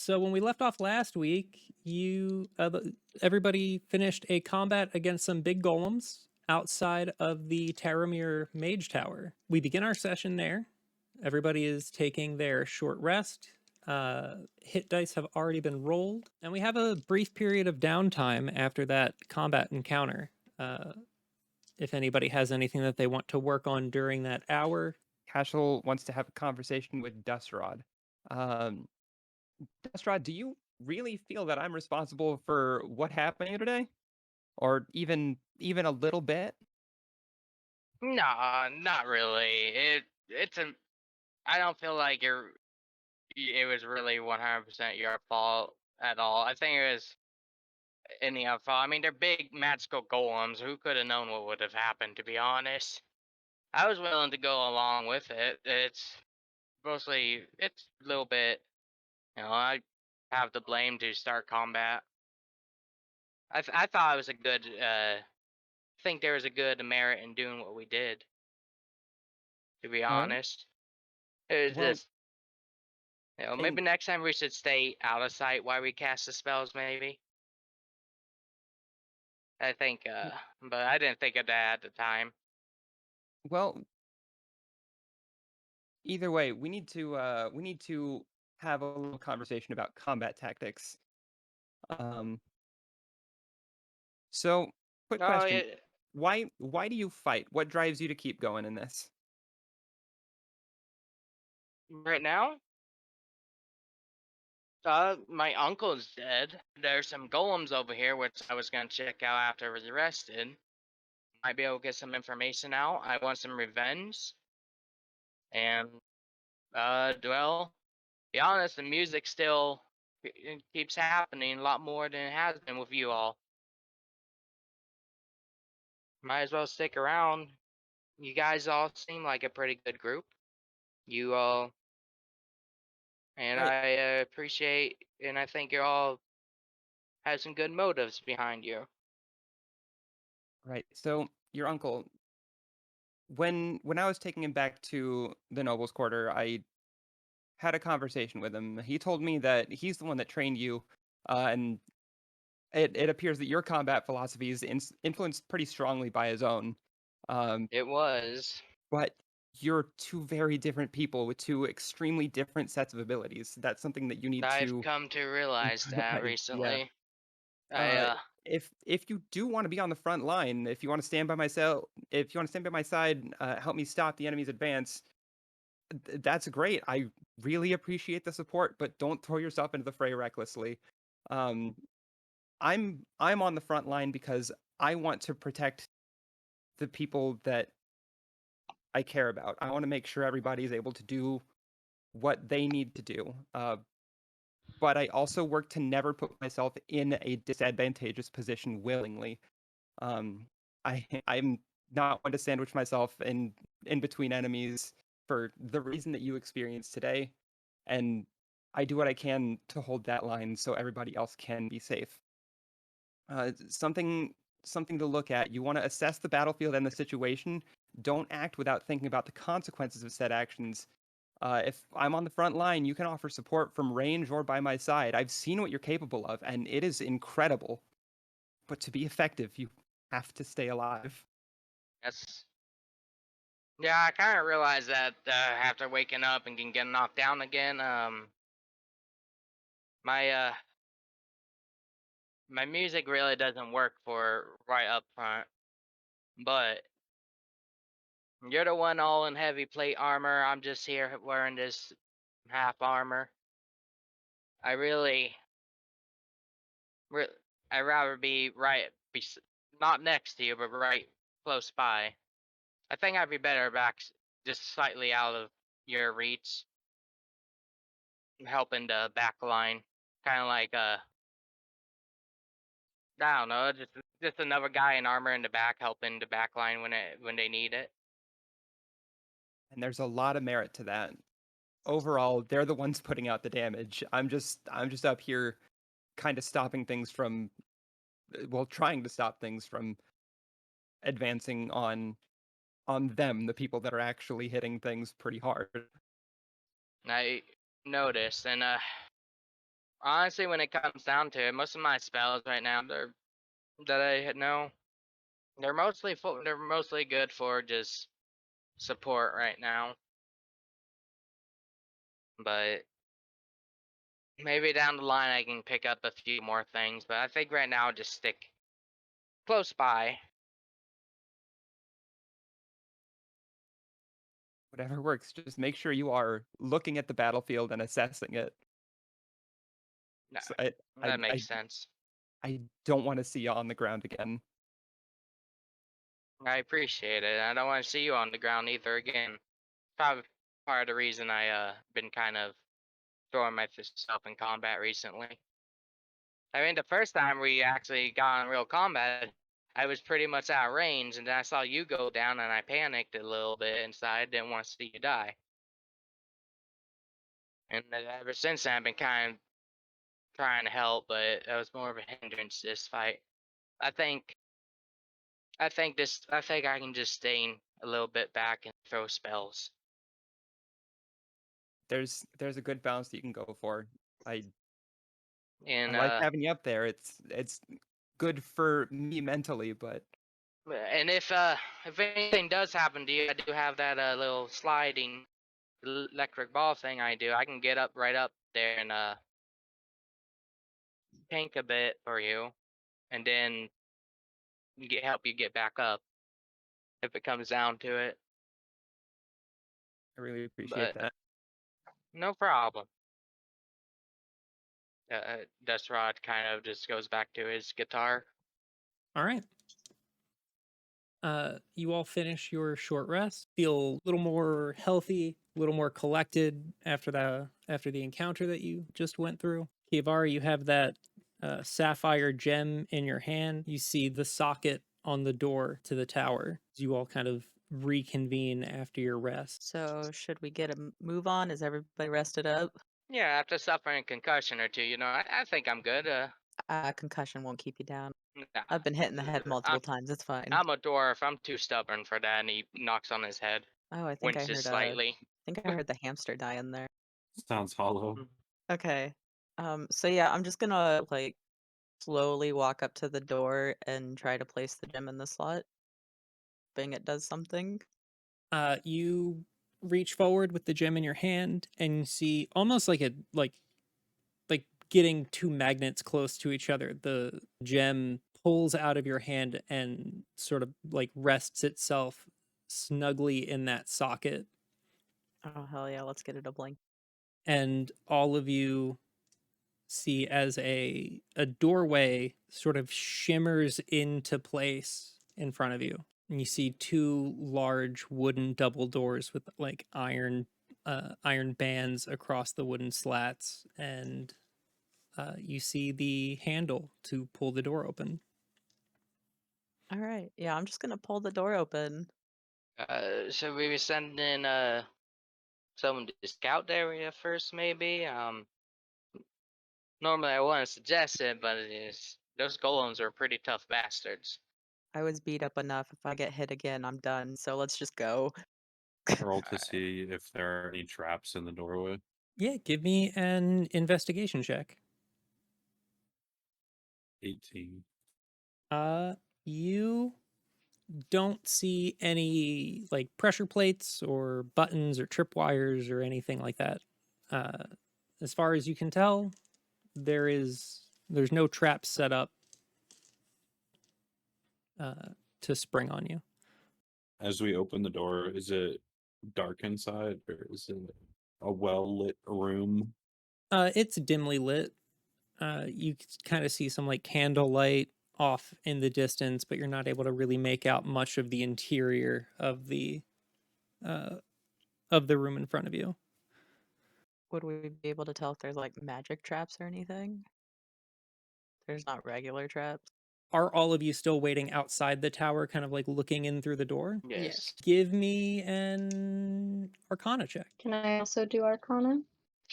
So when we left off last week, everybody finished a combat against some big golems outside of the Taromere mage tower. We begin our session there. Everybody is taking their short rest. Hit dice have already been rolled, and we have a brief period of downtime after that combat encounter. If anybody has anything that they want to work on during that hour. Kashel wants to have a conversation with Dustrod. Um, Dustrod, do you really feel that I'm responsible for what happened here today, or even a little bit? No, not really. It's a. I don't feel like it was really 100% your fault at all. I think it was any of fault. I mean, they're big magical golems. Who could have known what would have happened? To be honest, I was willing to go along with it. It's a little bit. I have the blame to start combat. I thought it was a good. Think there was a good merit in doing what we did. To be All right. honest, it was Well, just. and Maybe next time we should stay out of sight while we cast the spells, maybe. I think, but I didn't think of that at the time. well, either way, we need to have a little conversation about combat tactics. Um, so quick Oh, question: yeah, why do you fight? What drives you to keep going in this? right now, my uncle's dead. There's some golems over here, which I was gonna check out after I was arrested. Might be able to get some information out. I want some revenge, and well, be honest, the music still it keeps happening a lot more than it has been with you all. Might as well stick around. You guys all seem like a pretty good group. You all, and Right, I appreciate, and I think you all have some good motives behind you. right. So your uncle, when I was taking him back to the nobles' quarter, I had a conversation with him. He told me that he's the one that trained you, and it appears that your combat philosophy is influenced pretty strongly by his own. Um, It was. but you're two very different people with two extremely different sets of abilities. That's something that you need I've to. come to realize that Yeah. recently. I Uh, if you do want to be on the front line, if you want to stand by myself, if you want to stand by my side, help me stop the enemy's advance. That's great. I really appreciate the support, but don't throw yourself into the fray recklessly. Um, I'm on the front line because I want to protect the people that I care about. I want to make sure everybody is able to do what they need to do. But I also work to never put myself in a disadvantageous position willingly. Um, I'm not one to sandwich myself in between enemies for the reason that you experienced today, and I do what I can to hold that line so everybody else can be safe. Something to look at. You want to assess the battlefield and the situation. Don't act without thinking about the consequences of said actions. If I'm on the front line, you can offer support from range or by my side. I've seen what you're capable of, and it is incredible. But to be effective, you have to stay alive. That's. Yeah, I kind of realized that after waking up and getting knocked down again. My my music really doesn't work for right up front, but you're the one all in heavy plate armor. I'm just here wearing this half armor. I really, re- I'd rather be not next to you, but right close by. I think I'd be better back, just slightly out of your reach, helping the back line. Kind of like I don't know, just another guy in armor in the back helping the back line when they need it. And there's a lot of merit to that. Overall, they're the ones putting out the damage. I'm just up here kind of stopping things from well, trying to stop things from advancing on them, the people that are actually hitting things pretty hard. I noticed, and Honestly, when it comes down to it, most of my spells right now that I know, they're mostly good for just support right now. But maybe down the line I can pick up a few more things. But I think right now I'll just stick close by. Whatever works. Just make sure you are looking at the battlefield and assessing it. No, So that makes sense. I don't want to see you on the ground again. I appreciate it. I don't want to see you on the ground either again. Probably part of the reason I been kind of throwing myself in combat recently. I mean, the first time we actually got in real combat, I was pretty much out of range, and then I saw you go down, and I panicked a little bit inside. Didn't want to see you die. And then ever since then, I've been kind of trying to help, but it was more of a hindrance this fight. I think I think I can just stay a little bit back and throw spells. There's a good balance that you can go for. I And like having you up there. It's good for me mentally, but if anything does happen to you, I do have that little sliding electric ball thing I do. I can get up right up there and tank a bit for you, and then help you get back up if it comes down to it. I really appreciate But that. no problem. Desrod kind of just goes back to his guitar. All right. You all finish your short rest, feel a little more healthy, a little more collected after the encounter that you just went through. Kivar, you have that sapphire gem in your hand. You see the socket on the door to the tower. You all kind of reconvene after your rest. So should we get a move on? Is everybody rested up? Yeah, after suffering a concussion or two, I think I'm good. Concussion won't keep you down. Nah, I've been hit in the head multiple times. It's fine. I'm a dwarf. I'm too stubborn for that. And he knocks on his head, Oh, I think I winces heard slightly. I heard the hamster die in there. Sounds hollow. Okay. So yeah, I'm just gonna like slowly walk up to the door and try to place the gem in the slot. Hoping it does something. You reach forward with the gem in your hand and you see almost like like getting two magnets close to each other. The gem pulls out of your hand and sort of like rests itself snugly in that socket. Oh hell yeah, let's get it a blink. And all of you see as a doorway sort of shimmers into place in front of you. And you see two large wooden double doors with like iron bands across the wooden slats, and you see the handle to pull the door open. All right. Yeah, I'm just gonna pull the door open. Should we be sending someone to scout the area first, maybe? Normally I wouldn't suggest it, but those golems are pretty tough bastards. I was beat up enough. If I get hit again, I'm done. So let's just go. Roll to see if there are any traps in the doorway. Yeah, give me an investigation check. 18. You don't see any like pressure plates or buttons or tripwires or anything like that. As far as you can tell, there's no trap set up to spring on you. As we open the door, is it dark inside or is it a well lit room? It's dimly lit. You kind of see some like candlelight off in the distance, but you're not able to really make out much of the interior of the room in front of you. Would we be able to tell if there's like magic traps or anything? There's not regular traps. Are all of you still waiting outside the tower, kind of like looking in through the door? Yes. Give me an Arcana check. Can I also do Arcana?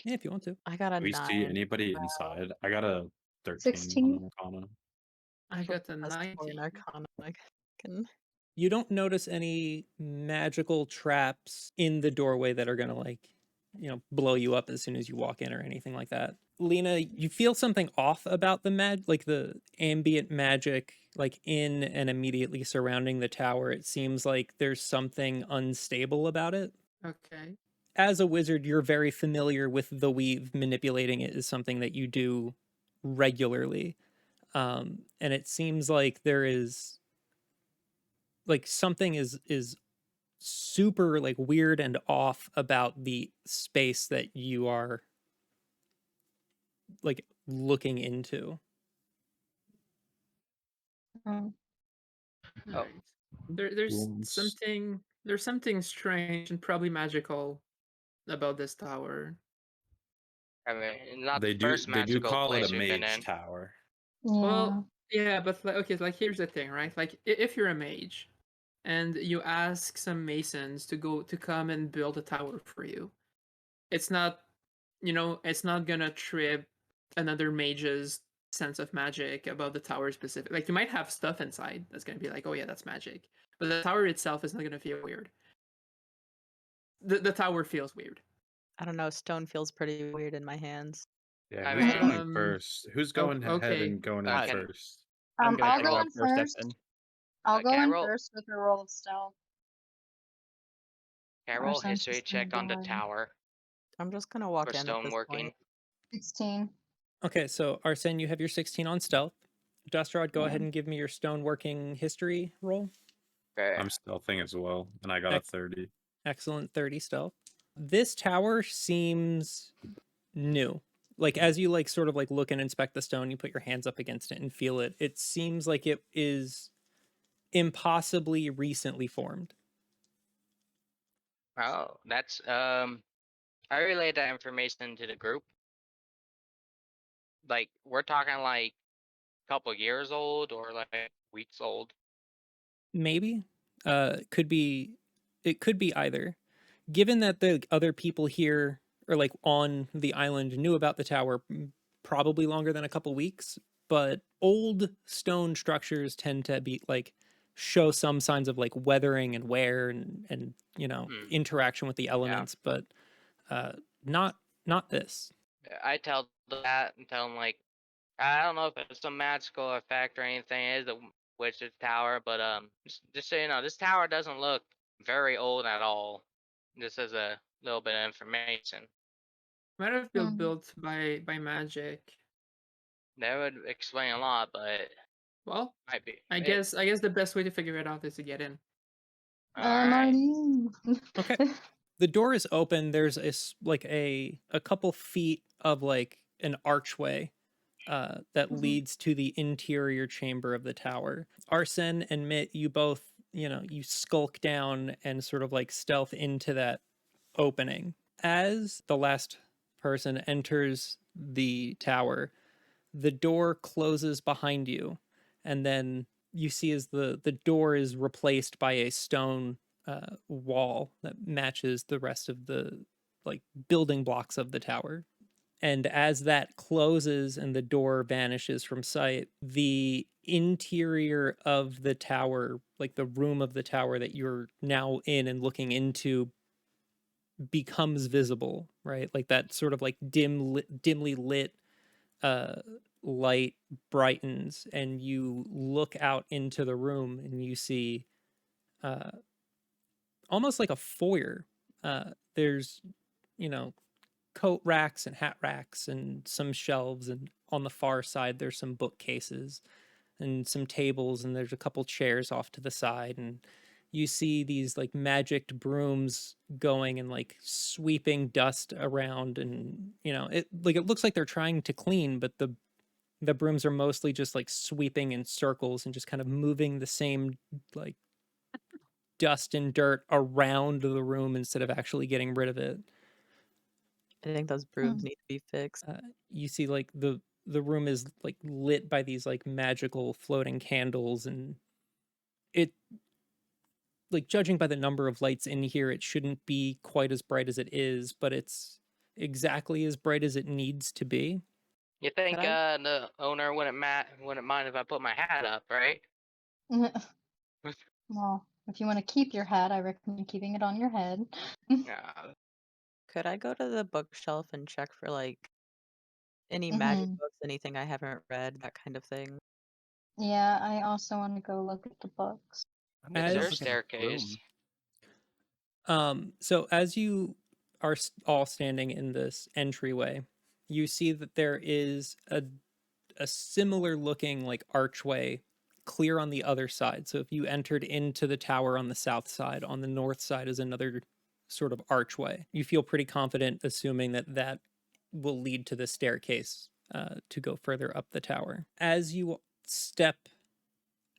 Yeah, if you want to. I got a Do we 9. see anybody inside? I got a 13 16. on Arcana. I got the Plus 4 in 19. Arcana. I can... You don't notice any magical traps in the doorway that are gonna like, blow you up as soon as you walk in or anything like that. Lena, you feel something off about like the ambient magic, like in and immediately surrounding the tower. It seems like there's something unstable about it. Okay. As a wizard, you're very familiar with the weave. Manipulating it is something that you do regularly. And it seems like there is like something is super like weird and off about the space that you are like looking into. Mm. Oh. Right. There's Wounds. something strange and probably magical about this tower. I mean, not They the do first they do magical call it place a we've been mage in. tower. Yeah. Well, yeah, but like, okay, like here's the thing, right? Like if you're a mage and you ask some masons to come and build a tower for you, it's not, it's not gonna trip another mage's sense of magic about the tower specific. Like you might have stuff inside that's gonna be like, oh yeah, that's magic, but the tower itself is not gonna feel weird. The tower feels weird. I don't know. Stone feels pretty weird in my hands. Yeah, I who's mean- going Um, first? Who's going ahead okay. and going in Okay. first? I'm gonna I'll take go a in look first, first. Stefan. I'll go Can I in roll? first with a roll of stealth. Can I Our roll sense history is gonna check on the die. tower I'm just gonna walk for in at this stoneworking? point. 16. Okay, so Arsen, you have your 16 on stealth. Dustrod, go Yeah. ahead and give me your stoneworking history roll. Okay. I'm stealthing as well, and I got a Ex- 30. Excellent, 30 stealth. This tower seems new. Like as you like sort of like look and inspect the stone, you put your hands up against it and feel it. It seems like it is impossibly recently formed. Oh, that's I relayed that information to the group. Like we're talking like a couple years old or like weeks old. Maybe. Could be it could be either. Given that the other people here or like on the island knew about the tower probably longer than a couple weeks, but old stone structures tend to be like show some signs of like weathering and wear and interaction with the elements, but not this. I tell that and tell them like I don't know if it's some magical effect or anything. It is a witch's tower, but just so you know, this tower doesn't look very old at all. Just as a little bit of information. Might have been Hmm. built by magic. That would explain a lot, but Well, might be. I guess the best way to figure it out is to get in. Alright. Okay. The door is open. There's like a couple feet of like an archway that leads to the interior chamber of the tower. Arsen and Mitt, you both, you skulk down and sort of like stealth into that opening. As the last person enters the tower, the door closes behind you, and then you see as the door is replaced by a stone wall that matches the rest of the like building blocks of the tower. And as that closes and the door vanishes from sight, the interior of the tower, like the room of the tower that you're now in and looking into, becomes visible, right? Like that sort of like dimly lit light brightens, and you look out into the room and you see almost like a foyer. There's, coat racks and hat racks and some shelves, and on the far side there's some bookcases and some tables, and there's a couple chairs off to the side, and you see these like magicked brooms going and like sweeping dust around, and it looks like they're trying to clean, but the brooms are mostly just like sweeping in circles and just kind of moving the same like dust and dirt around the room instead of actually getting rid of it. I think those brooms need to be fixed. You see like the room is like lit by these like magical floating candles, and it, like, judging by the number of lights in here, it shouldn't be quite as bright as it is, but it's exactly as bright as it needs to be. You think Could I- the owner wouldn't mind if I put my hat up, right? Well, if you want to keep your hat, I recommend keeping it on your head. Yeah. Could I go to the bookshelf and check for like Any magic Mhm. books, anything I haven't read, that kind of thing. Yeah, I also want to go look at the books. I'm Is gonna go there a As look at the staircase? room. So as you are all standing in this entryway, you see that there is a similar looking like archway clear on the other side. So if you entered into the tower on the south side, on the north side is another sort of archway. You feel pretty confident assuming that that will lead to the staircase to go further up the tower. As you step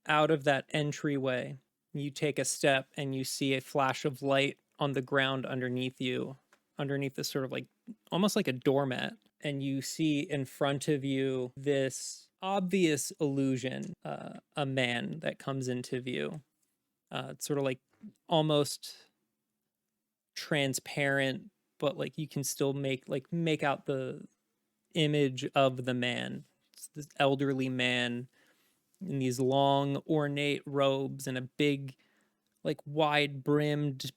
out of that entryway, you take a step and you see a flash of light on the ground underneath you, underneath this sort of like almost like a doormat. And you see in front of you this obvious illusion, a man that comes into view. It's sort of like almost transparent, but like you can still make out the image of the man. It's this elderly man in these long ornate robes and a big like wide brimmed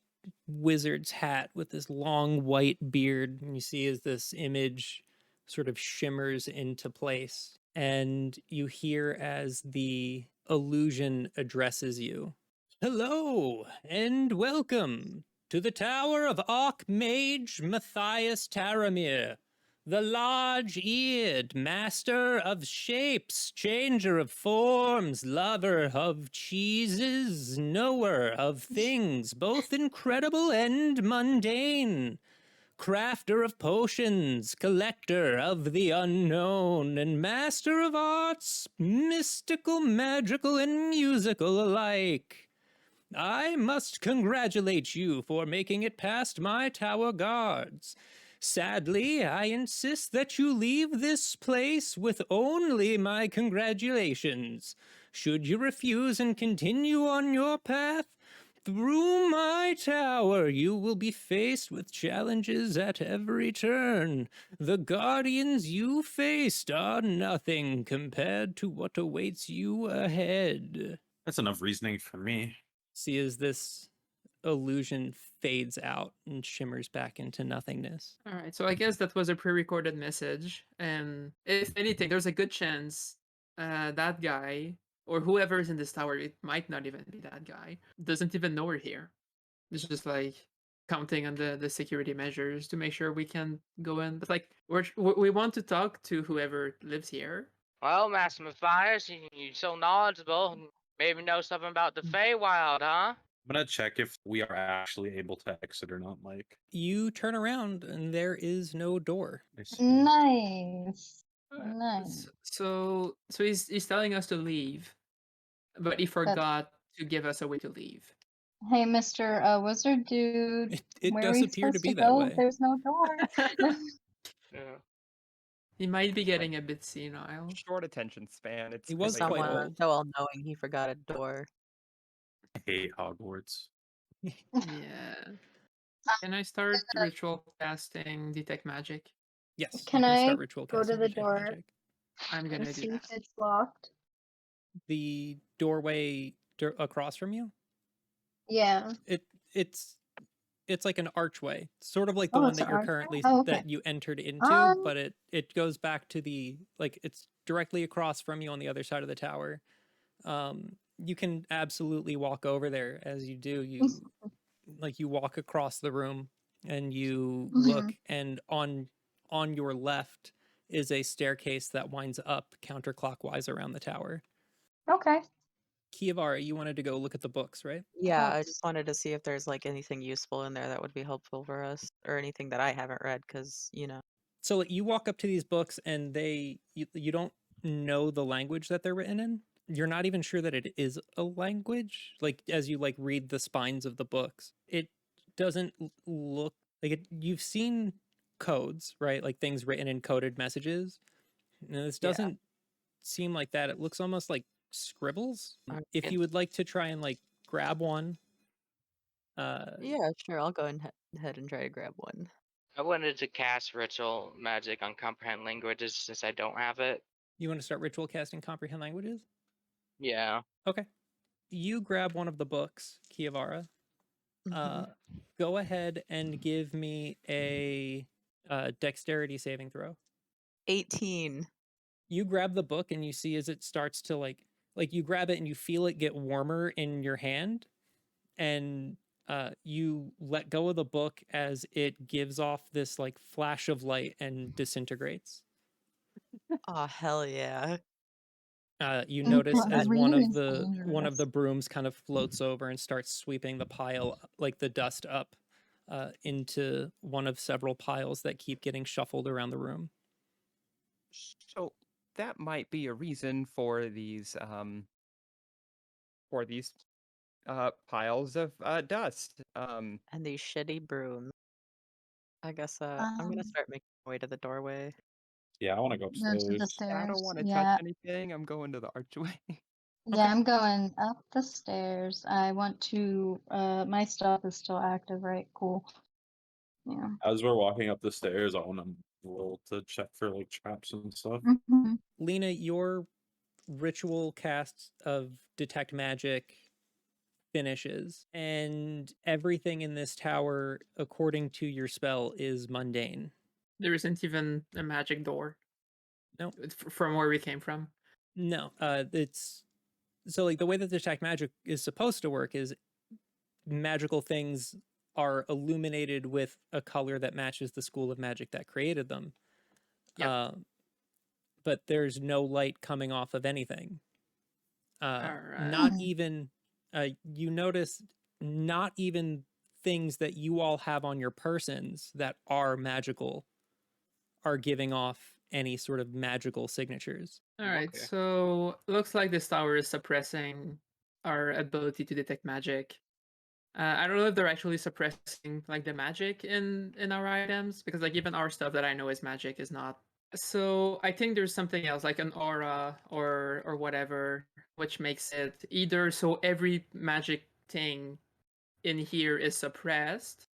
wizard's hat with this long white beard. And you see as this image sort of shimmers into place and you hear as the illusion addresses you, hello and welcome to the tower of Archmage Matthias Taromere, the large-eared master of shapes, changer of forms, lover of cheeses, knower of things both incredible and mundane, crafter of potions, collector of the unknown, and master of arts, mystical, magical, and musical alike. I must congratulate you for making it past my tower guards. Sadly, I insist that you leave this place with only my congratulations. Should you refuse and continue on your path, through my tower you will be faced with challenges at every turn. The guardians you faced are nothing compared to what awaits you ahead. That's enough reasoning for me. See as this illusion fades out and shimmers back into nothingness. All right, so I guess that was a pre-recorded message, and if anything, there's a good chance that guy or whoever is in this tower, it might not even be that guy, doesn't even know we're here. It's just like counting on the security measures to make sure we can go in. But like we want to talk to whoever lives here. Well, Master Matthias, you're so knowledgeable. Maybe know something about the Feywild, huh? I'm gonna check if we are actually able to exit or not, Mike. You turn around and there is no door. I see. Nice. Nice. So he's telling us to leave, but he forgot to give us a way to leave. Hey, Mr. Wizard Dude, It where does are we appear to supposed be to that go? way. There's no door. Yeah. He might be getting a bit senile. Short attention span. It's He was quite quite Someone old. so all-knowing he forgot a door. I hate Hogwarts. Yeah. Can I start ritual casting detect magic? Yes, Can you can I start ritual go to casting the detect door magic. I'm gonna and do see if that. it's locked? The doorway across from you, Yeah. it's like an archway, sort of like the Oh, one it's that an you're archway? currently Oh, okay. that you entered into, Um, but it goes back to the like it's directly across from you on the other side of the tower. You can absolutely walk over there. As you do, you walk across the room and you look, and on your left is a staircase that winds up counterclockwise around the tower. Okay. Kiavara, you wanted to go look at the books, right? Yeah, I Yes. just wanted to see if there's like anything useful in there that would be helpful for us, or anything that I haven't read, because So like, you walk up to these books and you don't know the language that they're written in. You're not even sure that it is a language. Like as you like read the spines of the books, it doesn't look like it. You've seen codes, right? Like things written in coded messages. And this Yeah. doesn't seem like that. It looks almost like scribbles. If Okay. you would like to try and like grab one, Yeah, sure. I'll go ahead and try to grab one. I wanted to cast ritual magic on comprehend languages since I don't have it. you want to start ritual casting comprehend languages? Yeah. Okay. You grab one of the books, Kiavara. Mhm. Go ahead and give me a dexterity saving throw. 18. You grab the book and you see as it starts to like you grab it and you feel it get warmer in your hand, and you let go of the book as it gives off this like flash of light and disintegrates. Oh, hell yeah. You Mm, notice well, the as reader is one of the dangerous. brooms kind of floats over and starts sweeping the pile, like the dust up, into one of several piles that keep getting shuffled around the room. So that might be a reason for these piles of dust. And these shitty brooms. I guess I'm gonna Um, start making my way to the doorway. Yeah, I want to go go to the upstairs. I stairs. don't want to touch Yeah, anything. I'm going to the archway. yeah, I'm going up the stairs. I want to. My stuff is still active, right? Cool. Yeah. As we're walking up the stairs, I want to roll to check for like traps and stuff. Mhm. Lena, your ritual cast of detect magic finishes, and everything in this tower, according to your spell, is mundane. There isn't even a magic door. No. From where we came from. No, it's so like the way that detect magic is supposed to work is magical things are illuminated with a color that matches the school of magic that created them. Yep. But there's no light coming off of anything. Not Hmm. even you notice not even things that you all have on your persons that are magical are giving off any sort of magical signatures. All right, Okay. so looks like this tower is suppressing our ability to detect magic. I don't know if they're actually suppressing like the magic in our items, because like even our stuff that I know is magic is not. So I think there's something else like an aura or whatever, which makes it either so every magic thing in here is suppressed,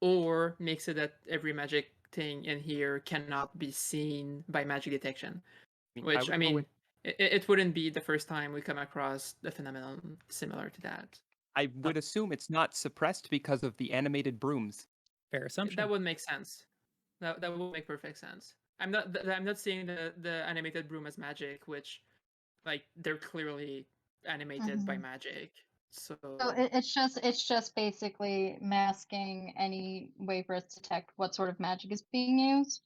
or makes it that every magic thing in here cannot be seen by magic detection. Which I would go mean, with. it wouldn't be the first time we come across a phenomenon similar to that. I would assume it's not suppressed because of the animated brooms. Fair assumption. That would make sense. That would make perfect sense. I'm not seeing the animated broom as magic, which like they're clearly animated by Mhm. magic. So So it's just basically masking any way for us to detect what sort of magic is being used.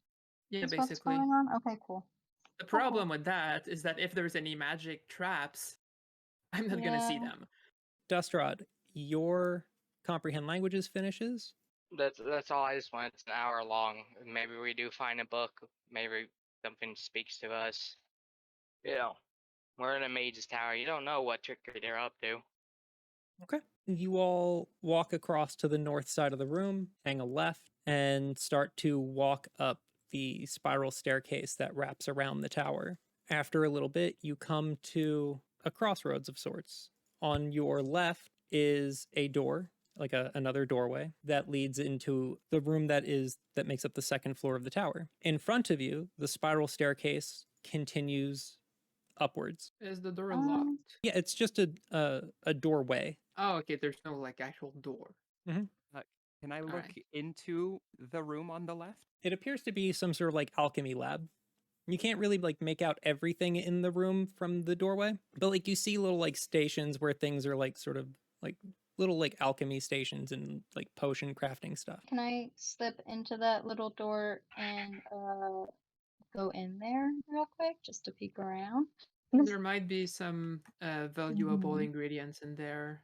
yeah, Is what's basically. going on? Okay, cool. The problem with that is that if there's any magic traps, I'm not gonna see Yeah. them. Dustrod, your comprehend languages finishes. That's all I just want. It's an hour long. Maybe we do find a book. Maybe something speaks to us. You know, we're in a mage's tower. You don't know what trickery they're up to. Okay. You all walk across to the north side of the room, hang a left, and start to walk up the spiral staircase that wraps around the tower. After a little bit, you come to a crossroads of sorts. On your left is a door, like another doorway that leads into the room that makes up the second floor of the tower. In front of you, the spiral staircase continues upwards. Is the door locked? Yeah, it's just a doorway. Oh, okay. There's no like actual door. Can I look Alright. into the room on the left? It appears to be some sort of like alchemy lab. You can't really like make out everything in the room from the doorway, but like you see little like stations where things are like sort of like little like alchemy stations and like potion crafting stuff. Can I slip into that little door and go in there real quick just to peek around? There might be some valuable Mhm. ingredients in there.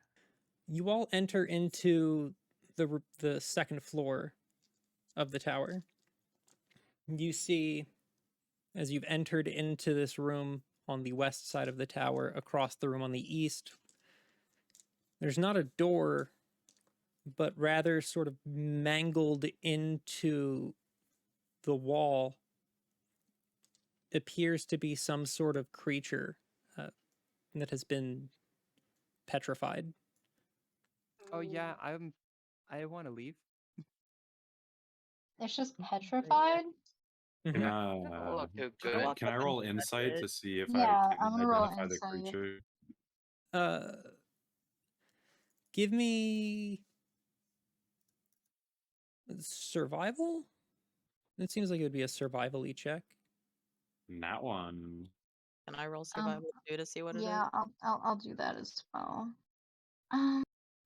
You all enter into the second floor of the tower. You see, as you've entered into this room on the west side of the tower, across the room on the east, there's not a door, but rather sort of mangled into the wall appears to be some sort of creature that has been petrified. Oh yeah, I want to leave. It's just petrified. Can Mhm. Don't look too can good. I roll insight to see if I Yeah, I'm can gonna roll identify the insight. creature? Give me survival. It seems like it would be a survival-y check. That one. Can I roll survival too to see what it is? Yeah, I'll do that as well.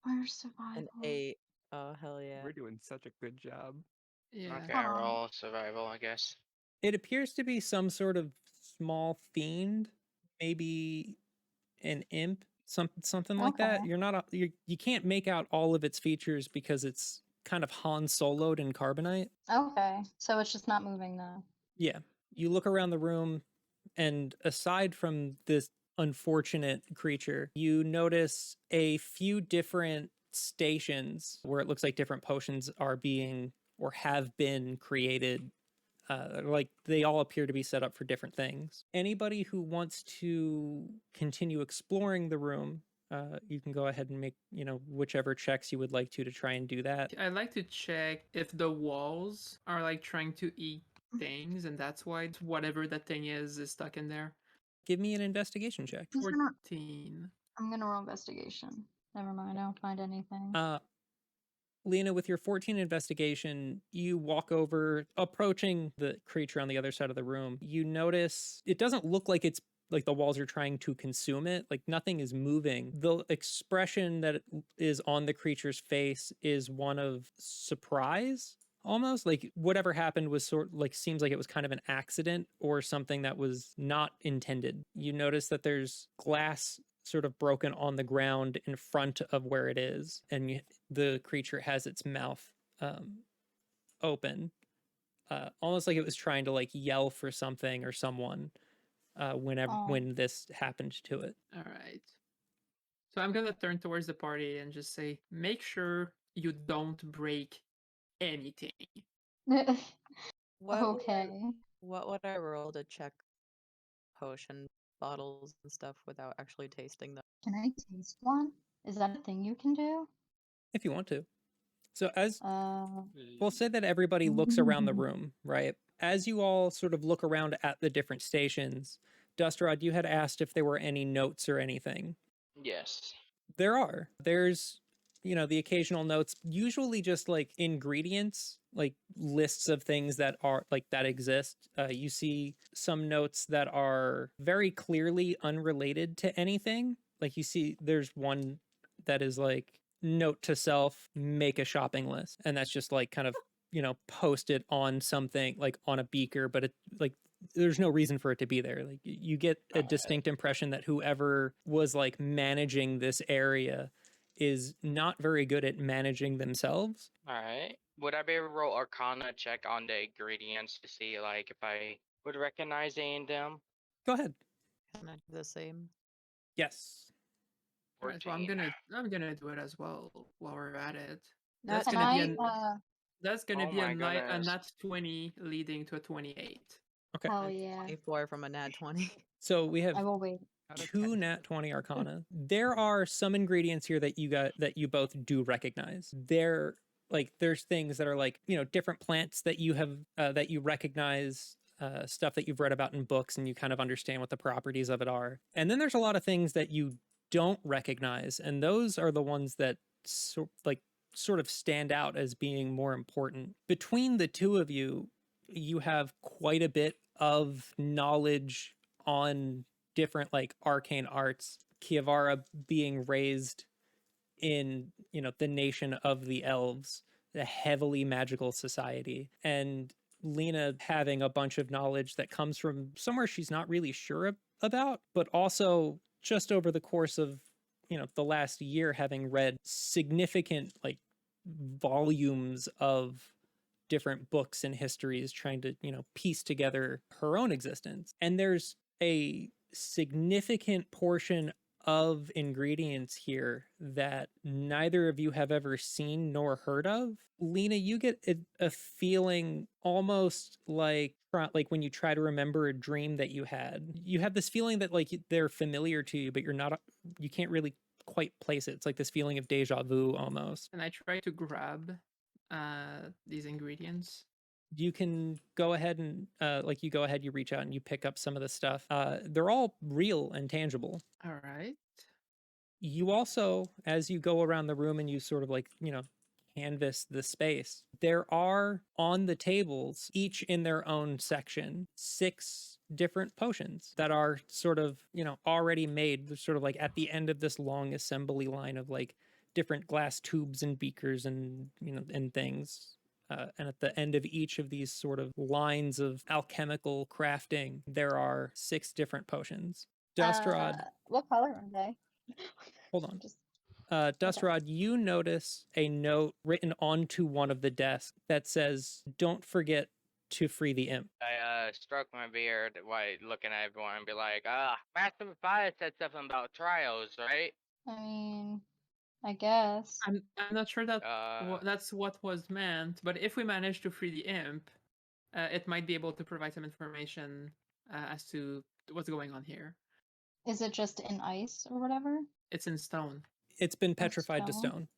Where's survival? An 8. Oh hell yeah. We're doing such a good job. Yeah. Okay, Aw. roll survival, I guess. It appears to be some sort of small fiend, maybe an imp, something like that. Okay. You're not you can't make out all of its features because it's kind of Han Soloed in carbonite. Okay, so it's just not moving now. Yeah. You look around the room, and aside from this unfortunate creature, you notice a few different stations where it looks like different potions are being or have been created. Like they all appear to be set up for different things. Anybody who wants to continue exploring the room, you can go ahead and make, whichever checks you would like to try and do that. I'd like to check if the walls are like trying to eat things, and that's why whatever that thing is stuck in there. Give me an investigation check. I'm gonna- 14. I'm gonna roll investigation. Never mind, I don't find anything. Lena, with your 14 investigation, you walk over, approaching the creature on the other side of the room. You notice it doesn't look like it's like the walls are trying to consume it. Like nothing is moving. The expression that is on the creature's face is one of surprise. Almost like whatever happened was seems like it was kind of an accident or something that was not intended. You notice that there's glass sort of broken on the ground in front of where it is, and the creature has its mouth open, almost like it was trying to like yell for something or someone when this happened to it. All right. So I'm gonna turn towards the party and just say, make sure you don't break anything. What Okay. what would I roll to check potion bottles and stuff without actually tasting them? Can I taste one? Is that a thing you can do? If you want to. So as Uh, we'll say that everybody looks around the room, right? As you all sort of look around at the different stations, Dustrod, you had asked if there were any notes or anything. Yes. There are. There's, the occasional notes, usually just like ingredients, like lists of things that are like that exist. You see some notes that are very clearly unrelated to anything. Like you see, there's one that is like, note to self, make a shopping list. And that's just like kind of, posted on something like on a beaker, but it like there's no reason for it to be there. Like you get a distinct impression that whoever was like managing this area is not very good at managing themselves. All right. Would I be able to roll Arcana check on the ingredients to see like if I would recognize any of them? Go ahead. Can I do the same? Yes. All right, so I'm 14. gonna do it as well while we're at it. Nat That's can gonna be I? that's gonna Oh be my a goodness. nat 20 leading to a 28. Okay. Hell yeah. 24 from a nat 20. So we have I will wait. Out of 2 10. nat 20 arcana. There are some ingredients here that you both do recognize. There's things that are like, different plants that you have that you recognize, stuff that you've read about in books and you kind of understand what the properties of it are. And then there's a lot of things that you don't recognize, and those are the ones that sort of stand out as being more important. Between the two of you, you have quite a bit of knowledge on different like arcane arts. Kiavara being raised in, the nation of the elves, a heavily magical society, and Lena having a bunch of knowledge that comes from somewhere she's not really sure about, but also just over the course of, the last year having read significant like volumes of different books and histories trying to, piece together her own existence. And there's a significant portion of ingredients here that neither of you have ever seen nor heard of. Lena, you get a feeling almost like when you try to remember a dream that you had. You have this feeling that like they're familiar to you, but you can't really quite place it. It's like this feeling of deja vu almost. And I try to grab these ingredients. You can go ahead and you reach out and you pick up some of the stuff. They're all real and tangible. All right. You also, as you go around the room and you sort of like, canvass the space, there are on the tables, each in their own section, 6 different potions that are sort of, already made. They're sort of like at the end of this long assembly line of like different glass tubes and beakers and, and things. And at the end of each of these sort of lines of alchemical crafting, there are 6 different potions. Dustrod, What color are they? hold on. Just Dustrod, you notice a note written onto one of the desks that says, "Don't forget to free the imp." I stroke my beard while looking at everyone and be like, Master Matthias said something about trials, right? I mean, I guess. I'm not sure that Uh, that's what was meant, but if we manage to free the imp, it might be able to provide some information as to what's going on here. Is it just in ice or whatever? It's in stone. It's been petrified to stone? stone.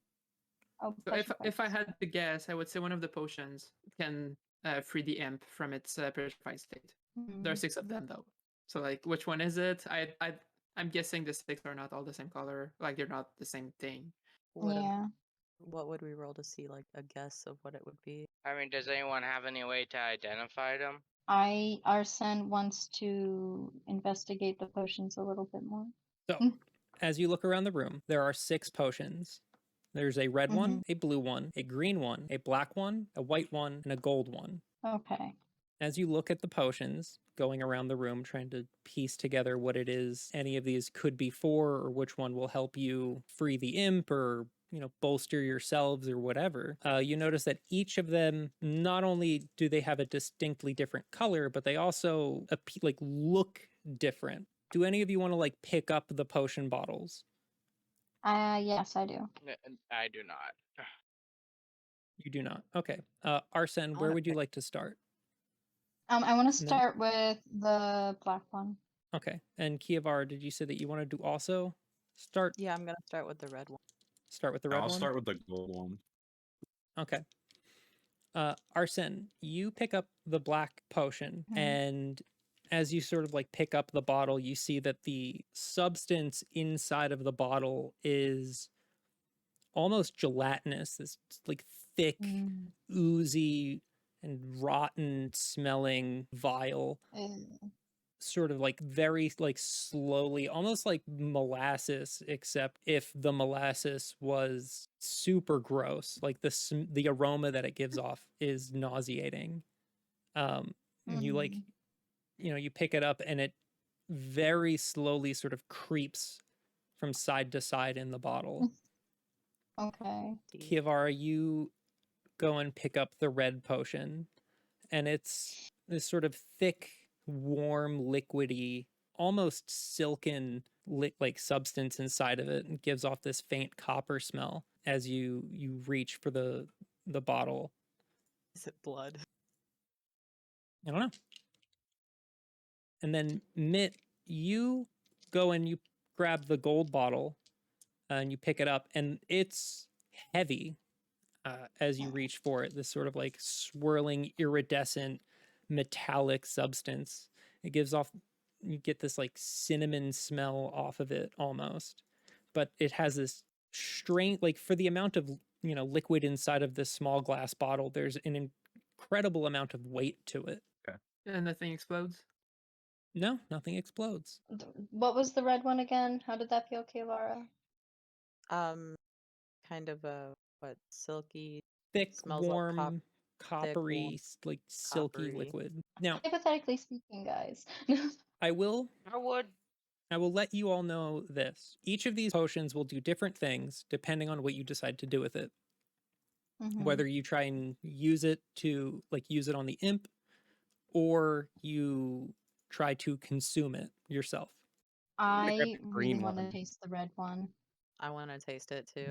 Oh, So petrified if I stone. had to guess, I would say one of the potions can free the imp from its petrified state. There are 6 of them though. So like, which one is it? I'm guessing the 6 are not all the same color. Like they're not the same thing. Yeah. What would we roll to see like a guess of what it would be? I mean, does anyone have any way to identify them? Arsen wants to investigate the potions a little bit more. So, as you look around the room, there are 6 potions. There's a red one, Mhm. a blue one, a green one, a black one, a white one, and a gold one. Okay. As you look at the potions, going around the room trying to piece together what it is any of these could be for, or which one will help you free the imp or bolster yourselves or whatever, you notice that each of them, not only do they have a distinctly different color, but they also look different. Do any of you want to like pick up the potion bottles? Yes, I do. I do not. You do not. Okay. Arsen, where wanna would you pick- like to start? I want to And then- start with the black one. Okay. And Kievar, did you say that you wanted to also start Yeah, I'm gonna start with the red one. with the red I'll one? start with the gold one. Okay. Arsen, you pick up the black potion, Mhm. and as you sort of like pick up the bottle, you see that the substance inside of the bottle is almost gelatinous, this like thick, oozy, and rotten smelling vial, sort of like very like slowly, almost like molasses, except if the molasses was super gross, like the aroma that it gives off is nauseating. You like you pick it up and it very slowly sort of creeps from side to side in the bottle. Okay. Kiavara, you go and pick up the red potion, and it's this sort of thick, warm, liquidy, almost silken like substance inside of it, and gives off this faint copper smell as you reach for the bottle. Is it blood? I don't know. And then Mitt, you go and you grab the gold bottle and you pick it up, and it's heavy as you reach for it. This sort of like swirling, iridescent, metallic substance. It gives off, you get this like cinnamon smell off of it almost, but it has this strange, like for the amount of liquid inside of this small glass bottle, there's an incredible amount of weight to it. And nothing explodes. No, nothing explodes. What was the red one again? How did that feel, Kavara? Kind of a silky, Thick, smells like warm, coppery, warm, like silky coppery. liquid. Now, Hypothetically speaking, guys. I will I would. let you all know this. Each of these potions will do different things depending on what you decide to do with it. Whether you try and use it to use it on the imp, or you try to consume it yourself. I grab the really green want to one. taste the red one. I want to taste it too.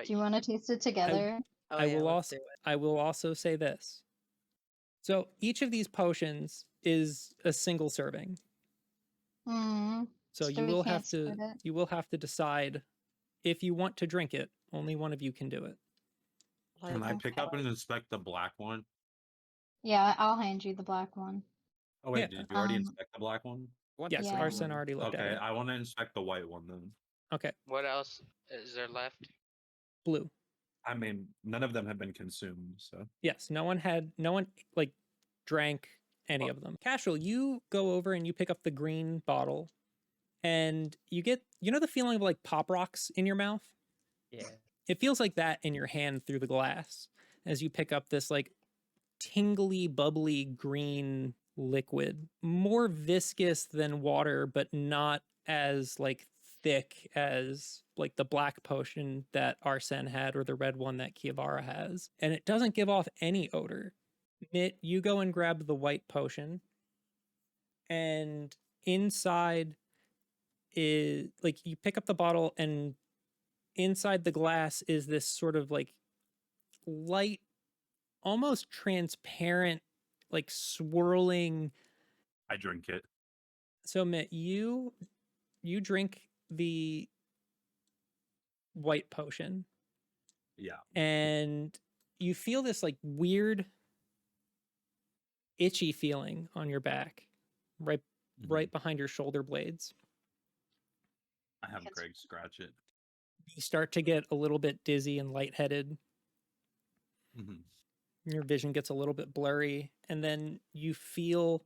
Do you want to taste it together? Oh, I yeah, will let's also do it. I will also say this. So each of these potions is a single serving. Mm. So So you we will can't have to split it? you will have to decide if you want to drink it. Only one of you can do it. Can I Like, pick up and inspect the black one? Yeah, I'll hand you the black one. Oh wait, Yeah. did you already Um, inspect the black one? Want Yes, the Yeah. green Arsen one. already looked at Okay, it. I want to inspect the white one then. Okay, What else is there left? blue. I mean, none of them have been consumed, so Yes, no one like drank any of them. Kashel, you go over and you pick up the green bottle, and you get the feeling of like pop rocks in your mouth. Yeah. It feels like that in your hand through the glass as you pick up this like tingly, bubbly green liquid, more viscous than water, but not as like thick as like the black potion that Arsen had or the red one that Kiavara has. And it doesn't give off any odor. Mitt, you go and grab the white potion, and inside is like you pick up the bottle, and inside the glass is this sort of like light, almost transparent, like swirling. I drink it. So Mitt, you drink the white potion, Yeah. and you feel this like weird itchy feeling on your back, right behind your shoulder blades. I have Greg scratch it. You start to get a little bit dizzy and lightheaded. Your vision gets a little bit blurry, and then you feel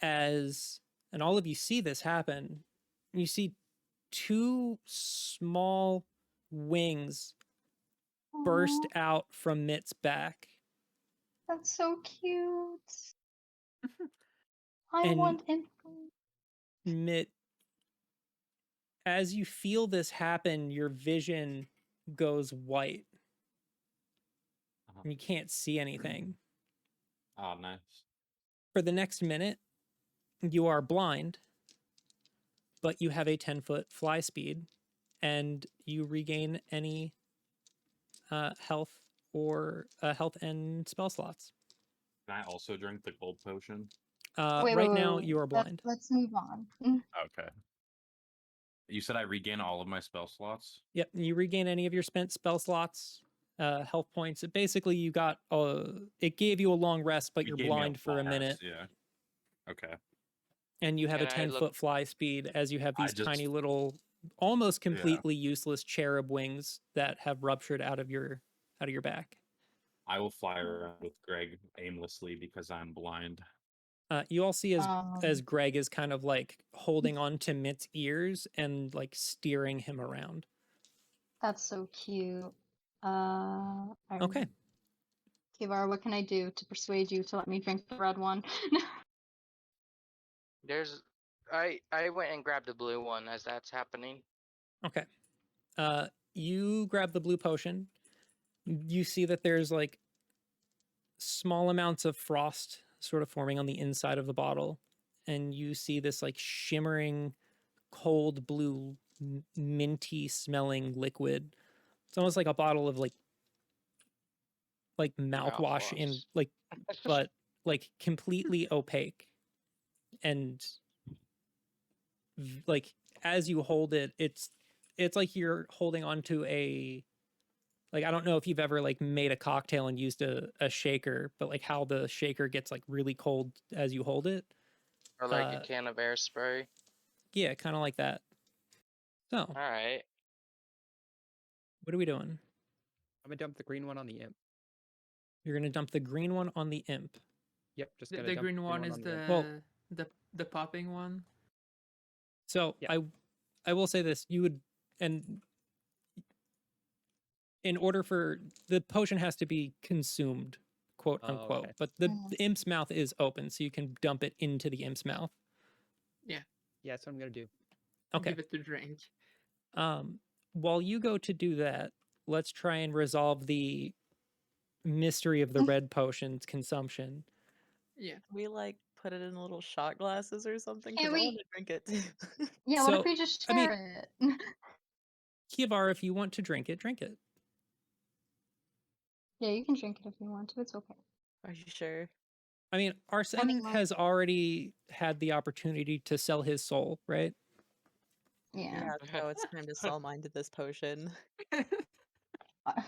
and all of you see this happen, you see two small wings burst Aw, out from Mitt's back. that's so cute. I And want info. Mitt, as you feel this happen, your vision goes white. And you can't see anything. Oh, nice. For the next minute, you are blind, but you have a 10-foot fly speed, and you regain any health and spell slots. Can I also drink the gold potion? Right now, you are blind. Let's move on. Okay. You said I regain all of my spell slots? Yep, you regain any of your spent spell slots, health points. Basically, you got it gave you a long rest, but It you're gave me blind for a blast, minute. Yeah. Okay. And you have a Can I look- 10-foot fly speed as you have I these just- tiny little, almost completely useless cherub wings that have ruptured out of your back. I will fly around with Greg aimlessly because I'm blind. You all see as Um, Greg is kind of like holding on to Mitt's ears and like steering him around. That's so cute. Okay. Kiavara, what can I do to persuade you to let me drink the red one? I went and grabbed the blue one as that's happening. Okay. You grab the blue potion. You see that there's like small amounts of frost sort of forming on the inside of the bottle, and you see this like shimmering, cold blue, minty smelling liquid. It's almost like a bottle of like mouthwash in Mouthwash. like, but like completely opaque, and like as you hold it, it's like you're holding onto a, like, I don't know if you've ever like made a cocktail and used a shaker, but like how the shaker gets like really cold as you hold it. Or like a can of air spray. Yeah, kind of like that. So, Alright. what are we doing? I'm gonna dump the green one on the imp. You're gonna dump the green one on the imp. Yep, just The, gonna the dump green one is on the imp. Well- the popping one. So Yeah. I will say this: you would, and in order for the potion has to be consumed, quote Oh, unquote. okay. But the imp's mouth is open, so you can dump it into the imp's mouth. Yeah, that's what I'm gonna do. Okay. Give it to drink. While you go to do that, let's try and resolve the mystery of the red potion's consumption. Yeah. We like put it in little shot glasses or something Can't because I we- want to drink it too. Yeah, what So, if we just I mean- share it? Kiavara, if you want to drink it, drink it. Yeah, you can drink it if you want to. It's okay. Are you sure? I mean, Arsen mean, like- has already had the opportunity to sell his soul, right? Yeah. So it's time to sell mine to this potion. Uh,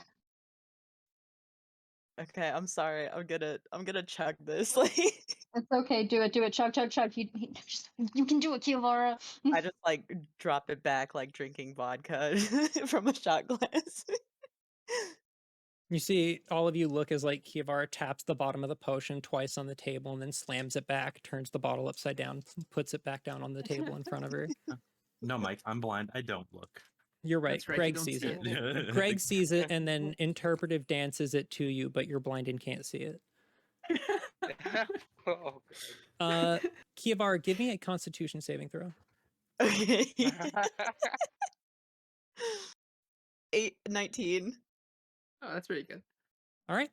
Okay, I'm sorry. I'm gonna chug this. Like It's okay. Do it. Chug. You can do it, Kiavara. I just like drop it back like drinking vodka from a shot glass. You see all of you look as like Kiavara taps the bottom of the potion twice on the table and then slams it back, turns the bottle upside down, puts it back down on the table in front of her. No, Mike, I'm blind. I don't look. You're right. That's right, you Greg don't sees see it. Greg sees it and then interpretive dances it to you, but you're blind and can't see it. Oh, Greg. Kiavara, give me a Constitution saving throw. Okay. 19. Oh, that's pretty good. All right,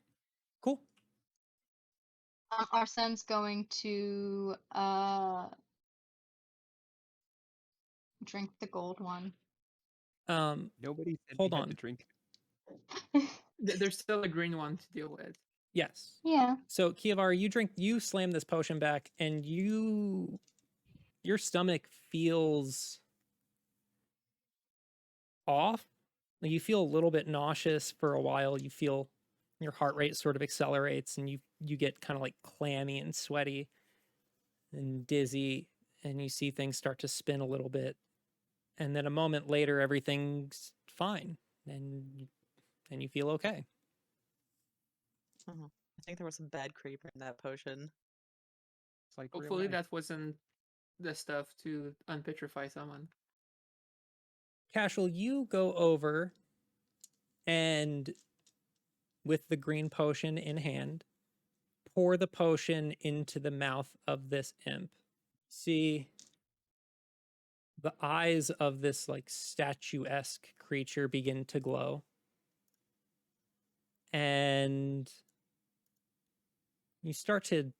cool. Arsen's going to drink the gold one. Nobody said Hold we had on. to drink. There's still a green one to deal with. Yes. Yeah. So Kiavara, you slam this potion back, and your stomach feels off. Like you feel a little bit nauseous for a while. You feel your heart rate sort of accelerates, and you get kind of like clammy and sweaty and dizzy, and you see things start to spin a little bit. And then a moment later, everything's fine, and you feel okay. I think there was some bad creeper in that potion. It's like real Hopefully life. that wasn't the stuff to unpetrify someone. Kashel, you go over and with the green potion in hand, pour the potion into the mouth of this imp. See the eyes of this like statuesque creature begin to glow. And you start to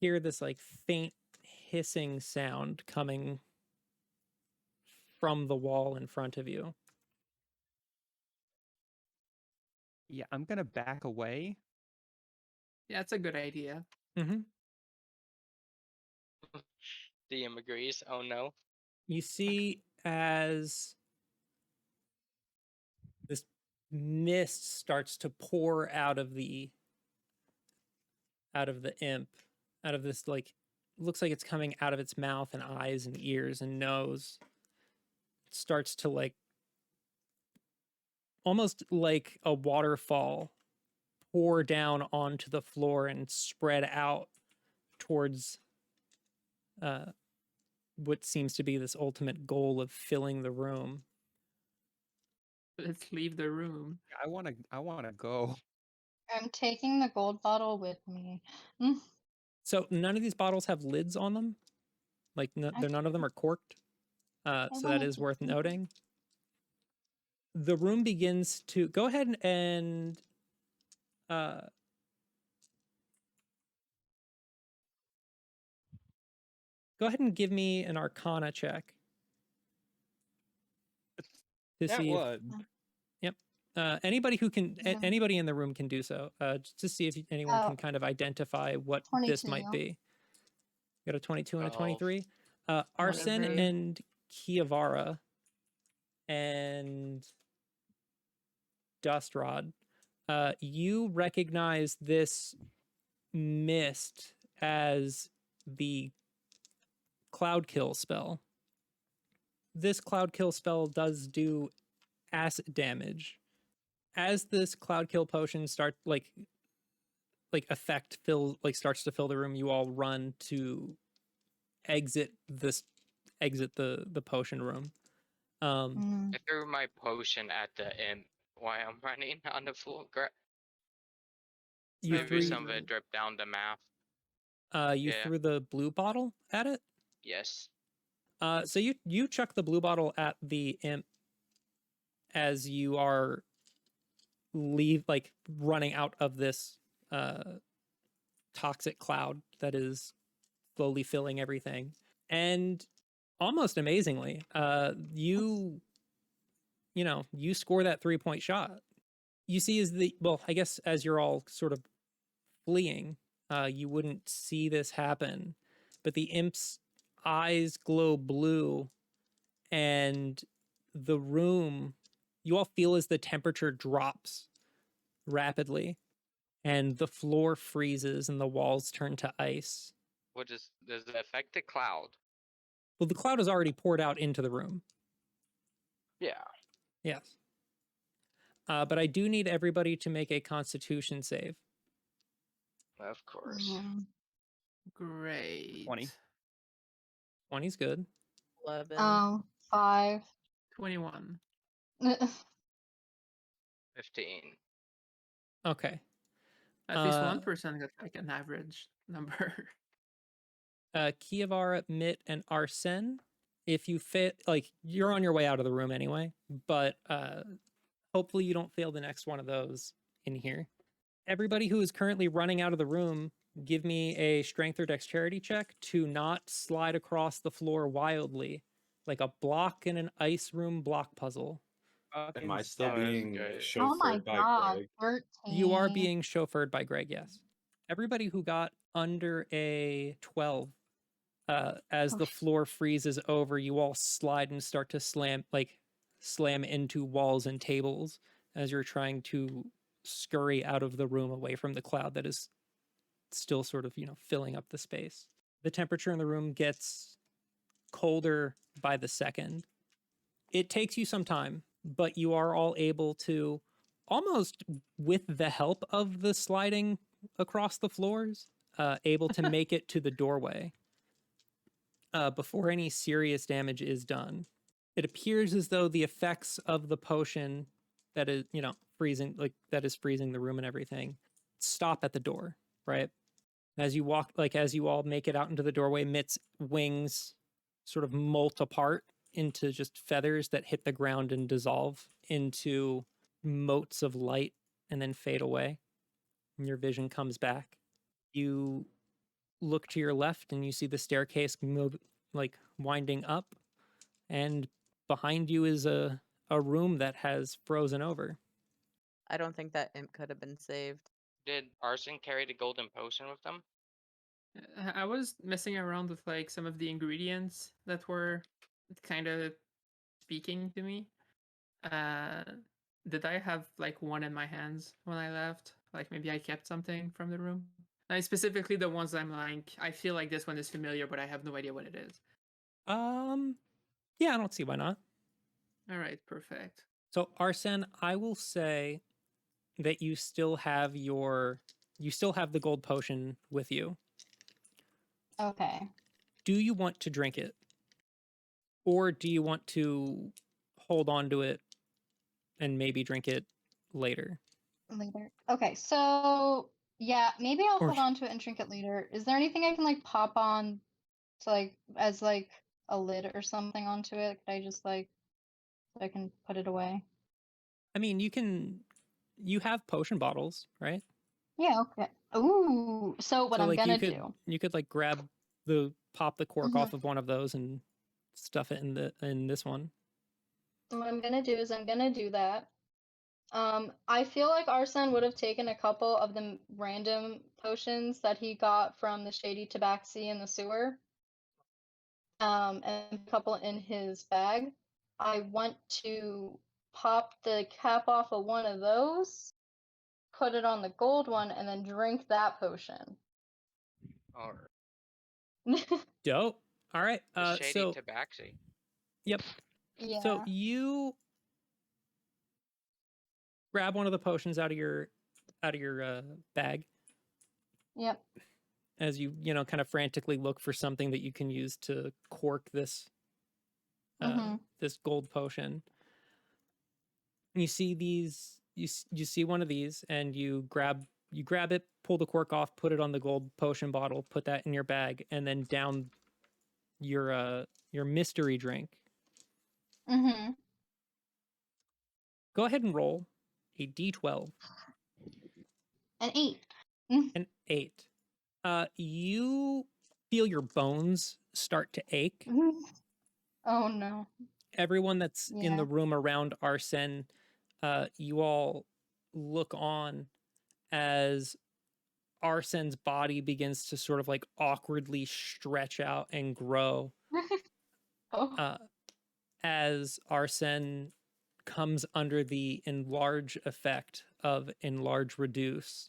hear this like faint hissing sound coming from the wall in front of you. Yeah, I'm gonna back away. Yeah, that's a good idea. Mm-hmm. DM agrees. Oh no. You see as this mist starts to pour out of the imp, out of this like looks like it's coming out of its mouth and eyes and ears and nose. It starts to like almost like a waterfall pour down onto the floor and spread out towards what seems to be this ultimate goal of filling the room. Let's leave the room. I wanna go. I'm taking the gold bottle with me. Mm, So none of these bottles have lids on them. Like none of them are corked. So that wanted is to worth see. noting. The room begins to go ahead and go ahead and give me an Arcana check to That see if What? anybody who can Yeah. anybody in the room can do so. Just to see if anyone can kind of identify what this might 22. be. Got a 22 and a 12. 23. Arsen Whatever. and Kiavara and Dustrod, you recognize this mist as the Cloud Kill spell. This Cloud Kill spell does do acid damage. As this Cloud Kill potion starts like effect starts to fill the room, you all run to exit the potion room. Mm. I threw my potion at the imp while I'm running on the floor. You So Maybe threw some of it dripped down the mouth. you Yeah. threw the blue bottle at it. Yes. So you chuck the blue bottle at the imp as you are running out of this toxic cloud that is slowly filling everything. And almost amazingly, you score that 3-point shot. You see I guess as you're all sort of fleeing, you wouldn't see this happen, but the imp's eyes glow blue and the room, you all feel as the temperature drops rapidly and the floor freezes and the walls turn to ice. Does it affect the cloud? Well, the cloud is already poured out into the room. Yeah. Yes. But I do need everybody to make a Constitution save. Of course. Mm. Great. 20. 20's good. 11. 5. 21. 15. Okay. At least Uh, one person got like an average number. Kievara, Mitt, and Arsen. If you fit, like, you're on your way out of the room anyway, but hopefully you don't fail the next one of those in here. Everybody who is currently running out of the room, give me a strength or dexterity check to not slide across the floor wildly, like a block in an ice room block puzzle. Am I still sounds being good. Oh my chauffeured by god, Greg? 13. You are being chauffeured by Greg, yes. Everybody who got under a 12, as the Okay. floor freezes over, you all slide and start to slam into walls and tables as you're trying to scurry out of the room away from the cloud that is still sort of, filling up the space. The temperature in the room gets colder by the second. It takes you some time, but you are all able to, almost with the help of the sliding across the floors, able to make it to the doorway before any serious damage is done. It appears as though the effects of the potion that is, freezing, that is freezing the room and everything, stop at the door, right? As you walk, as you all make it out into the doorway, Mitt's wings sort of molt apart into just feathers that hit the ground and dissolve into motes of light and then fade away. And your vision comes back. You look to your left and you see the staircase move, winding up, and behind you is a room that has frozen over. I don't think that imp could have been saved. Did Arsen carry the golden potion with them? I was messing around with like some of the ingredients that were kind of speaking to me. Did I have like one in my hands when I left? Like maybe I kept something from the room? Like specifically the ones I'm like, I feel like this one is familiar, but I have no idea what it is. Yeah, I don't see why not. All right, perfect. So Arsen, I will say that you still have the gold potion with you. Okay. Do you want to drink it? Or do you want to hold on to it and maybe drink it later? Later. Okay, so yeah, maybe I'll Or- hold on to it and drink it later. Is there anything I can pop on to as a lid or something onto it? Could I just so I can put it away? I mean, you have potion bottles, right? Yeah, okay. Ooh, so what I'm gonna do. You could pop the cork off of one of those and stuff it in this one. What I'm gonna do is I'm gonna do that. I feel like Arsen would have taken a couple of the random potions that he got from the shady tabaxi in the sewer. And a couple in his bag. I want to pop the cap off of one of those, put it on the gold one, and then drink that potion. Or Dope. All right. the shady tabaxi? Yep. Yeah. So you grab one of the potions out of your bag Yep. as you kind of frantically look for something that you can use to cork this this gold potion. And you see these, you see one of these, and you grab it, pull the cork off, put it on the gold potion bottle, put that in your bag, and then down your mystery drink. Mm-hmm. Go ahead and roll a d12. An 8. An 8. You feel your bones start to ache. Oh no. Everyone that's in the Yeah. room around Arsen, you all look on as Arsen's body begins to sort of awkwardly stretch out and grow Oh. as Arsen comes under the enlarge effect of enlarge reduce.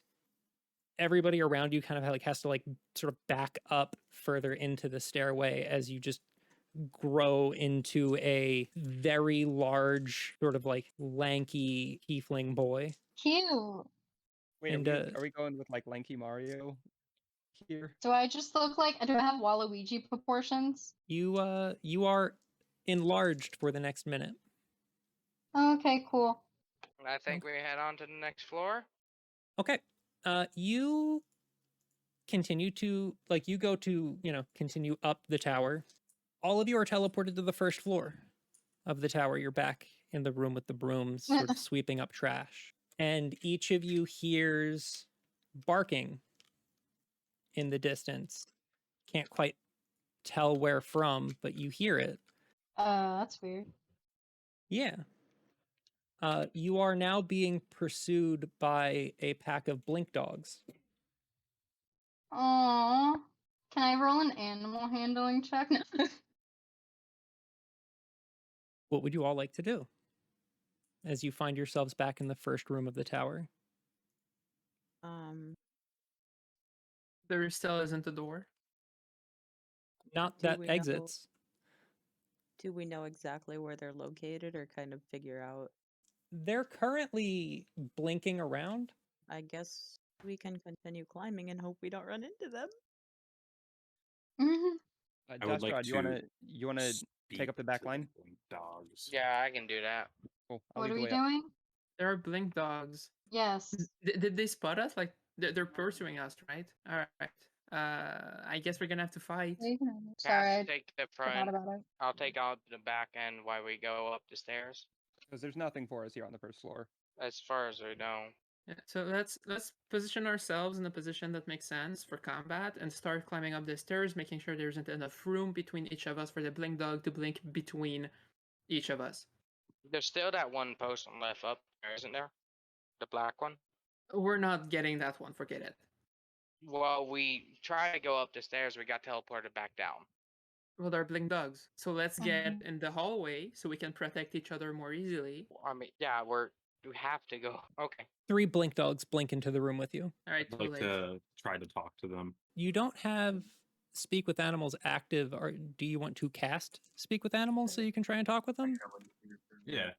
Everybody around you kind of has to sort of back up further into the stairway as you just grow into a very large, sort of like lanky tiefling boy. Cute. Wait, And, are we going with like Lanky Mario here? Do I just look like? Do I have Waluigi proportions? You are enlarged for the next minute. Okay, cool. I think we head on to the next floor. Okay. You continue to, like, you go to, continue up the tower. All of you are teleported to the first floor of the tower. You're back in the room with the brooms, sort of sweeping up trash. And each of you hears barking in the distance. Can't quite tell where from, but you hear it. That's weird. Yeah. You are now being pursued by a pack of blink dogs. Aww. Can I roll an animal handling check? No. What would you all like to do as you find yourselves back in the first room of the tower? There still isn't a door. Not Do that we know- exits. Do we know exactly where they're located or kind of figure out? They're currently blinking around. I guess we can continue climbing and hope we don't run into them. Mhm. I would like Jostrad, to you wanna take up the back line? Dogs. Yeah, I can do that. Cool. I'll What lead are the we way up. doing? There are blink dogs. Yes. Did they spot us? Like they're pursuing us, right? All right. I guess we're gonna have to fight. Sorry, I Take the forgot front. about it. I'll take out the back end while we go up the stairs. Because there's nothing for us here on the first floor. As far as we know. Yeah, so let's position ourselves in a position that makes sense for combat and start climbing up the stairs, making sure there isn't enough room between each of us for the blink dog to blink between each of us. There's still that one post left up there, isn't there? The black one. We're not getting that one. Forget it. Well, we try to go up the stairs. We got teleported back down. Well, they're blink dogs. So let's get Mhm. in the hallway so we can protect each other more easily. I mean, yeah, we have to go. Okay. 3 blink dogs blink into the room with you. All right, I'd too like late. to try to talk to them. You don't have Speak with Animals active, or do you want to cast Speak with Animals so you can try and talk with them? Yeah,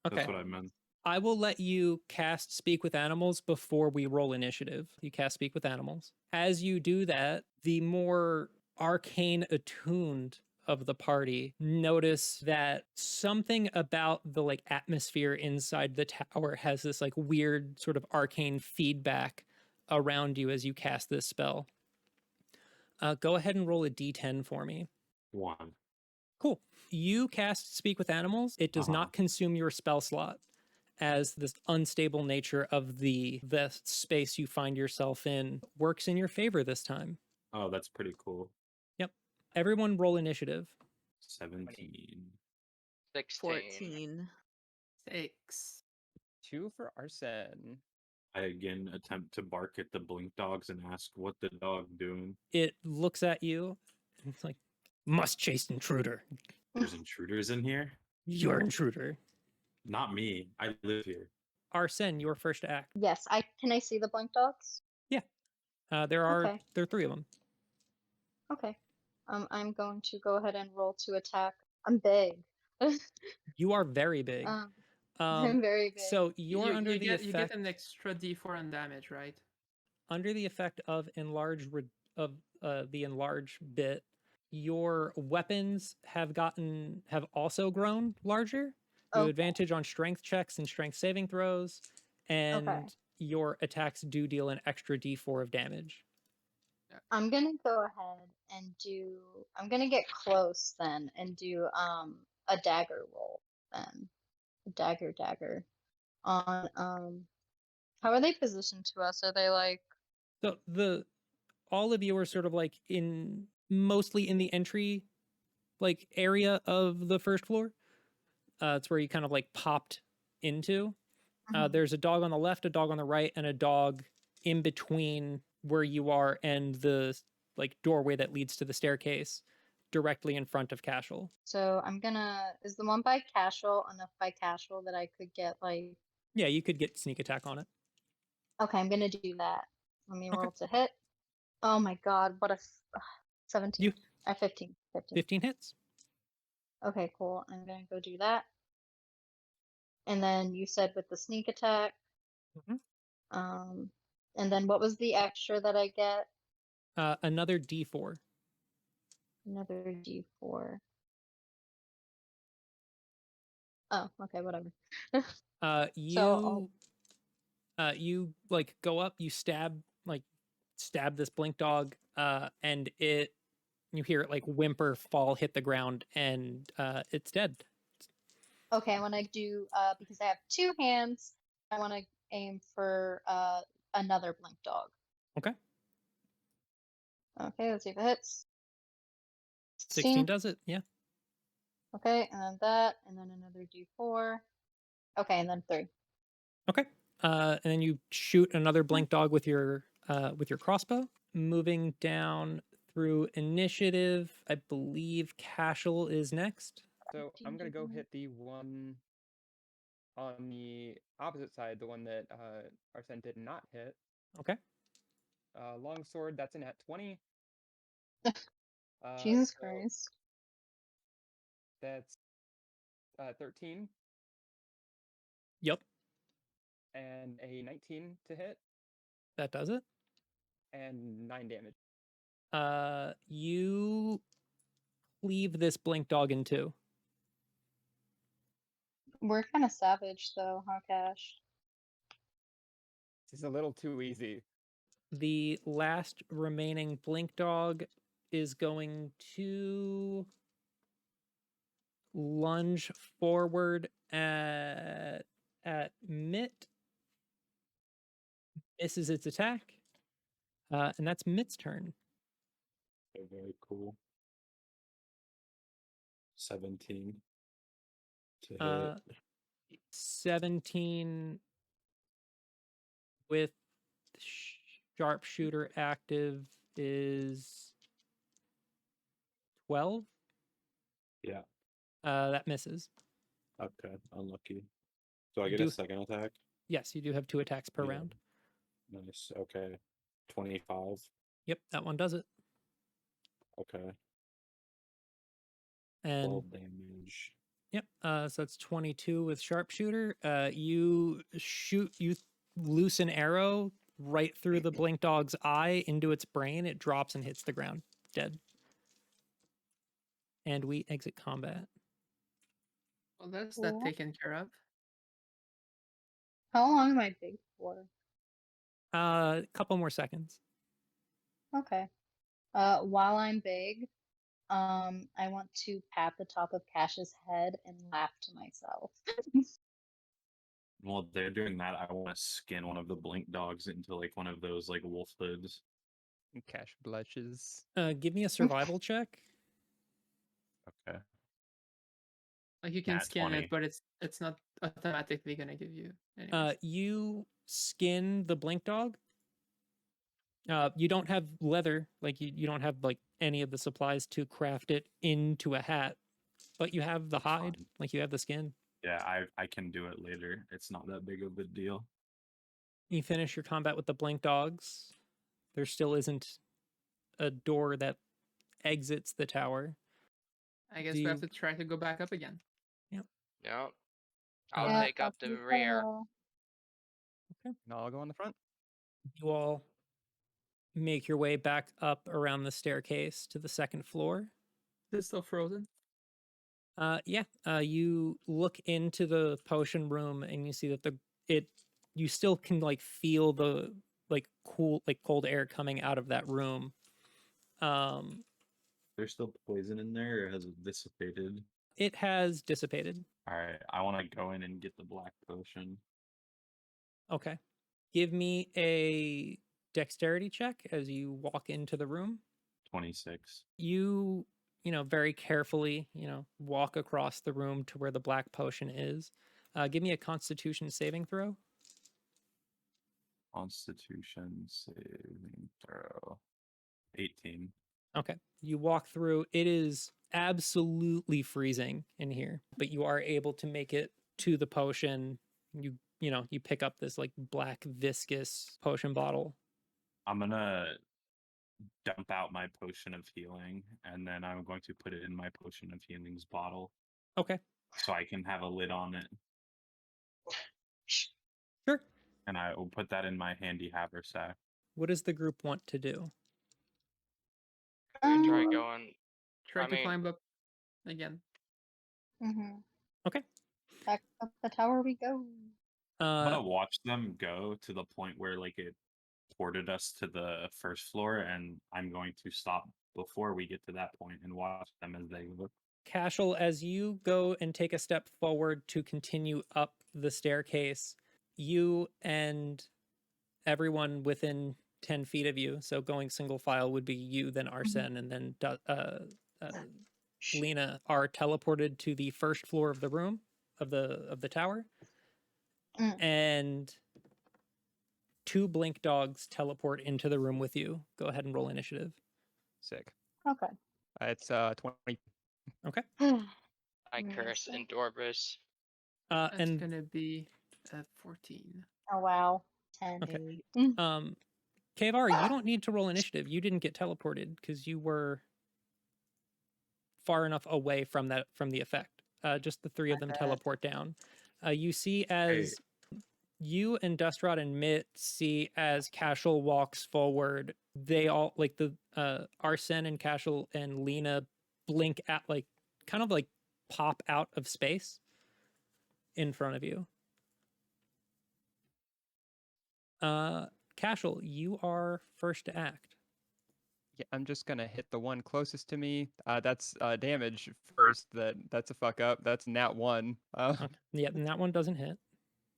Okay. that's what I meant. I will let you cast Speak with Animals before we roll initiative. You cast Speak with Animals. As you do that, the more arcane attuned of the party notice that something about the like atmosphere inside the tower has this like weird sort of arcane feedback around you as you cast this spell. Go ahead and roll a d10 for me. 1. Cool. You cast Speak with Animals. It does Uh-huh. not consume your spell slot, as this unstable nature of the space you find yourself in works in your favor this time. Oh, that's pretty cool. Yep. Everyone roll initiative. 17. 16. 14. 6. 2 for Arsen. I again attempt to bark at the blink dogs and ask what the dog doing. It looks at you and it's like, must chase intruder. There's intruders in here? You're intruder. Not me. I live here. Arsen, your first act. Yes. Can I see the blink dogs? There are Okay. 3 of them. Okay. I'm going to go ahead and roll to attack. I'm big. You are very big. I'm very big. So you're you, under you the get, effect. You get an extra D4 on damage, right? Under the effect of the enlarge bit, your weapons have also grown larger. You have Okay. advantage on strength checks and strength saving throws, and your attacks do deal an extra d4 of damage. I'm gonna go ahead and do. I'm gonna get close then and do a dagger roll then. A dagger on How are they positioned to us? Are they like? So all of you are sort of like mostly in the entry like area of the first floor. It's where you kind of like popped into. There's a dog on the left, a dog on the right, and a dog in between where you are and the like doorway that leads to the staircase directly in front of Kashel. So I'm gonna. Is the one by Kashel enough by Kashel that I could get like? Yeah, you could get sneak attack on it. Okay, I'm gonna do that. Let me Okay. roll to hit. Oh my god, what a 17. 15. 15 hits. Okay, cool. I'm gonna go do that. And then you said with the sneak attack. Mhm. And then what was the extra that I get? Another D4. Another D4. Oh, okay, whatever. So You like go up, you stab this blink dog, and you hear it like whimper, fall, hit the ground, and it's dead. okay, I want to do because I have two hands. I want to aim for another blink dog. Okay. Okay, let's see if it hits. 16 does it. Yeah. Okay, and then that, and then another D4. Okay, and then 3. Okay. And then you shoot another blink dog with your crossbow. Moving down through initiative, I believe Kashel is next. So I'm gonna go hit the one on the opposite side, the one that Arsen did not hit. Okay. Longsword, that's an at 20. Jesus So Christ. that's 13 Yep. and a 19 to hit That does it. and 9 damage. You cleave this blink dog in two. We're kind of savage though, huh, Cash? This is a little too easy. The last remaining blink dog is going to lunge forward at Mitt. Misses its attack. And that's Mitt's turn. Okay, very cool. 17 to hit. 17 with sharpshooter active is 12. Yeah. That misses. Okay, unlucky. So I You get a do- second attack. Yes, you do have 2 attacks per Yeah. round. Nice. Okay. 25. Yep, that one does it. Okay. And 12 damage. yep, so it's 22 with sharpshooter. You loose an arrow right through the blink dog's eye into its brain. It drops and hits the ground, dead. And we exit combat. Well, that's that Cool. taken care of. How long am I big for? A couple more seconds. Okay. While I'm big, I want to pat the top of Cash's head and laugh to myself. While they're doing that, I want to skin one of the blink dogs into like one of those like wolf hoods. And Cash blushes. Give me a survival check. Okay. Like you can Nat scan 20. it, but it's not automatically gonna give you. Anyways. You skin the blink dog. You don't have leather, like you don't have like any of the supplies to craft it into a hat, but you have the That's hide, fine. like you have the skin. Yeah, I can do it later. It's not that big of a deal. You finish your combat with the blink dogs. There still isn't a door that exits the tower. I guess do we have you- to try to go back up again. Yep. Yeah, I'll take up that's the the rear. call. And I'll go on the front. You all make your way back up around the staircase to the second floor. Is it still frozen? Yeah. You look into the potion room and you see that you still can like feel the like cold air coming out of that room. There's still poison in there, or has it dissipated? It has dissipated. All right, I want to go in and get the black potion. Okay. Give me a dexterity check as you walk into the room. 26. You very carefully, walk across the room to where the black potion is. Give me a constitution saving throw. Constitution saving throw. 18. Okay. You walk through. It is absolutely freezing in here, but you are able to make it to the potion. You pick up this like black viscous potion bottle. I'm gonna dump out my potion of healing, and then I'm going to put it in my potion of healing's bottle Okay. so I can have a lid on it. Sure. And I will put that in my handy haversack. What does the group want to do? We try Um, going. Try I to mean, climb up again. Okay. Back up the tower we go. I'm Uh, gonna watch them go to the point where like it ported us to the first floor, and I'm going to stop before we get to that point and watch them as they look. Kashel, as you go and take a step forward to continue up the staircase, you and everyone within 10 feet of you, so going single file would be you, then Arsen, and then Lena, are teleported to the first floor of the room of the tower. Mm. And 2 blink dogs teleport into the room with you. Go ahead and roll initiative. Sick. Okay. It's 20. Okay. I curse Amazing. Endorbus. That's And gonna be 14. Oh wow. 10. okay. Mm. Kavar, you don't need to roll initiative. You didn't get teleported because you were far enough away from the effect. Just the 3 of them bad. teleport down. You see as you and Dustrod and Mitt see as Kashel walks forward, they all like the Arsen and Kashel and Lena blink at like kind of like pop out of space in front of you. Kashel, you are first to act. Yeah, I'm just gonna hit the one closest to me. That's damage first. That's a fuck up. That's nat 1. Okay. Yep, and that one doesn't hit.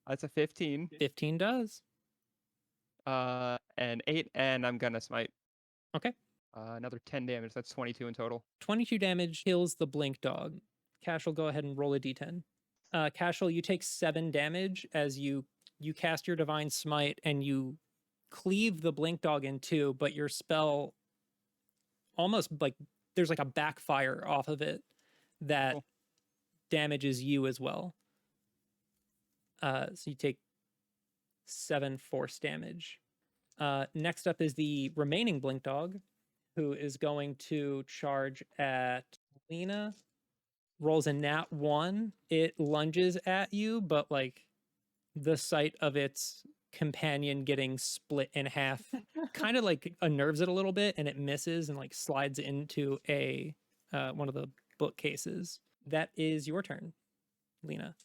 That's a 15. 15 does. And 8, and I'm gonna smite. Okay. Another 10 damage. That's 22 in total. 22 damage kills the blink dog. Kashel, go ahead and roll a d10. Kashel, you take 7 damage as you cast your divine smite and you cleave the blink dog in 2, but your spell almost like there's like a backfire off of it that Cool. damages you as well. So you take 7 force damage. Next up is the remaining blink dog, who is going to charge at Lena. Rolls a nat 1. It lunges at you, but like the sight of its companion getting split in half kind of like unnerves it a little bit, and it misses and like slides into a one of the bookcases. That is your turn, Lena.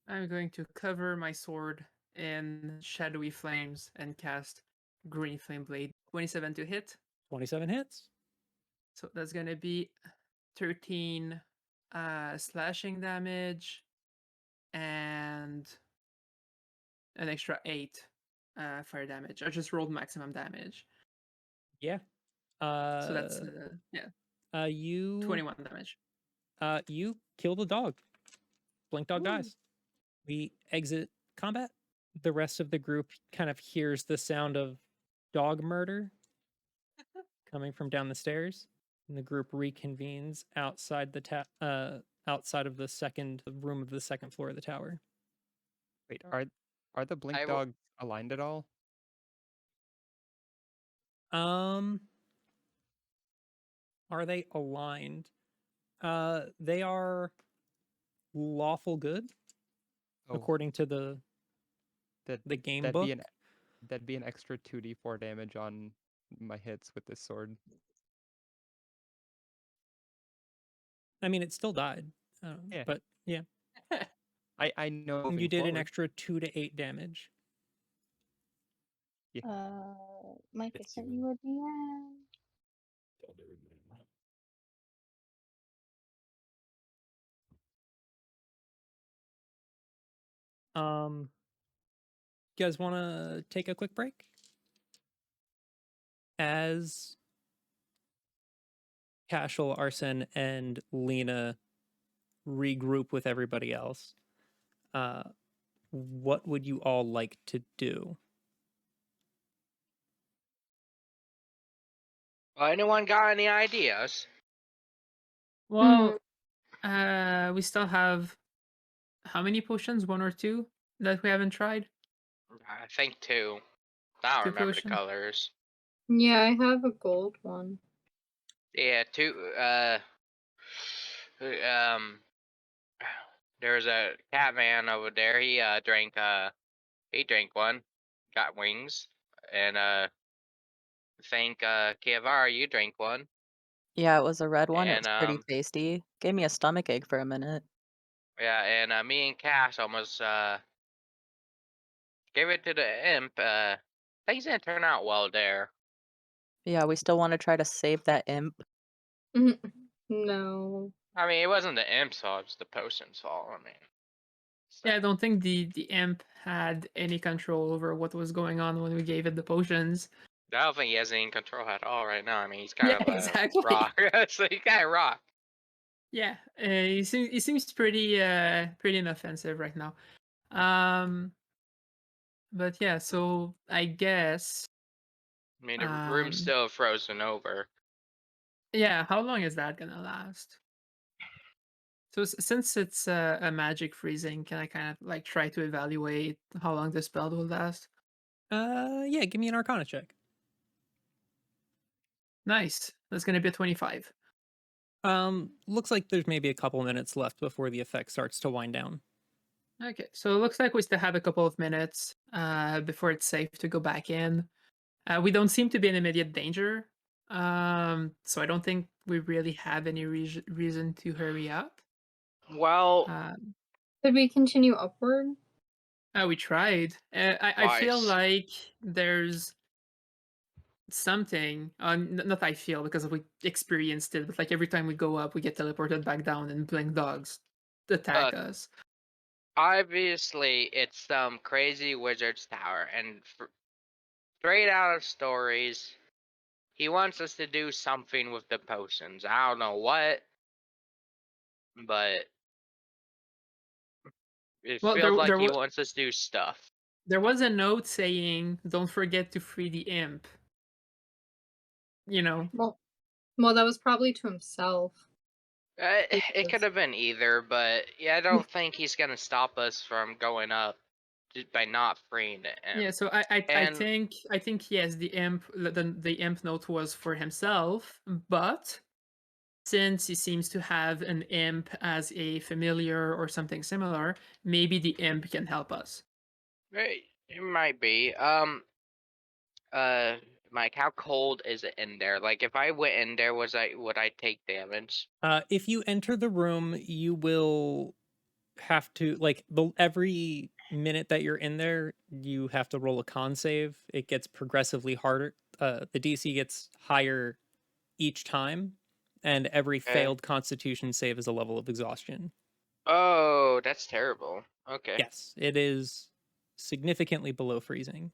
I'm going to cover my sword in shadowy flames and cast Green Flame Blade. 27 to hit. 27 hits. So that's gonna be 13 slashing damage and an extra 8 fire damage. I just rolled maximum damage. Yeah. So that's yeah, You 21 damage. You kill the dog. Blink dog Woo. dies. We exit combat. The rest of the group kind of hears the sound of dog murder coming from down the stairs, and the group reconvenes outside outside of the second room of the second floor of the tower. Wait, are the blink I will- dogs aligned at all? Are they aligned? They are lawful good Oh, according to the that game that'd book. that'd be an extra 2d4 damage on my hits with this sword. I mean, it still died. Yeah. But yeah, I know. you moving did an forward. extra 2 to 8 damage. Mike, I sent you a DM. You guys want to take a quick break? As Kashel, Arsen, and Lena regroup with everybody else, what would you all like to do? Well, anyone got any ideas? Well, we still have how many potions? 1 or 2 that we haven't tried? I think 2. I don't 2 remember potions? the colors. Yeah, I have a gold one. Yeah, there's a cat man over there. He drank one, got wings, and think Kiavara, you drank one, Yeah, it was a red one. It and was pretty tasty. Gave me a stomach ache for a minute. yeah, and me and Cash almost gave it to the imp. Things didn't turn out well there. Yeah, we still want to try to save that imp. No. I mean, it wasn't the imp's fault; it was the potion's fault. I mean, Yeah, I don't think the imp had any control over what was going on when we gave it the potions. I don't think he has any control at all right now. I mean, he's Yeah, kind of a exactly. rock. So he's kind of rock. Yeah, he seems pretty inoffensive right now. But yeah, so I guess I mean, the room's still frozen over. yeah. How long is that gonna last? So since it's a magic freezing, can I kind of like try to evaluate how long this spell will last? Yeah, give me an Arcana check. Nice. That's gonna be a 25. Looks like there's maybe a couple minutes left before the effect starts to wind down. Okay, so it looks like we still have a couple of minutes before it's safe to go back in. We don't seem to be in immediate danger, so I don't think we really have any reason to hurry up. Well, Could we continue upward? We tried. I feel Twice. like there's something. Not I feel because we experienced it, but like every time we go up, we get teleported back down, and blink dogs attack us. obviously, it's some crazy wizard's tower, and straight out of stories, he wants us to do something with the potions. I don't know what, but it Well, feels like he wants us to do stuff. there was a note saying, "Don't forget to free the imp." You know. Well, that was probably to himself. It could have been either, but yeah, I don't think he's gonna stop us from going up just by not freeing the imp. Yeah, so I think yes, the imp note was for himself, but since he seems to have an imp as a familiar or something similar, maybe the imp can help us. It might be. Mike, how cold is it in there? Like, if I went in there, would I take damage? If you enter the room, you will have to every minute that you're in there, you have to roll a con save. It gets progressively harder. The DC gets higher each time, and every failed Constitution save is a level of exhaustion. Oh, that's terrible. Okay. Yes, it is significantly below freezing.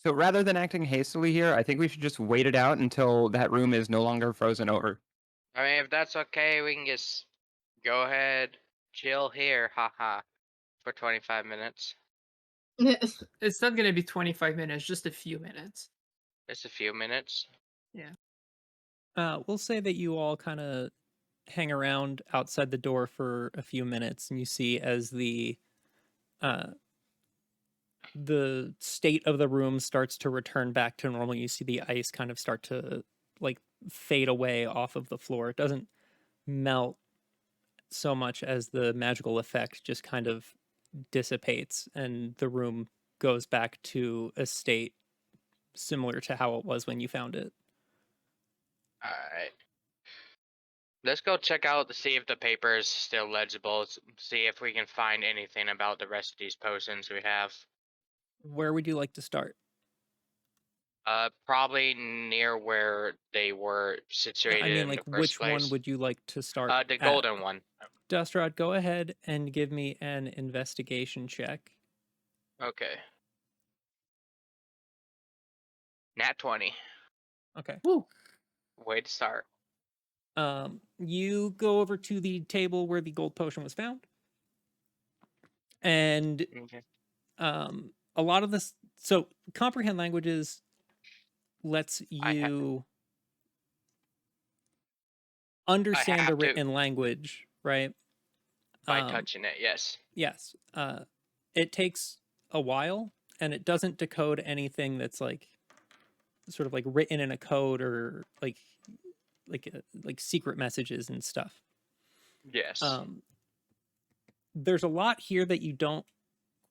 So rather than acting hastily here, I think we should just wait it out until that room is no longer frozen over. I mean, if that's okay, we can just go ahead, chill here, haha, for 25 minutes. It's not gonna be 25 minutes, just a few minutes. Just a few minutes. Yeah. We'll say that you all kind of hang around outside the door for a few minutes, and you see as the state of the room starts to return back to normal. You see the ice kind of start to like fade away off of the floor. It doesn't melt so much as the magical effect just kind of dissipates, and the room goes back to a state similar to how it was when you found it. Alright. Let's go check out to see if the paper is still legible. See if we can find anything about the rest of these potions we have. Where would you like to start? Probably near where they were situated I mean, in like, the first which place. one would you like to start? The golden one. Dustrod, go ahead and give me an investigation check. Okay. Nat 20. Okay. Woo. Way to start. You go over to the table where the gold potion was found, and Okay. a lot of this. So, comprehend languages lets you understand a written language, right? By touching it, yes. Yes. It takes a while, and it doesn't decode anything that's like sort of like written in a code or like secret messages and stuff. Yes. There's a lot here that you don't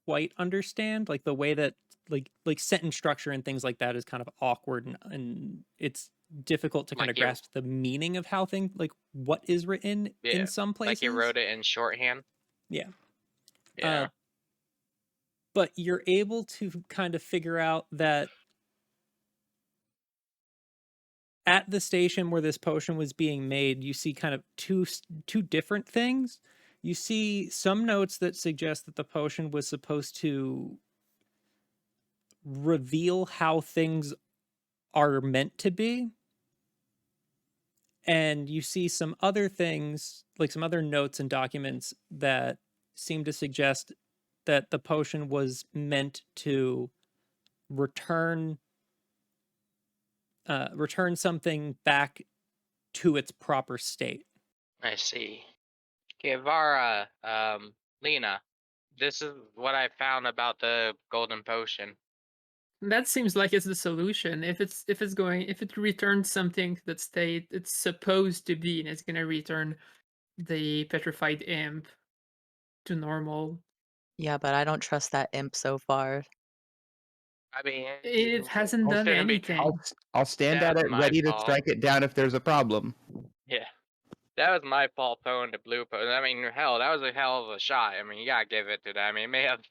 quite understand, like the way that like sentence structure and things like that is kind of awkward, and it's difficult to kind Like of grasp the meaning of how things like what is written Yeah, in some places. like you wrote it in shorthand. Yeah. Yeah. But you're able to kind of figure out that at the station where this potion was being made, you see kind of two different things. You see some notes that suggest that the potion was supposed to reveal how things are meant to be. And you see some other things, like some other notes and documents that seem to suggest that the potion was meant to return something back to its proper state. I see. Okay, Vara, Lena, this is what I found about the golden potion. That seems like it's the solution. If it returns something to that state it's supposed to be, and it's gonna return the petrified imp to normal. Yeah, but I don't trust that imp so far. I mean, It hasn't done shouldn't be anything. I'll stand at That's it, my ready to fault. strike it down if there's a problem. Yeah, that was my fault throwing the blue potion. I mean, hell, that was a hell of a shot. I mean, you gotta give it to that. I mean, it may have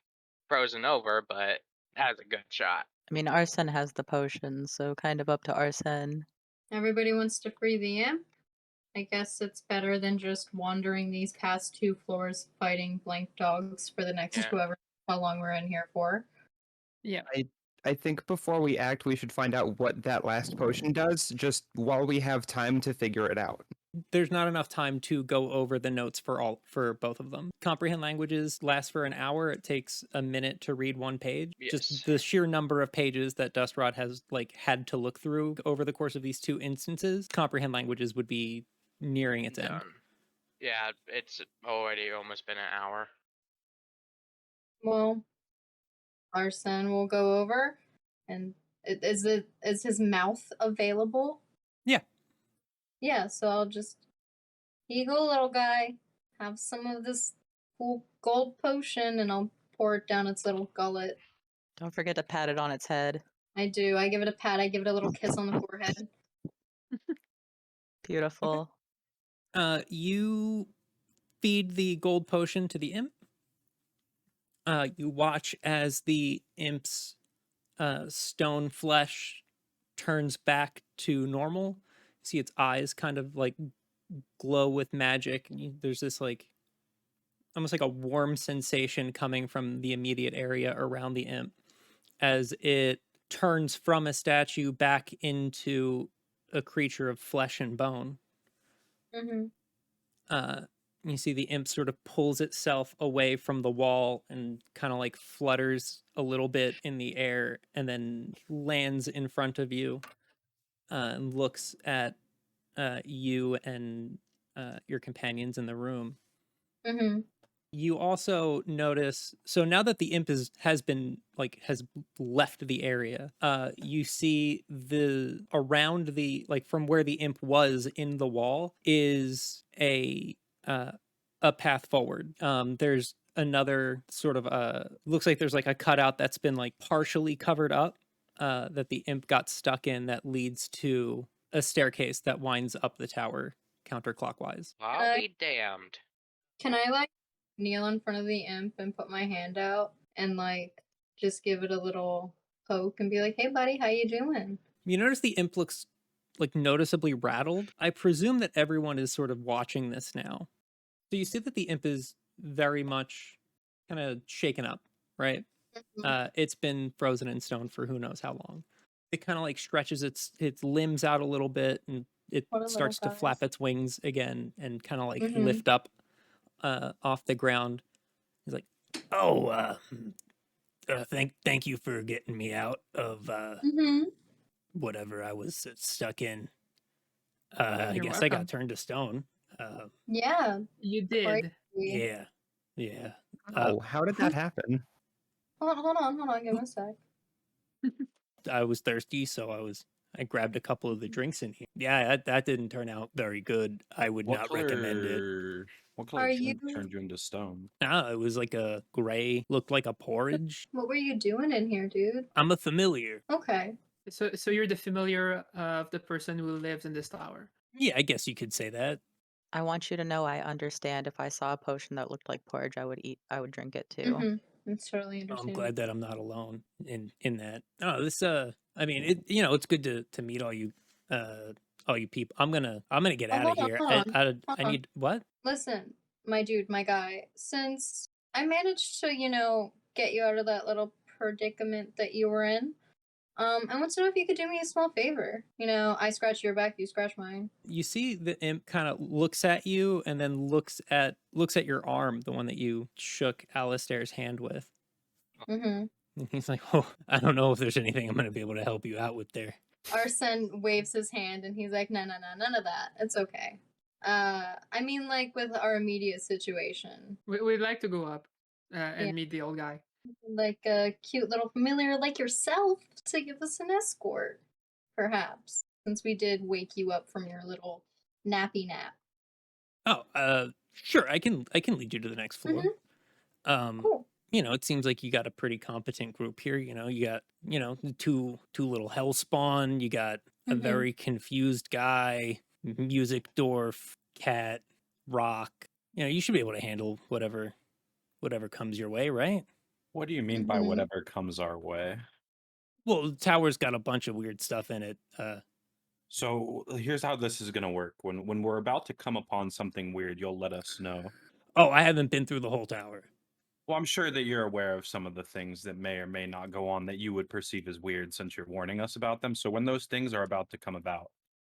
frozen over, but that was a good shot. I mean, Arsen has the potion, so kind of up to Arsen. Everybody wants to free the imp. I guess it's better than just wandering these past 2 floors fighting blank dogs for the next Yeah. whoever how long we're in here for. Yeah. I think before we act, we should find out what that last potion does, just while we have time to figure it out. There's not enough time to go over the notes for both of them. Comprehend languages lasts for an hour. It takes a minute to read one page. Yes. Just the sheer number of pages that Dustrod has like had to look through over the course of these 2 instances, comprehend languages would be nearing its end. Done. Yeah, it's already almost been an hour. Well, Arsen will go over, and is his mouth available? Yeah. Yeah, so I'll just here you go, little guy. Have some of this cool gold potion, and I'll pour it down its little gullet. Don't forget to pat it on its head. I do. I give it a pat. I give it a little kiss on the forehead. Beautiful. You feed the gold potion to the imp. You watch as the imp's stone flesh turns back to normal. See its eyes kind of like glow with magic. There's this like almost like a warm sensation coming from the immediate area around the imp as it turns from a statue back into a creature of flesh and bone. Mm-hmm. You see the imp sort of pulls itself away from the wall and kind of like flutters a little bit in the air and then lands in front of you and looks at you and your companions in the room. Mm-hmm. You also notice, so now that the imp has left the area, you see around the like from where the imp was in the wall is a path forward. There's another sort of looks like there's like a cutout that's been like partially covered up that the imp got stuck in, that leads to a staircase that winds up the tower counterclockwise. I'll be damned. Can I like kneel in front of the imp and put my hand out and like just give it a little poke and be like, "Hey, buddy, how you doing?" You notice the imp looks like noticeably rattled. I presume that everyone is sort of watching this now. So you see that the imp is very much kind of shaken up, right? It's been frozen in stone for who knows how long. It kind of like stretches its limbs out a little bit, and it What a little starts to flap guys. its wings again and kind of like Mhm. lift up off the ground. He's like, "Oh, thank you for getting me out of Mm-hmm. whatever I was stuck in. I You're guess I welcome. got turned to stone. Yeah. You did. Yeah. Oh, how did that happen? Hold on. Give me a sec. I was thirsty, so I was I grabbed a couple of the drinks in here. Yeah, that didn't turn out very good. I would What not recommend it. color? What color Are drink you- turned you into stone? Ah, it was like a gray, looked like a porridge. What were you doing in here, dude? I'm a familiar. Okay. So you're the familiar of the person who lives in this tower. Yeah, I guess you could say that. I want you to know I understand. If I saw a potion that looked like porridge, I would drink it too. Mm-hmm. It's totally I'm understandable. glad that I'm not alone in that. Oh, this I mean, it's good to meet all you people. I'm gonna get Oh, out of hold on, here. hold on, I hold on. need what? Listen, my dude, my guy, since I managed to, get you out of that little predicament that you were in, I want to know if you could do me a small favor. I scratch your back, you scratch mine. You see the imp kind of looks at you and then looks at your arm, the one that you shook Alistair's hand with. Mm-hmm. And he's like, "Oh, I don't know if there's anything I'm going to be able to help you out with there." Arsen waves his hand and he's like, no, none of that. It's okay. I mean, like, with our immediate situation. We'd like to go up and Yeah. meet the old guy. Like a cute little familiar like yourself to give us an escort, perhaps, since we did wake you up from your little nappy nap. Oh, sure. I can lead you to the next floor. Cool. It seems like you got a pretty competent group here. You got, two little hellspawn. You got a Mhm. very confused guy, music dwarf, cat, rock. You should be able to handle whatever comes your way, right? What do you mean by Mhm. whatever comes our way? Well, the tower's got a bunch of weird stuff in it. So here's how this is gonna work. When we're about to come upon something weird, you'll let us know. Oh, I haven't been through the whole tower. Well, I'm sure that you're aware of some of the things that may or may not go on that you would perceive as weird since you're warning us about them. So when those things are about to come about,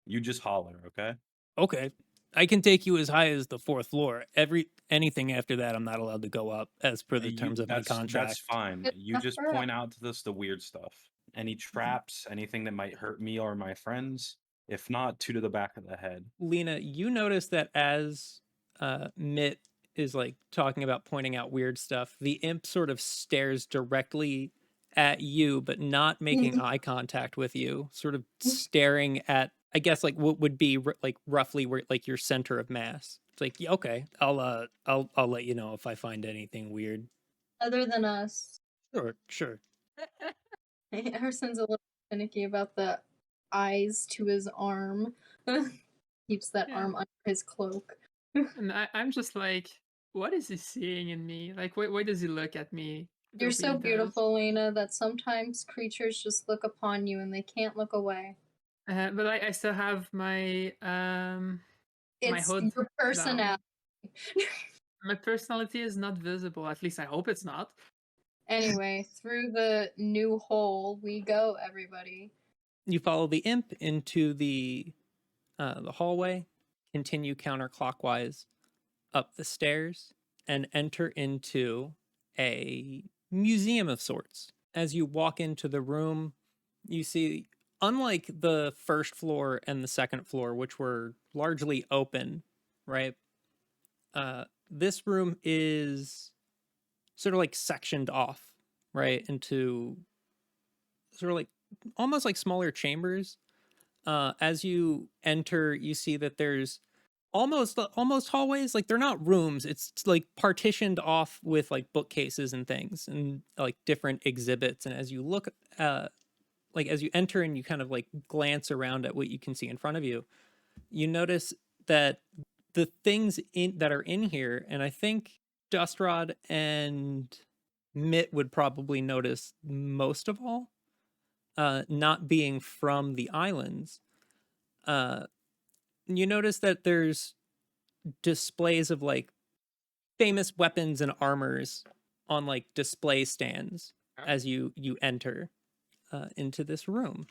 you just holler, okay? Okay. I can take you as high as the 4th floor. Anything after that, I'm not allowed to go up as per the terms of my That's contract. fine. Good You enough just for us. point out to us the weird stuff. Any traps, anything that might hurt me or my friends. If not, 2 to the back of the head. Lena, you notice that as Mitt is like talking about pointing out weird stuff, the imp sort of stares directly at you, but not making eye contact with you, sort of staring at, I guess, like what would be like roughly where like your center of mass. It's like, yeah, okay, I'll let you know if I find anything weird. Other than us. Sure. Arsen's a little finicky about the eyes to his arm. Keeps that Yeah. arm under his cloak. And I'm just like, what is he seeing in me? Like, why does he look at me? the You're way so he does? beautiful, Lena, that sometimes creatures just look upon you and they can't look away. But I still have my It's hood your down. personality. My personality is not visible. At least I hope it's not. Anyway, through the new hole we go, everybody. You follow the imp into the hallway, continue counterclockwise up the stairs, and enter into a museum of sorts. As you walk into the room, you see, unlike the first floor and the second floor, which were largely open, right? This room is sort of like sectioned off, right, into sort of like almost like smaller chambers. As you enter, you see that there's almost hallways. Like they're not rooms. It's like partitioned off with like bookcases and things and like different exhibits. And as you look, like as you enter and you kind of like glance around at what you can see in front of you, you notice that the things that are in here, and I think Dustrod and Mitt would probably notice most of all, not being from the islands. You notice that there's displays of like famous weapons and armors on like display stands as you enter into this room.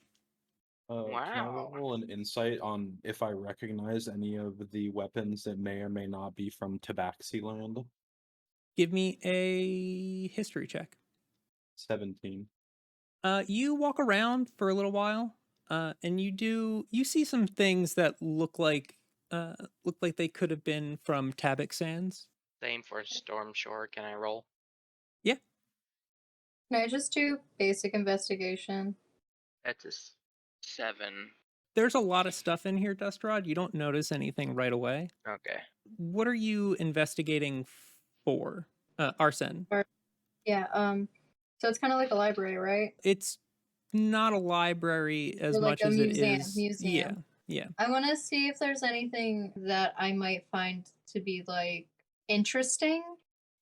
Can I Wow. roll an insight on if I recognize any of the weapons that may or may not be from Tabaxi-land? Give me a history check. 17. You walk around for a little while, and you see some things that look like they could have been from Tabak Sands. Same for Storm Shore. Can I roll? Yeah. Can I just do basic investigation? That's 7. There's a lot of stuff in here, Dustrod. You don't notice anything right away. Okay. What are you investigating for? Arsen. Yeah, so it's kind of like a library, right? It's not a library as Or like much a as it museum, is. museum. Yeah. I want to see if there's anything that I might find to be like interesting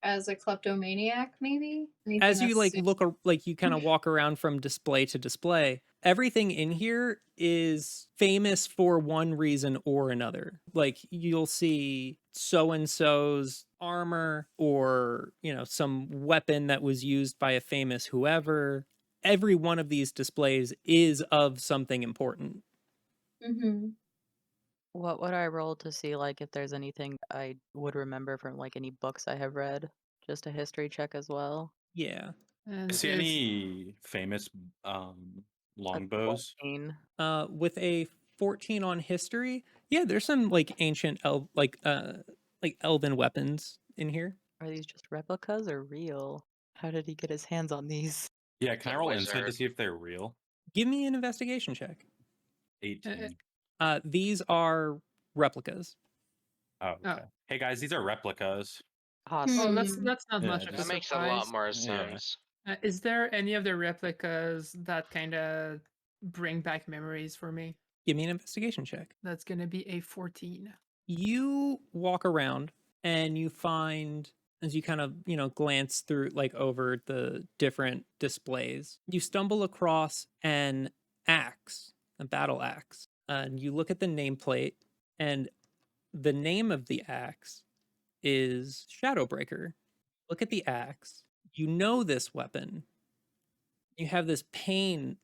as a kleptomaniac, maybe. Anything As you that's you kind of walk around from display to display, everything in here is famous for one reason or another. Like you'll see so and so's armor, or some weapon that was used by a famous whoever. Every one of these displays is of something important. Mm-hmm. What would I roll to see like if there's anything I would remember from like any books I have read? Just a history check as well. Yeah. And See is any famous A longbows? 14. With a 14 on history, yeah, there's some ancient elven weapons in here. Are these just replicas or real? How did he get his hands on these? Yeah, can I The roll insight to wizard. see if they're real? Give me an investigation check. 18. These are replicas. Oh, okay. Hey guys, these are replicas. Awesome. Oh, that's Hmm. not Yeah, much of a That makes a lot surprise. more Yeah. sense. Is there any of the replicas that kind of bring back memories for me? Give me an investigation check. That's gonna be a 14. You walk around and you find, as you kind of glance through over the different displays, you stumble across an axe, a battle axe, and you look at the nameplate, and the name of the axe is Shadowbreaker. Look at the axe. You know this weapon. You have this pain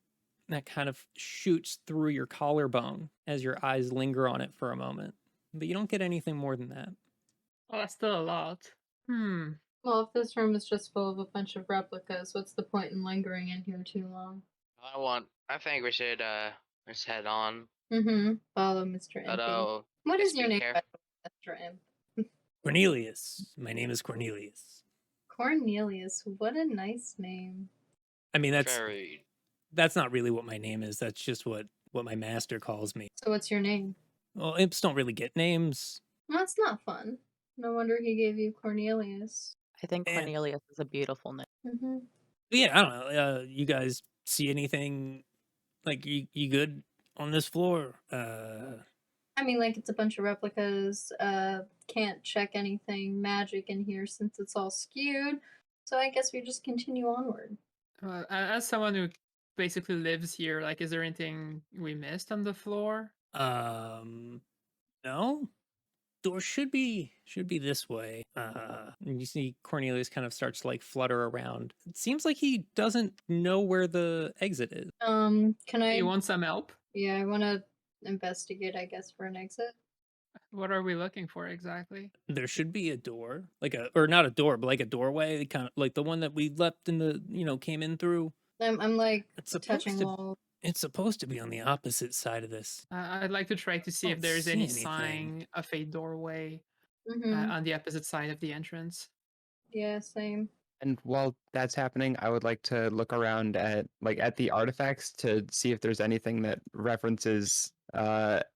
that kind of shoots through your collarbone as your eyes linger on it for a moment. But you don't get anything more than that. Oh, that's still a lot. Well, if this room is just full of a bunch of replicas, what's the point in lingering in here too long? I think we should let's head on. Mm-hmm. Follow Mr. But Impy. What just is your be name, careful. Mr. Imp? Cornelius. My name is Cornelius. Cornelius. What a nice name. I mean, Very that's not really what my name is. That's just what my master calls me. So what's your name? Well, imps don't really get names. Well, that's not fun. No wonder he gave you Cornelius. I think And- Cornelius is a beautiful name. Mm-hmm. Yeah, I don't know. You guys see anything you good on this floor? I mean, like, it's a bunch of replicas. Can't check anything magic in here since it's all skewed. So I guess we just continue onward. As someone who basically lives here, like, is there anything we missed on the floor? No. Door should be this way. And you see Cornelius kind of starts to flutter around. It seems like he doesn't know where the exit is. Can Do I? you want some help? Yeah, I want to investigate, I guess, for an exit. What are we looking for exactly? There should be a door, or not a door, but a doorway, kind of like the one that we left in the, came in through. I'm like It's supposed touching to wall. It's supposed to be on the opposite side of this. I'd like to try to see if Don't there's see any anything. sign of a doorway Mm-hmm. on the opposite side of the entrance. Yeah, same. And while that's happening, I would like to look around at the artifacts to see if there's anything that references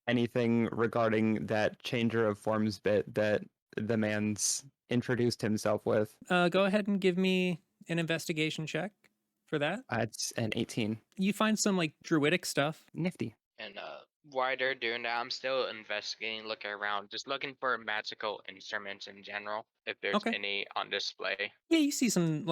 anything regarding that changer of forms bit that the man's introduced himself with. Go ahead and give me an investigation check for that. It's an 18. You find some druidic stuff. Nifty. And while they're doing that, I'm still investigating, looking around, just looking for magical instruments in general, if there's Okay. any on display. Yeah, you see some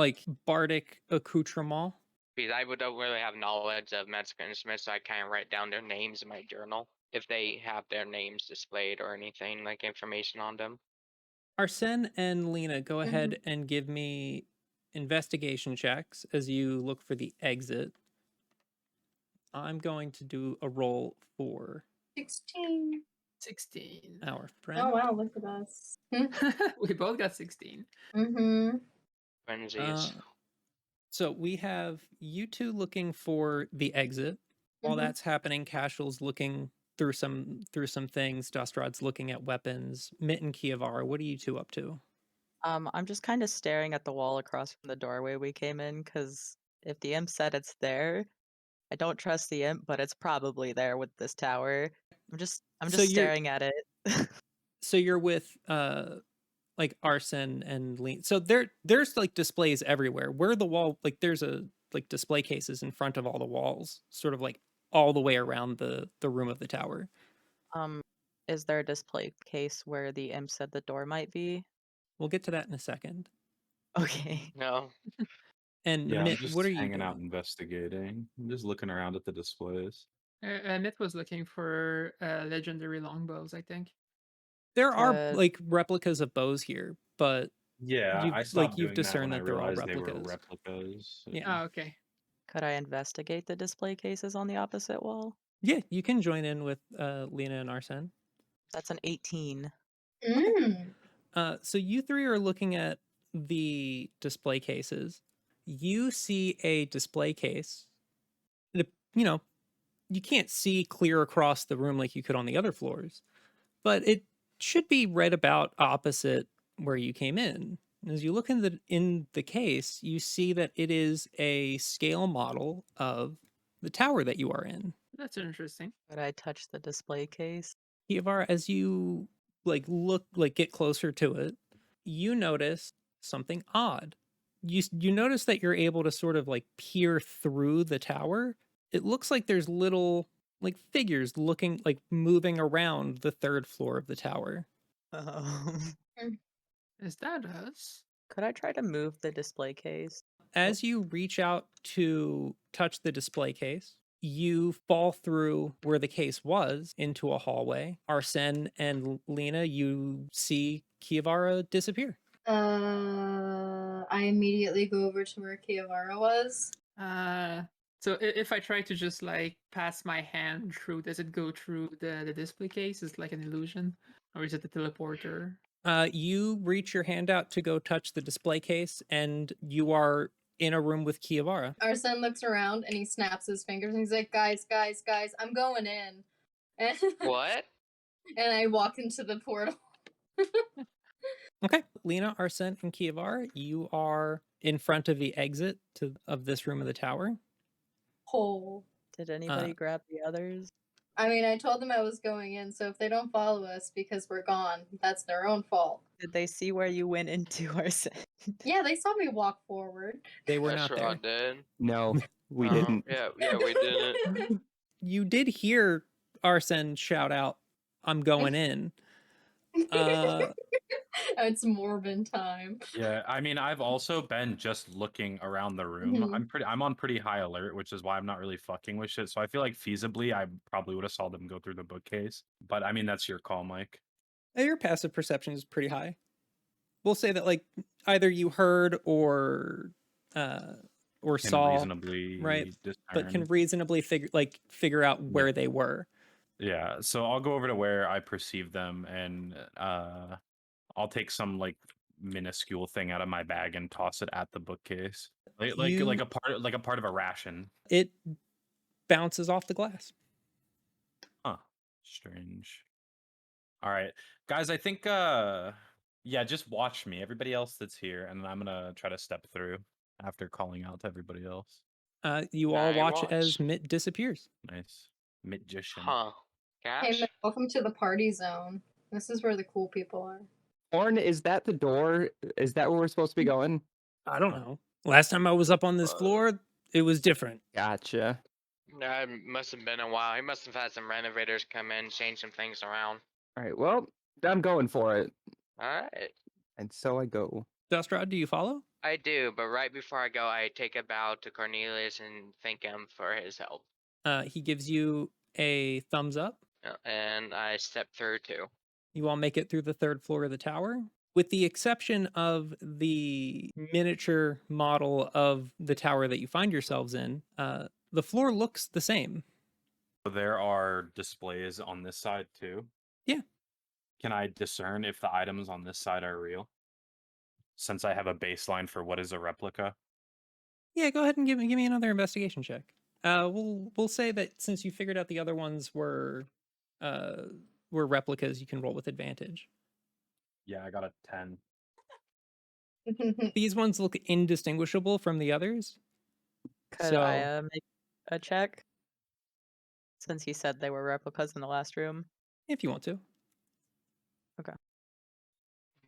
bardic accoutrement. Because I don't really have knowledge of magical instruments, so I can't write down their names in my journal if they have their names displayed or anything information on them. Arsen and Lena, go ahead and give me investigation checks as you look for the exit. I'm going to do a roll for 16. 16. our friend. Oh wow, look at us. We both got 16. Mm-hmm. Frenzies. So we have you two looking for the exit. While Mhm. that's happening, Kashel's looking through some things. Dustrod's looking at weapons. Mitt and Kiavara, what are you two up to? I'm just kind of staring at the wall across from the doorway we came in, because if the imp said it's there, I don't trust the imp, but it's probably there with this tower. I'm just So you're- staring at it. So you're with like Arsen and Lean. So there's like displays everywhere. Where the wall, like there's a like display cases in front of all the walls, sort of like all the way around the room of the tower. Is there a display case where the imp said the door might be? We'll get to that in a second. Okay. No. And Yeah, I'm Mitt, just what are you hanging out doing? investigating. I'm just looking around at the displays. Myth was looking for legendary longbows, I think. There are Could- like replicas of bows here, but Yeah, I stopped you've doing that when discerned I that they're all realized they were replicas. replicas. Yeah. Oh, okay. Could I investigate the display cases on the opposite wall? Yeah, you can join in with Lena and Arsen. That's an 18. Mm. So you three are looking at the display cases. You see a display case. You know, you can't see clear across the room like you could on the other floors, but it should be right about opposite where you came in. As you look in the case, you see that it is a scale model of the tower that you are in. That's interesting. Could I touch the display case? Kiavara, as you get closer to it, you notice something odd. You notice that you're able to sort of like peer through the tower. It looks like there's little like figures looking like moving around the third floor of the tower. Is that us? Could I try to move the display case? As you reach out to touch the display case, you fall through where the case was into a hallway. Arsen and Lena, you see Kiavara disappear. I immediately go over to where Kiavara was. So if I try to just like pass my hand through, does it go through the display case? Is it like an illusion, or is it the teleporter? You reach your hand out to go touch the display case, and you are in a room with Kiavara. Arsen looks around and he snaps his fingers and he's like, guys, I'm going in. And, What? and I walk into the portal. Okay, Lena, Arsen, and Kiavara, you are in front of the exit of this room of the tower. Hole. Did anybody grab the others? I mean, I told them I was going in, so if they don't follow us because we're gone, that's their own fault. Did they see where you went into Arsen? Yeah, they saw me walk forward. They were That's not right, there. dude. No, we Oh, didn't. Yeah, we didn't. You did hear Arsen shout out, "I'm going in." It's Morbin time. Yeah, I mean, I've also been just looking around the room. Mhm. I'm on pretty high alert, which is why I'm not really fucking with shit. So I feel like feasibly, I probably would have saw them go through the bookcase. But I mean, that's your call, Mike. Your passive perception is pretty high. We'll say that like either you heard or Can saw, reasonably right? But can discern. reasonably figure out where they were. Yeah, so I'll go over to where I perceive them, and I'll take some like minuscule thing out of my bag and toss it at the bookcase, like You- a part of a ration. It bounces off the glass. Huh. Strange. All right, guys. I think yeah, just watch me. Everybody else that's here, and I'm gonna try to step through after calling out to everybody else. You all I watch as watch. Mitt disappears. Nice. Magician. Huh. Hey, Cash? man, welcome to the party zone. This is where the cool people are. Orn, is that the door? Is that where we're supposed to be going? I don't know. Last time I was up on this floor, it was different. Gotcha. That must have been a while. He must have had some renovators come in, change some things around. All right, well, I'm going for it. Alright. And so I go. Dustrad, do you follow? I do, but right before I go, I take a bow to Cornelius and thank him for his help. He gives you a thumbs up. And I step through too. You all make it through the third floor of the tower. With the exception of the miniature model of the tower that you find yourselves in, the floor looks the same. There are displays on this side too. Yeah. Can I discern if the items on this side are real? Since I have a baseline for what is a replica. Yeah, go ahead and give me another investigation check. We'll say that since you figured out the other ones were replicas, you can roll with advantage. Yeah, I got a 10. These ones look indistinguishable from the others. Could So- I make a check? Since he said they were replicas in the last room. If you want to.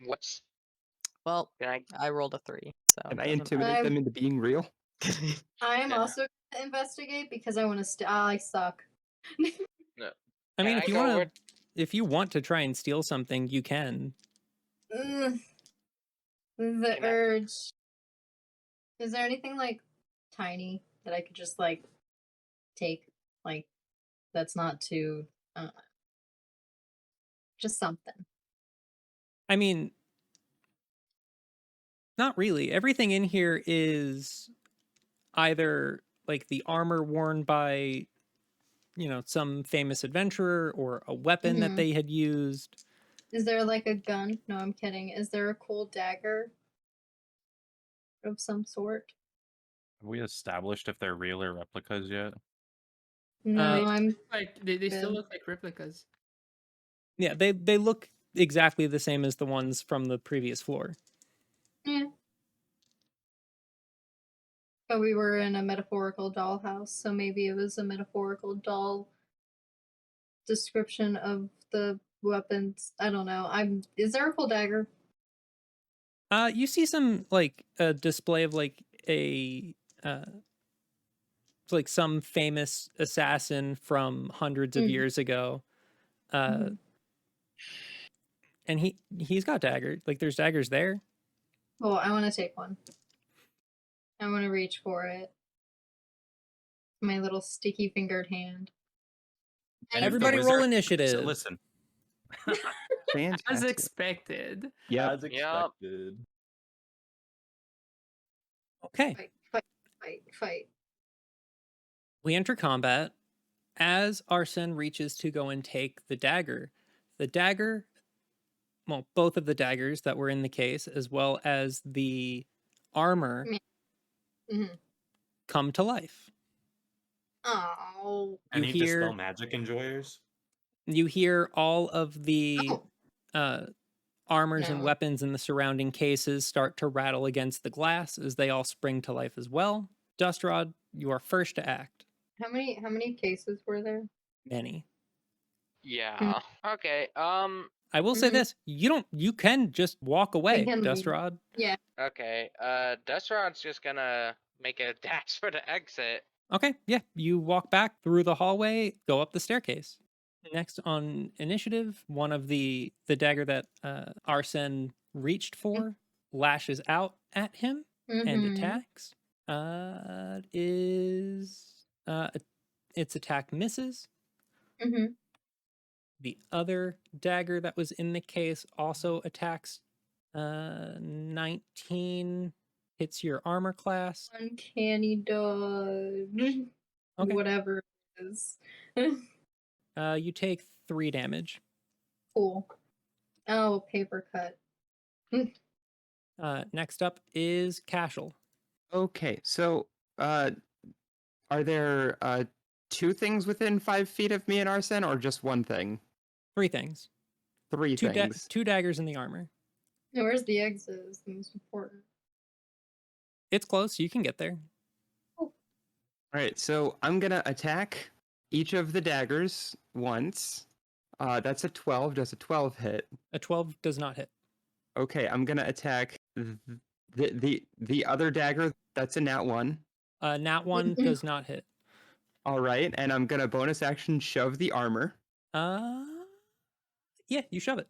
What's Well, can I rolled a 3, so Can it I doesn't intimidate I'm- them into being real? matter. I am Yeah. also gonna investigate because I want to. I suck. I mean, Can if I you go want over- to, if you want to try and steal something, you can. Ugh. The Can I- urge. Is there anything like tiny that I could just like take? Like that's not too. Just something. I mean, not really. Everything in here is either like the armor worn by, some famous adventurer or a weapon that Mhm. they had used. Is there like a gun? No, I'm kidding. Is there a cool dagger of some sort? Have we established if they're real or replicas yet? No, I'm. Like they still Good. look like replicas. Yeah, they look exactly the same as the ones from the previous floor. Yeah. But we were in a metaphorical dollhouse, so maybe it was a metaphorical doll description of the weapons. I don't know. Is there a cool dagger? You see some like a display of like a like some famous assassin from hundreds of Mhm. years ago. Mhm. And he's got daggers. Like there's daggers there. Oh, I want to take one. I want to reach for it. My little sticky fingered hand. And if the Everybody wizard- roll So initiative. listen, As Fantastic. expected. Yeah. as expected. Okay. Fight. We enter combat. As Arsen reaches to go and take the dagger, well, both of the daggers that were in the case, as well as the armor, Mm-hmm. come to life. Oh. Any hear- dispel magic enjoyers? You hear all of the armors and No. weapons in the surrounding cases start to rattle against the glass as they all spring to life as well. Dustrod, you are first to act. How many cases were there? Many. Yeah. Okay. I will say Mhm. this: you can just walk away, can leave. Dustrod. Yeah. Okay. Dustrod's just gonna make a dash for the exit. Okay, yeah, you walk back through the hallway, go up the staircase. Next on initiative, one of the dagger that Arsen reached for lashes out at him and Mhm. attacks. Its attack misses. Mhm. The other dagger that was in the case also attacks. 19 hits your armor class. Uncanny dodge. Okay. Whatever it is. You take 3 damage. Cool. Oh, paper cut. Next up is Kashel. Okay, so are there 2 things within 5 feet of me and Arsen, or just one thing? 3 things. 3 things. 2 daggers in the armor. Now, where's the exit is the most important. It's close. You can get there. All right, so I'm gonna attack each of the daggers once. That's a 12. Does a 12 hit? A 12 does not hit. Okay, I'm gonna attack the other dagger. That's a nat 1. Nat 1 does not hit. All right, and I'm gonna bonus action shove the armor. Yeah, you shove it.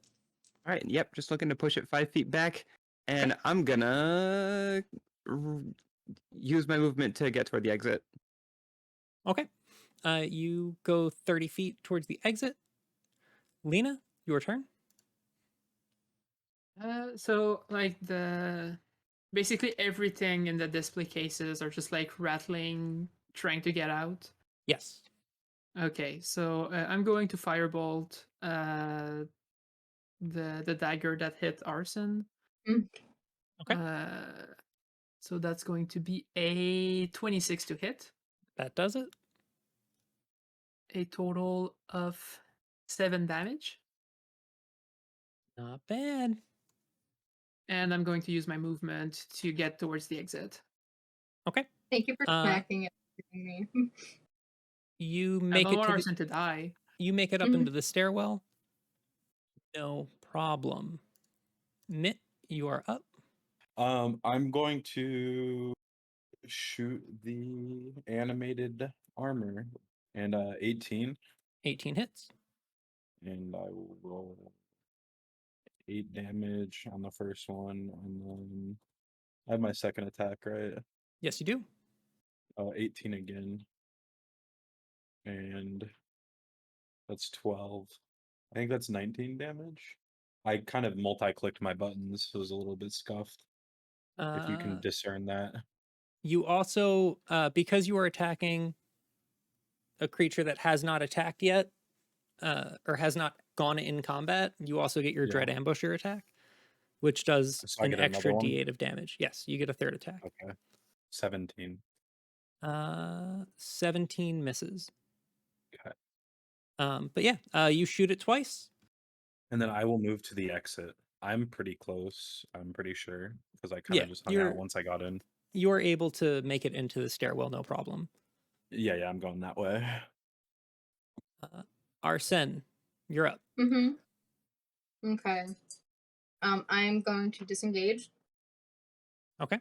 All right, yep, just looking to push it 5 feet back, and I'm gonna use my movement to get toward the exit. Okay. You go 30 feet towards the exit. Lena, your turn. So like basically everything in the display cases are just like rattling, trying to get out. Yes. Okay, so I'm going to firebolt the dagger that hit Arsen. Okay. So that's going to be a 26 to hit. That does it. A total of 7 damage. Not bad. And I'm going to use my movement to get towards the exit. Okay. Thank you for Uh, smacking it. me. You I make don't it want to the, Arsen to die. you make it up Mhm. into the stairwell. No problem. Mitt, you are up. I'm going to shoot the animated armor and 18, 18 hits. and I will roll 8 damage on the first one, and then I have my second attack, right? Yes, you do. 18 again, and that's 12. I think that's 19 damage. I kind of multi-clicked my buttons, so it was a little bit scuffed. If you can discern that. You also, because you are attacking a creature that has not attacked yet, or has not gone in combat, you also get your Yeah. Dread Ambusher attack, which does So I an get extra another one? d8 of damage. Yes, you get a third attack. Okay. 17. 17 misses. Okay. But yeah, you shoot it twice. And then I will move to the exit. I'm pretty close, I'm pretty sure, because I kind Yeah, of just hung out once I got in. You're able to make it into the stairwell, no problem. Yeah, I'm going that way. Arsen, you're up. Mm-hmm. Okay. I'm going to disengage. Okay.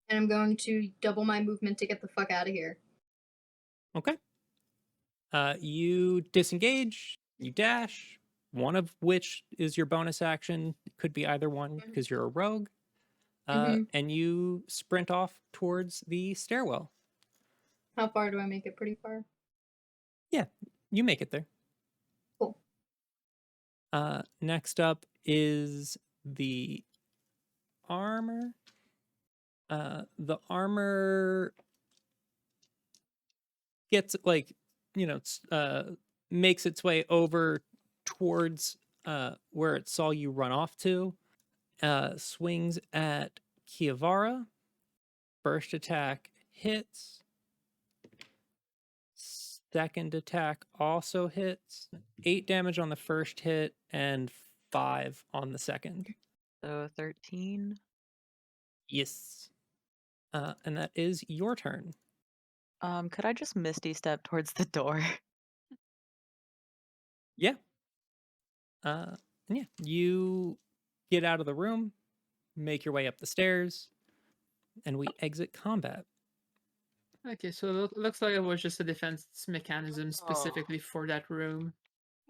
And I'm going to double my movement to get the fuck out of here. Okay. You disengage, you dash, one of which is your bonus action. It could be either one because you're a rogue. And you sprint off towards the stairwell. How far do I make it? Pretty far. Yeah, you make it there. Cool. Next up is the armor. The armor gets makes its way over towards where it saw you run off to. Swings at Kiavara. First attack hits. Second attack also hits. 8 damage on the first hit and 5 on the second. So 13. Yes. And that is your turn. Could I just Misty step towards the door? Yeah. Yeah. You get out of the room, make your way up the stairs, and we exit combat. Okay, so it looks like it was just a defense mechanism specifically for that room.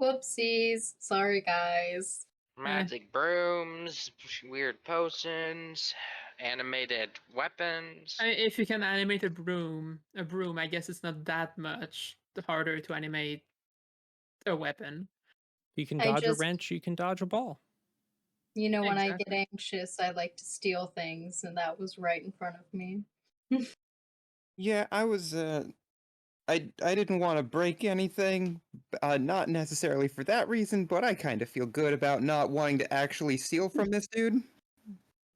Whoopsies. Sorry, guys. Magic brooms, weird potions, animated weapons. If you can animate a broom, I guess it's not that much harder to animate a weapon. You can I dodge a just- wrench, you can dodge a ball. You know, when I Exactly. get anxious, I like to steal things, and that was right in front of me. Yeah, I was I didn't want to break anything, not necessarily for that reason, but I kind of feel good about not wanting to actually steal from this dude.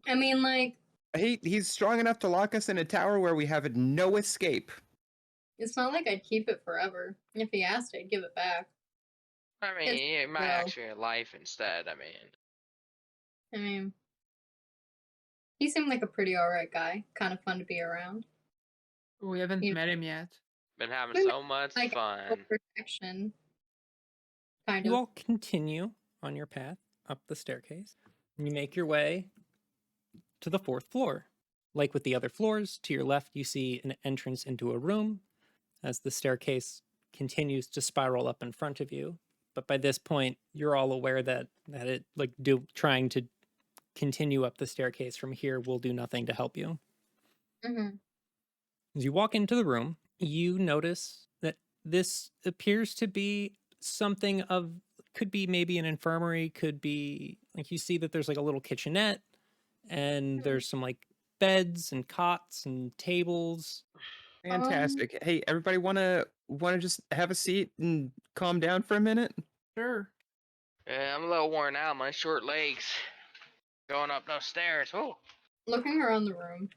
I mean, like, He's strong enough to lock us in a tower where we have no escape. it's not like I'd keep it forever. If he asked, I'd give it back. I mean, it might no. ask for your life instead. I mean, He seemed like a pretty alright guy. Kind of fun to be around. We haven't You- met him yet. been having Maybe, so much like, fun. protection. Kind You of. all continue on your path up the staircase. You make your way to the 4th floor. Like with the other floors, to your left you see an entrance into a room as the staircase continues to spiral up in front of you. But by this point, you're all aware that it trying to continue up the staircase from here will do nothing to help you. Mm-hmm. As you walk into the room, you notice that this appears to be something of, could be maybe an infirmary, could be, like, you see that there's like a little kitchenette, and there's some like beds and cots and tables. Fantastic. Hey, everybody wanna just have a seat and calm down for a minute? Sure. Yeah, I'm a little worn out. My short legs. Going up those stairs. Oh. Looking around the room.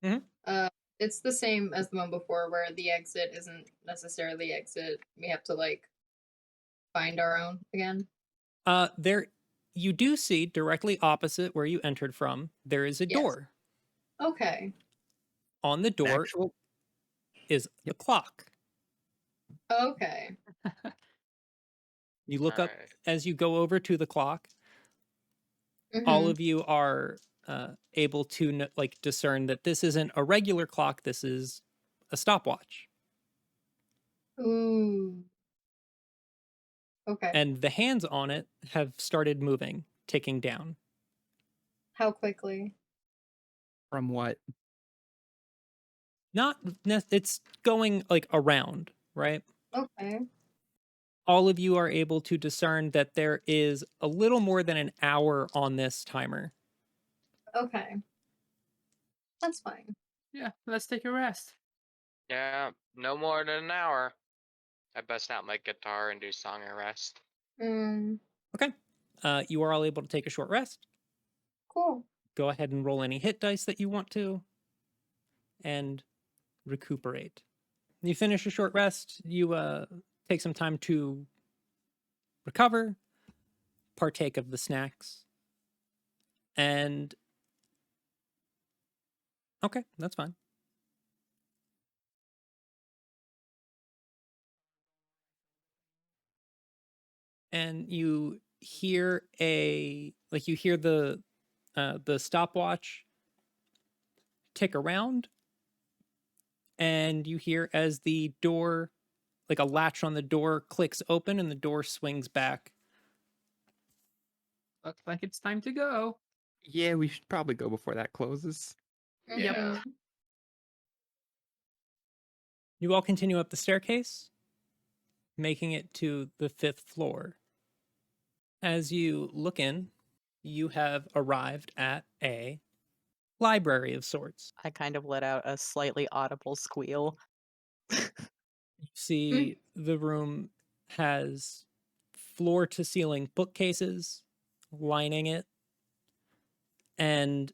Mhm. It's the same as the one before, where the exit isn't necessarily the exit. We have to, like, find our own again. There, you do see directly opposite where you entered from, there is a Yes. door. Okay. On the door, Actual is the clock. Okay. You look up Alright. as you go over to the clock. All Mhm. of you are able to discern that this isn't a regular clock. This is a stopwatch, Ooh. Okay. and the hands on it have started moving, ticking down. How quickly? From what? It's going like around, right? Okay. All of you are able to discern that there is a little more than an hour on this timer. Okay. That's fine. Yeah, let's take a rest. Yeah, no more than an hour. I bust out my guitar and do song and rest. Okay. You are all able to take a short rest. Cool. Go ahead and roll any hit dice that you want to, and recuperate. You finish a short rest. You take some time to recover, partake of the snacks, and okay, that's fine. And you hear the stopwatch tick around, and you hear as the door, like a latch on the door, clicks open and the door swings back. Looks like it's time to go. Yeah, we should probably go before that closes. Yep. Mhm. You all continue up the staircase, making it to the 5th floor. As you look in, you have arrived at a library of sorts. I kind of let out a slightly audible squeal. You see the room has floor to ceiling bookcases lining it, and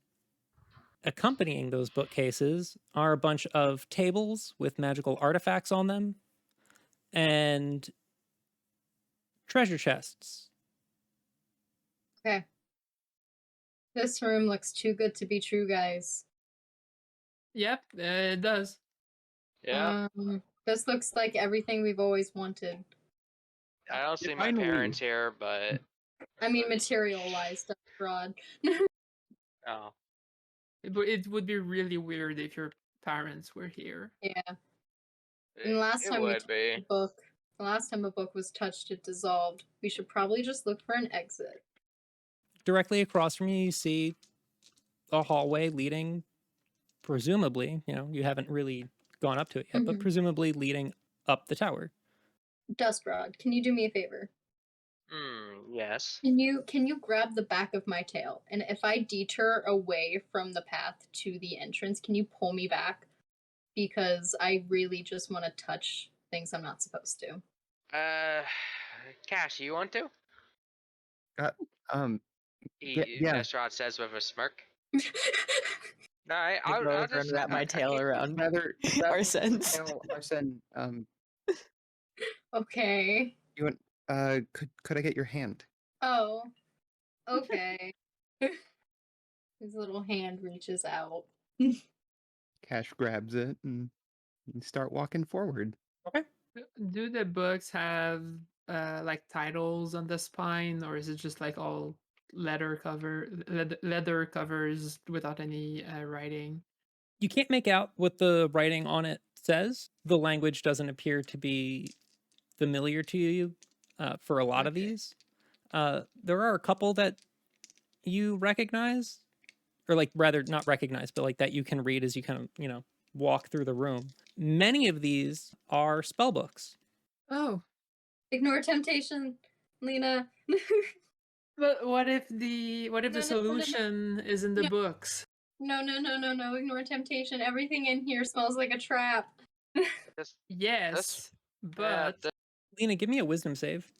accompanying those bookcases are a bunch of tables with magical artifacts on them and treasure chests. Okay. This room looks too good to be true, guys. Yep, it does. Yeah, This looks like everything we've always wanted. I don't see my finally. parents here, but I mean, material-wise, that's broad. oh, It would be really weird if your parents were here. Yeah. it, And last it time we would touched be. a book, the last time a book was touched, it dissolved. We should probably just look for an exit. Directly across from you, you see a hallway leading, presumably, you haven't really gone up to it yet, but Mhm. presumably leading up the tower. Dust Rod, can you do me a favor? Yes. Can you grab the back of my tail? And if I detour away from the path to the entrance, can you pull me back? Because I really just want to touch things I'm not supposed to. Cash, you want to? Um, yeah. Destrod says with a smirk. No, I go I'll over and just wrap my tail around Arsen's. Arsen, Okay. you want, could I get your hand? Oh. Okay. His little hand reaches out. Cash grabs it and you start walking forward. Okay. Do the books have like titles on the spine, or is it just like all leather covers without any writing? You can't make out what the writing on it says. The language doesn't appear to be familiar to you for a lot of Okay. these. There are a couple that you recognize, or like rather not recognize, but like that you can read as you kind of, walk through the room. Many of these are spell books. Oh, Ignore temptation, Lena. but what if the No. solution is in the No. books? No. Ignore temptation. Everything in here smells like a trap. Yes, but Lena, give me a wisdom save.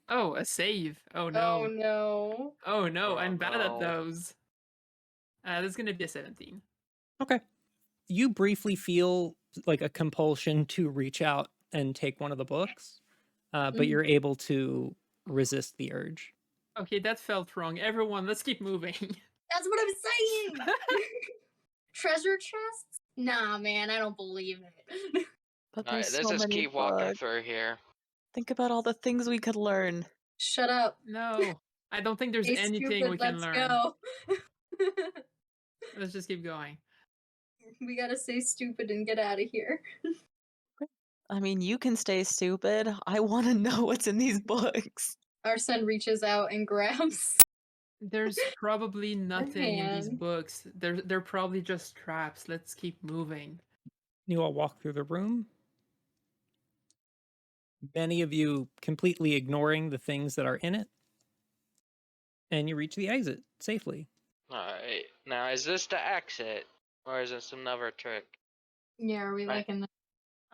oh, a save. Oh Oh no. no. Oh no, Oh, I'm bad no. at those. That's gonna be a 17. Okay. You briefly feel like a compulsion to reach out and take one of the books, but you're able to resist the urge. Okay, that felt wrong. Everyone, let's keep moving. That's what I'm saying. Treasure chests? Nah, man, I don't believe it. But All right, there's let's so just many keep walking books. through here. Think about all the things we could learn. Shut up. No, I don't think there's Stay anything stupid, we can let's learn. go. Let's just keep going. We gotta stay stupid and get out of here. I mean, you can stay stupid. I want to know what's in these books. Arsen reaches out and grabs There's probably nothing in these hand. books. They're probably just traps. Let's keep moving. You all walk through the room. Many of you completely ignoring the things that are in it. And you reach the exit safely. Alright, now is this the exit? Or is this another trick? Yeah, are we Right. like in the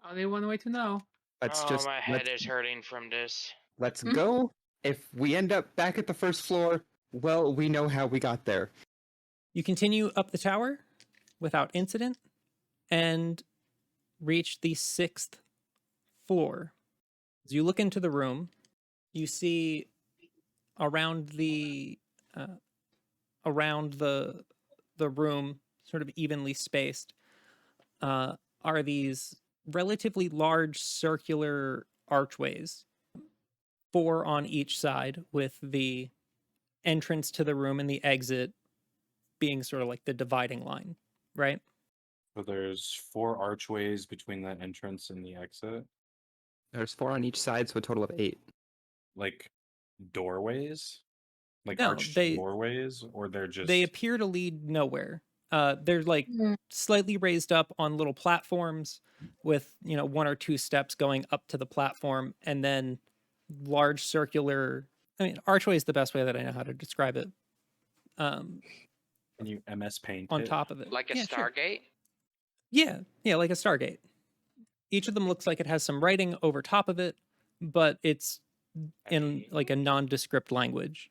Only one way to know. Let's Oh, just my head is hurting from this. let's Hmm? go. If we end up back at the first floor, well, we know how we got there. You continue up the tower without incident and reach the 6th floor. As you look into the room, you see around the room, sort of evenly spaced, are these relatively large circular archways, 4 on each side, with the entrance to the room and the exit being sort of like the dividing line, right? So there's 4 archways between the entrance and the exit, There's 4 on each side, so a total of 8. like doorways, like No, arched doorways, or they're just they appear to lead nowhere. They're like Hmm. slightly raised up on little platforms with, 1 or 2 steps going up to the platform, and then large circular. I mean, archway is the best way that I know how to describe it. Can you MS Paint On it? top of it, Like a yeah, sure. Stargate? Yeah, like a Stargate. Each of them looks like it has some writing over top of it, but it's in like a nondescript language.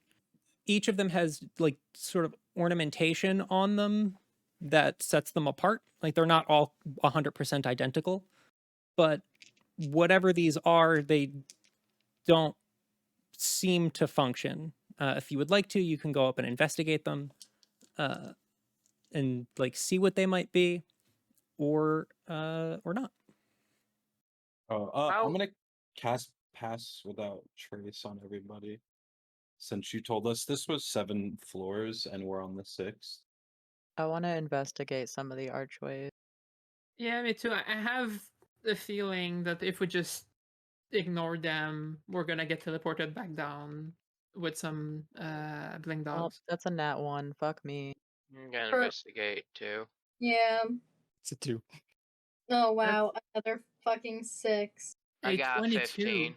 Each of them has like sort of ornamentation on them that sets them apart. Like they're not all 100% identical, but whatever these are, they don't seem to function. If you would like to, you can go up and investigate them, and like see what they might be, or not. Oh, How- I'm gonna cast Pass Without Trace on everybody. Since you told us this was 7 floors and we're on the 6th. I want to investigate some of the archways. Yeah, me too. I have the feeling that if we just ignore them, we're gonna get teleported back down with some bling Oh, dogs. that's a nat 1. Fuck me. I'm gonna Per- investigate too. Yeah. It's a 2. Oh wow, another fucking 6. I A got 22. 15.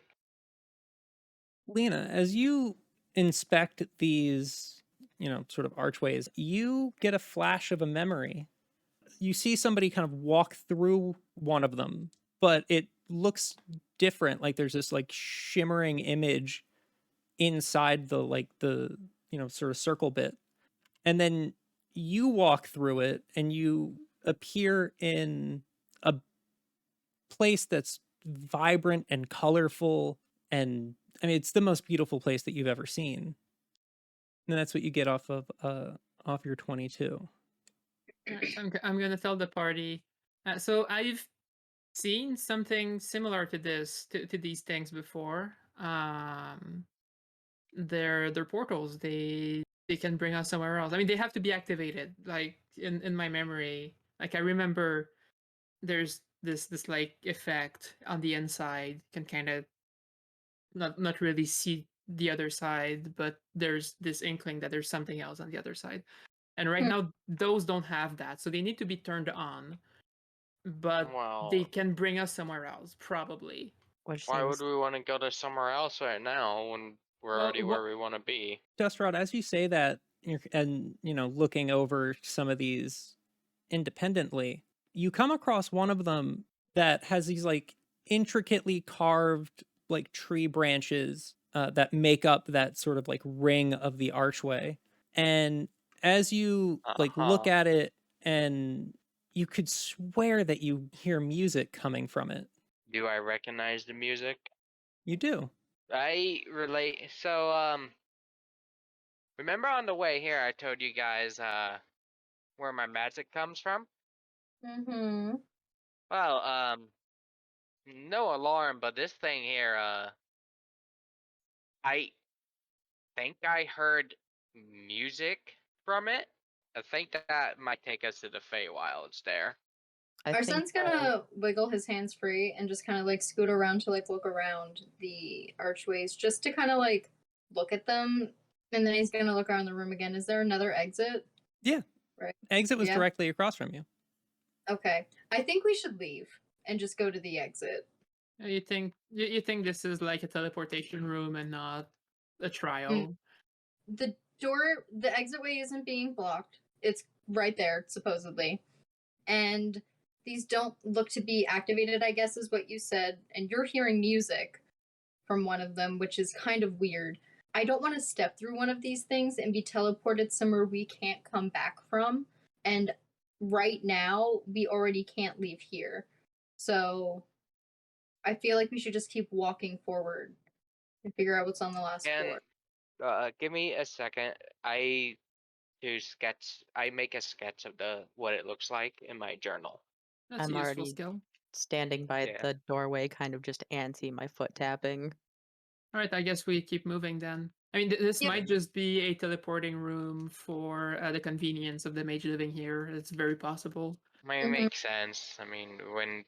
Lena, as you inspect these, sort of archways, you get a flash of a memory. You see somebody kind of walk through one of them, but it looks different. Like there's this like shimmering image inside the sort of circle bit. And then you walk through it and you appear in a place that's vibrant and colorful, and I mean it's the most beautiful place that you've ever seen. And that's what you get off your 22. Alright, so I'm gonna tell the party. So I've seen something similar to this to these things before. They're portals. They can bring us somewhere else. I mean, they have to be activated. Like in my memory, like I remember there's this like effect on the inside. Can kind of not really see the other side, but there's this inkling that there's something else on the other side. And right Hmm. now those don't have that, so they need to be turned on. But they Well, can bring us somewhere else, probably. Which why would seems we want to go to somewhere else right now when we're Well, already where we want to be? Dustrod, as you say that, and looking over some of these independently, you come across one of them that has these like intricately carved like tree branches that make up that sort of like ring of the archway. And as you like look Uh-huh. at it, and you could swear that you hear music coming from it. Do I recognize the music? You do. I relate. So, remember on the way here, I told you guys, where my magic comes from? Mm-hmm. Well, no alarm, but this thing here, I think I heard music from it. I think that might take us to the Feywilds there. I think Arsen's gonna wiggle his hands free and just kind of like scoot around to like look around the archways just to kind of like look at them. And then he's gonna look around the room again. Is there another exit? Yeah. Right. Exit was Yeah. directly across from you. Okay. I think we should leave and just go to the exit. You think this is like a teleportation room and not a trial? The door, the exitway isn't being blocked. It's right there, supposedly. And these don't look to be activated, I guess is what you said. And you're hearing music from one of them, which is kind of weird. I don't want to step through one of these things and be teleported somewhere we can't come back from. And right now, we already can't leave here. So I feel like we should just keep walking forward and figure out what's on the last And floor. give me a second. I make a sketch of what it looks like in my journal. That's I'm a useful already skill. standing by Yeah. the doorway, kind of just antsy, my foot tapping. All right, I guess we keep moving then. I mean, this Yep. might just be a teleporting room for the convenience of the mage living here. It's very possible. I mean, it makes sense. I mean, when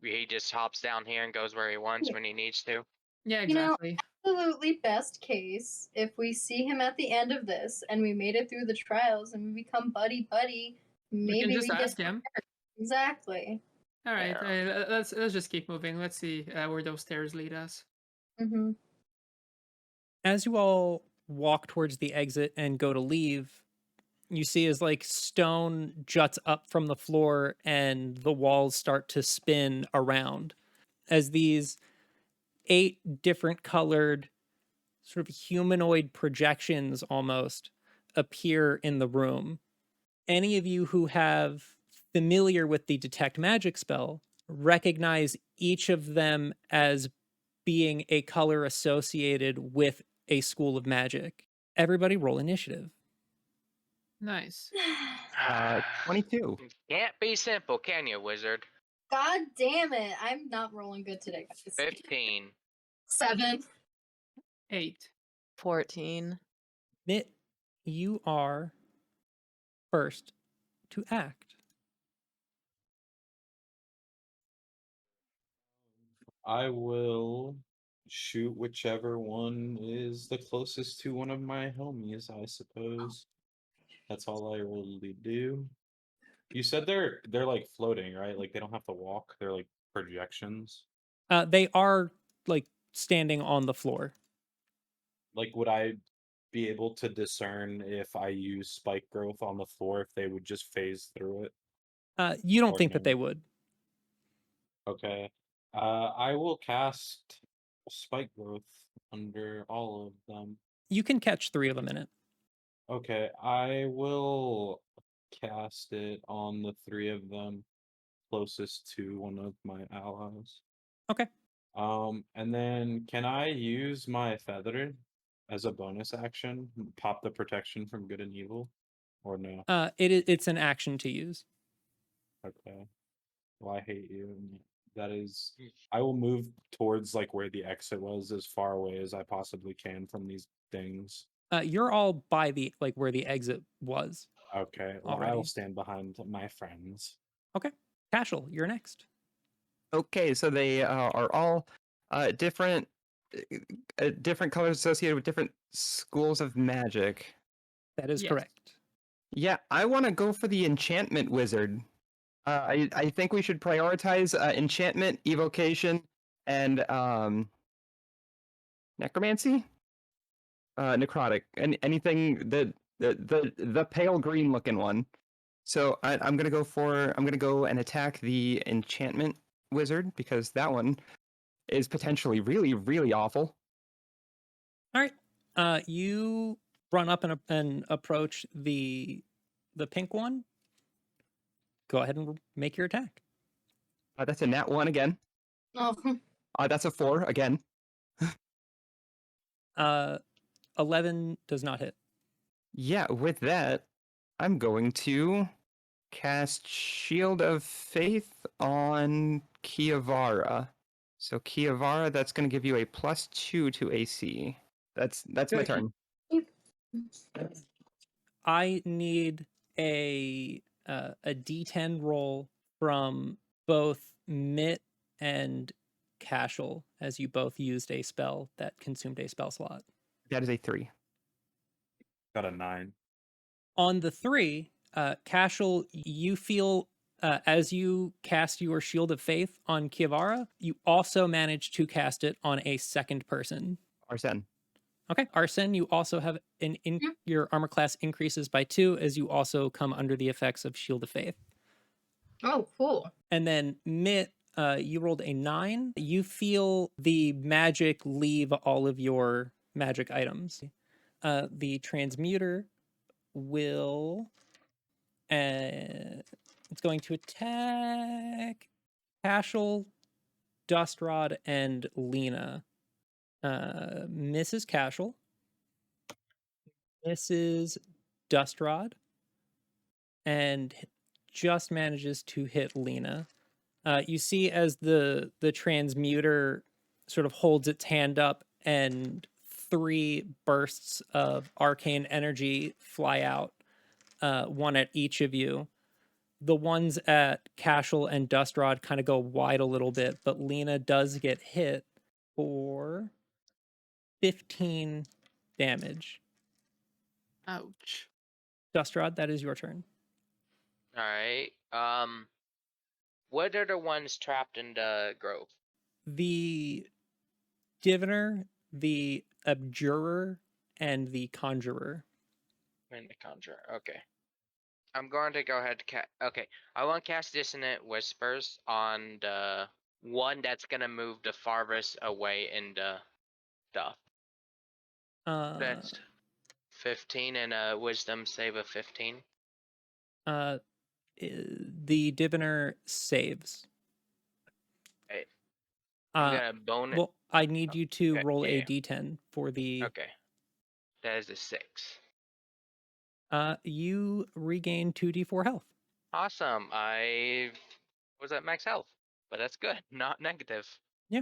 he just hops down here and goes where he wants when he needs to. Yeah, You know, exactly. absolutely best case, if we see him at the end of this and we made it through the trials and we become buddy, We maybe can just we ask get him. exactly. All right, Yeah. let's just keep moving. Let's see where those stairs lead us. Mm-hmm. As you all walk towards the exit and go to leave, you see as like stone juts up from the floor and the walls start to spin around as these 8 different colored sort of humanoid projections almost appear in the room. Any of you who have familiar with the detect magic spell recognize each of them as being a color associated with a school of magic. Everybody roll initiative. Nice. 22. Can't be simple, can you, wizard? God damn it! I'm not rolling good today, guys. 15. 7. 8. 14. Knit, you are first to act. I will shoot whichever one is the closest to one of my homies, I suppose. That's all I really do. You said they're like floating, right? Like they don't have to walk. They're like projections. They are like standing on the floor. Like would I be able to discern if I use spike growth on the floor if they would just phase through it? You don't Or think that no? they would. Okay. I will cast spike growth under all of them. You can catch 3 of them in it. Okay, I will cast it on the 3 of them closest to one of my allies. Okay. And then can I use my feather as a bonus action? Pop the protection from good and evil? Or no? It's an action to use. Okay. Well, I hate you. That is, I will move towards like where the exit was as far away as I possibly can from these things. You're all by the like where the exit was. Okay, well, Already. I'll stand behind my friends. Okay. Kashel, you're next. Okay, so they are all different colors associated with different schools of magic. That is Yes. correct. Yeah, I want to go for the enchantment wizard. I think we should prioritize enchantment, evocation, and necromancy, necrotic, and anything the pale green looking one. So I'm gonna go and attack the enchantment wizard because that one is potentially really, really awful. All right. You run up and approach the pink one. Go ahead and make your attack. That's a nat 1 again. Oh, That's a 4 again. 11 does not hit. Yeah, with that, I'm going to cast Shield of Faith on Kiavara. So Kiavara, that's going to give you a +2 to AC. That's my turn. I need a D10 roll from both Mitt and Kashel, as you both used a spell that consumed a spell slot. That is a 3. Got a 9. On the 3, Kashel, you feel as you cast your Shield of Faith on Kiavara, you also manage to cast it on a second person. Arsen. Okay, Arsen, you also have your armor class increases by 2 as you also come under the effects of Shield of Faith. Oh, cool. And then Mitt, you rolled a 9. You feel the magic leave all of your magic items. The transmuter will, it's going to attack Kashel, Dustrod, and Lena. Mrs. Kashel, Mrs. Dustrod, and just manages to hit Lena. You see as the transmuter sort of holds its hand up and 3 bursts of arcane energy fly out, one at each of you. The ones at Kashel and Dustrod kind of go wide a little bit, but Lena does get hit for 15 damage. Ouch. Dustrod, that is your turn. All right. What are the ones trapped in the grove? The diviner, the abjurer, and the conjurer. In the conjurer. Okay. I'm going to go ahead to okay. I want to cast Dissonant Whispers on the one that's gonna move the farthest away in the stuff. That's 15 and a Wisdom save of 15. The diviner saves. Okay. I'm gonna bone it. Well, I need you to okay, roll a yeah. d10 for the. Okay. That is a 6. You regain 2d4 health. Awesome. I was at max health, but that's good. Not negative. Yeah.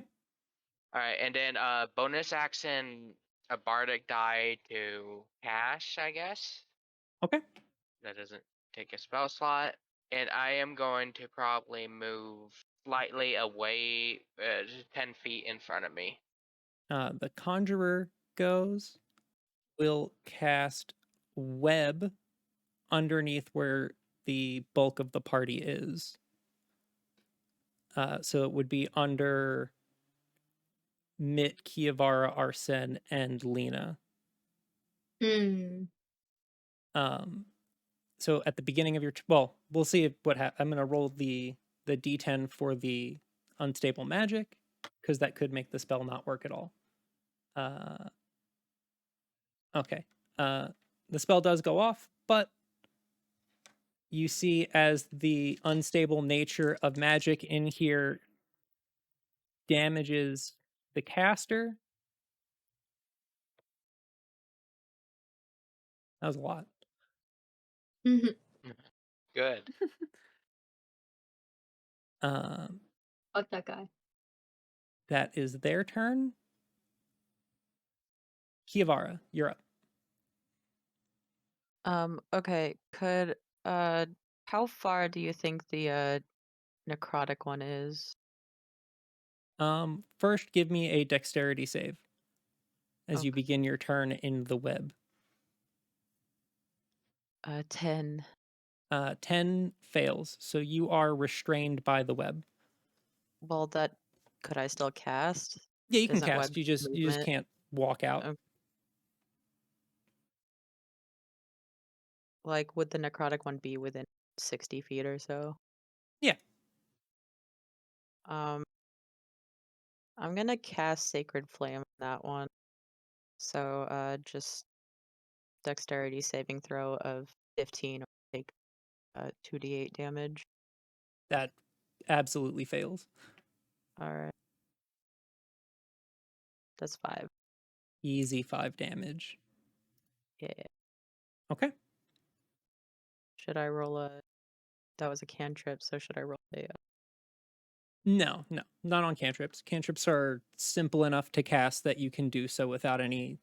All right, and then bonus action, a bardic die to cash, I guess. Okay. That doesn't take a spell slot, and I am going to probably move slightly away, 10 feet in front of me. The conjurer goes. Will cast web underneath where the bulk of the party is. So it would be under Mitt, Kiavara, Arsen, and Lena. So at the beginning of your well, we'll see what happens. I'm going to roll the d10 for the unstable magic because that could make the spell not work at all. Okay. The spell does go off, but you see as the unstable nature of magic in here damages the caster. That was a lot. Good. Fuck that guy. That is their turn. Kiavara, you're up. Okay. Could how far do you think the necrotic one is? First, give me a dexterity save as you Okay. begin your turn in the web. 10. 10 fails, so you are restrained by the web. Well, that could I still cast? Yeah, you can Isn't cast. web You just movement? can't walk out. Okay. Like, would the necrotic one be within 60 feet or so? Yeah. I'm gonna cast Sacred Flame on that one. So, just dexterity saving throw of 15 or take 2d8 damage. That absolutely fails. Alright. That's 5. Easy 5 damage. Yeah. Okay. Should I roll a that was a cantrip, so should I roll a No, not on cantrips. Cantrips are simple enough to cast that you can do so without any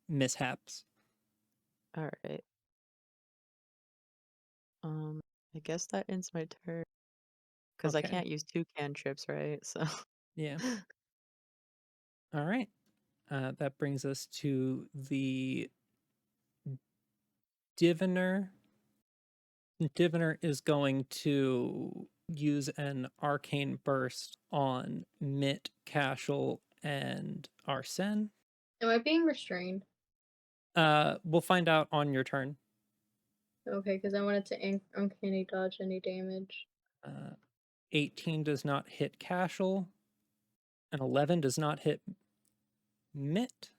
mishaps. all right. I guess that ends my turn. Because I Okay. can't use 2 cantrips, right? So Yeah. All right. That brings us to the Diviner. Diviner is going to use an arcane burst on Mitt, Kashel, and Arsen. Am I being restrained? We'll find out on your turn. Okay, because I wanted to uncanny dodge any damage. 18 does not hit Kashel. An 11 does not hit Mitt.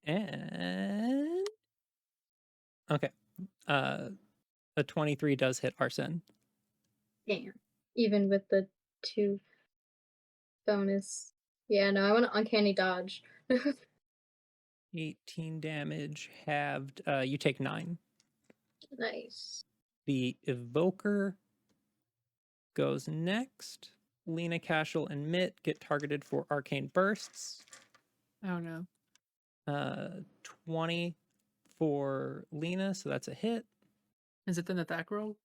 And okay. A 23 does hit Arsen. Damn. Even with the 2 bonus. Yeah, no, I want to uncanny dodge. 18 damage halved. You take 9. Nice. The Evoker goes next. Lena, Kashel, and Mitt get targeted for arcane bursts. Oh no. 20 for Lena, so that's a hit. Is it an attack roll?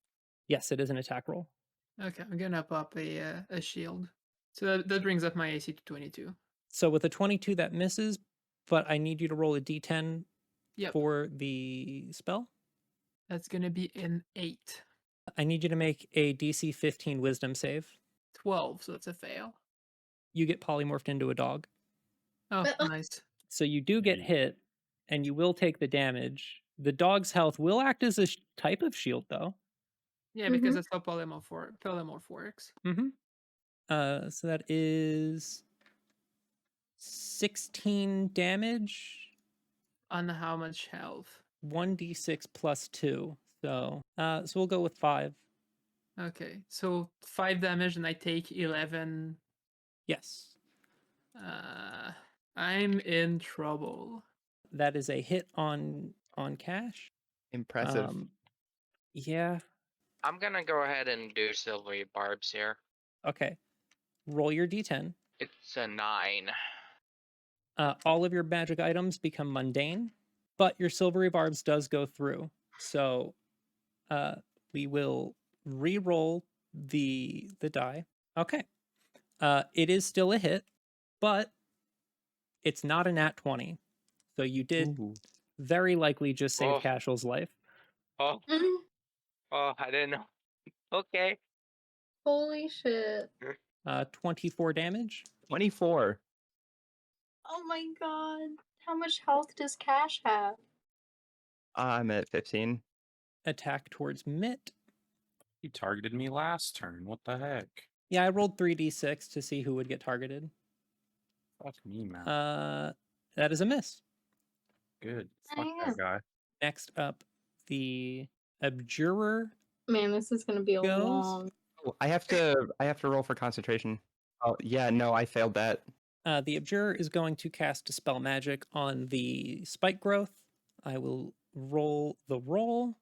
Yes, it is an attack roll. Okay, I'm gonna pop a shield. So that brings up my AC to 22. So with a 22, that misses, but I need you to roll a d10 Yep. for the spell. That's gonna be an 8. I need you to make a DC 15 wisdom save. 12, so that's a fail. You get polymorphed into a dog. Oh, nice. So you do get hit, and you will take the damage. The dog's health will act as a type of shield, though. Yeah, because that's how polymorph works. Mm-hmm. So that is 16 damage. On how much health? 1d6 plus 2. So we'll go with 5. Okay, so 5 damage and I take 11. Yes. I'm in trouble. That is a hit on Cash. Impressive. Yeah. I'm gonna go ahead and do silvery barbs here. Okay. Roll your d10. It's a 9. All of your magic items become mundane, but your silvery barbs does go through. So we will re-roll the die. Okay. It is still a hit, but it's not a nat 20. So you did very likely just save Oh. Kashel's life. Oh, oh, I didn't know. Okay. Holy shit. 24 damage. 24. Oh my god. How much health does Cash have? I'm at 15. Attack towards Mitt. He targeted me last turn. What the heck? Yeah, I rolled 3d6 to see who would get targeted. Fuck me, man. That is a miss. Good. Fuck that guy. Next up, the Abjurer Man, this is gonna be a goes. long. Oh, I have to roll for concentration. Oh yeah, no, I failed that. The Abjurer is going to cast Dispel Magic on the spike growth. I will roll the roll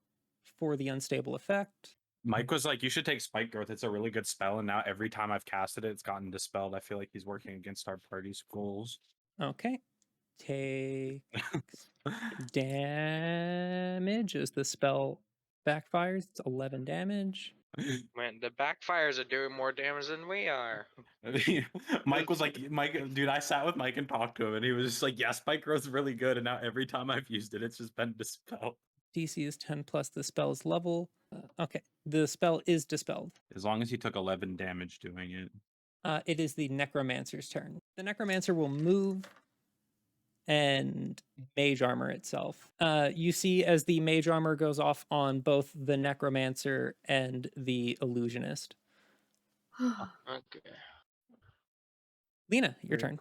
for the unstable effect. Mike was like, you should take Spike Growth. It's a really good spell. And now every time I've casted it, it's gotten dispelled. I feel like he's working against our party's goals. Okay. Take damage as the spell backfires. It's 11 damage. Man, the backfires are doing more damage than we are. Mike was like, dude, I sat with Mike and talked to him, and he was just like, yeah, Spike Growth is really good. And now every time I've used it, it's just been dispelled. DC is 10 plus the spell's level. Okay, the spell is dispelled. As long as he took 11 damage doing it. It is the Necromancer's turn. The Necromancer will move and mage armor itself. You see as the mage armor goes off on both the Necromancer and the Illusionist. Okay. Lena, your turn.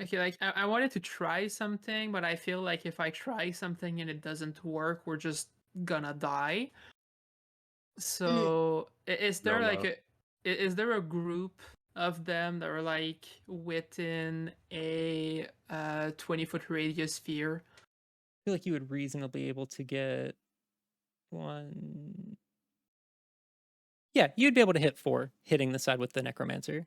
Okay, like I wanted to try something, but I feel like if I try something and it doesn't work, we're just gonna die. So is there is there a group of them that are like within a 20-foot radius sphere? I feel like you would reasonably be able to get 1, Yeah, you'd be able to hit 4, hitting the side with the necromancer,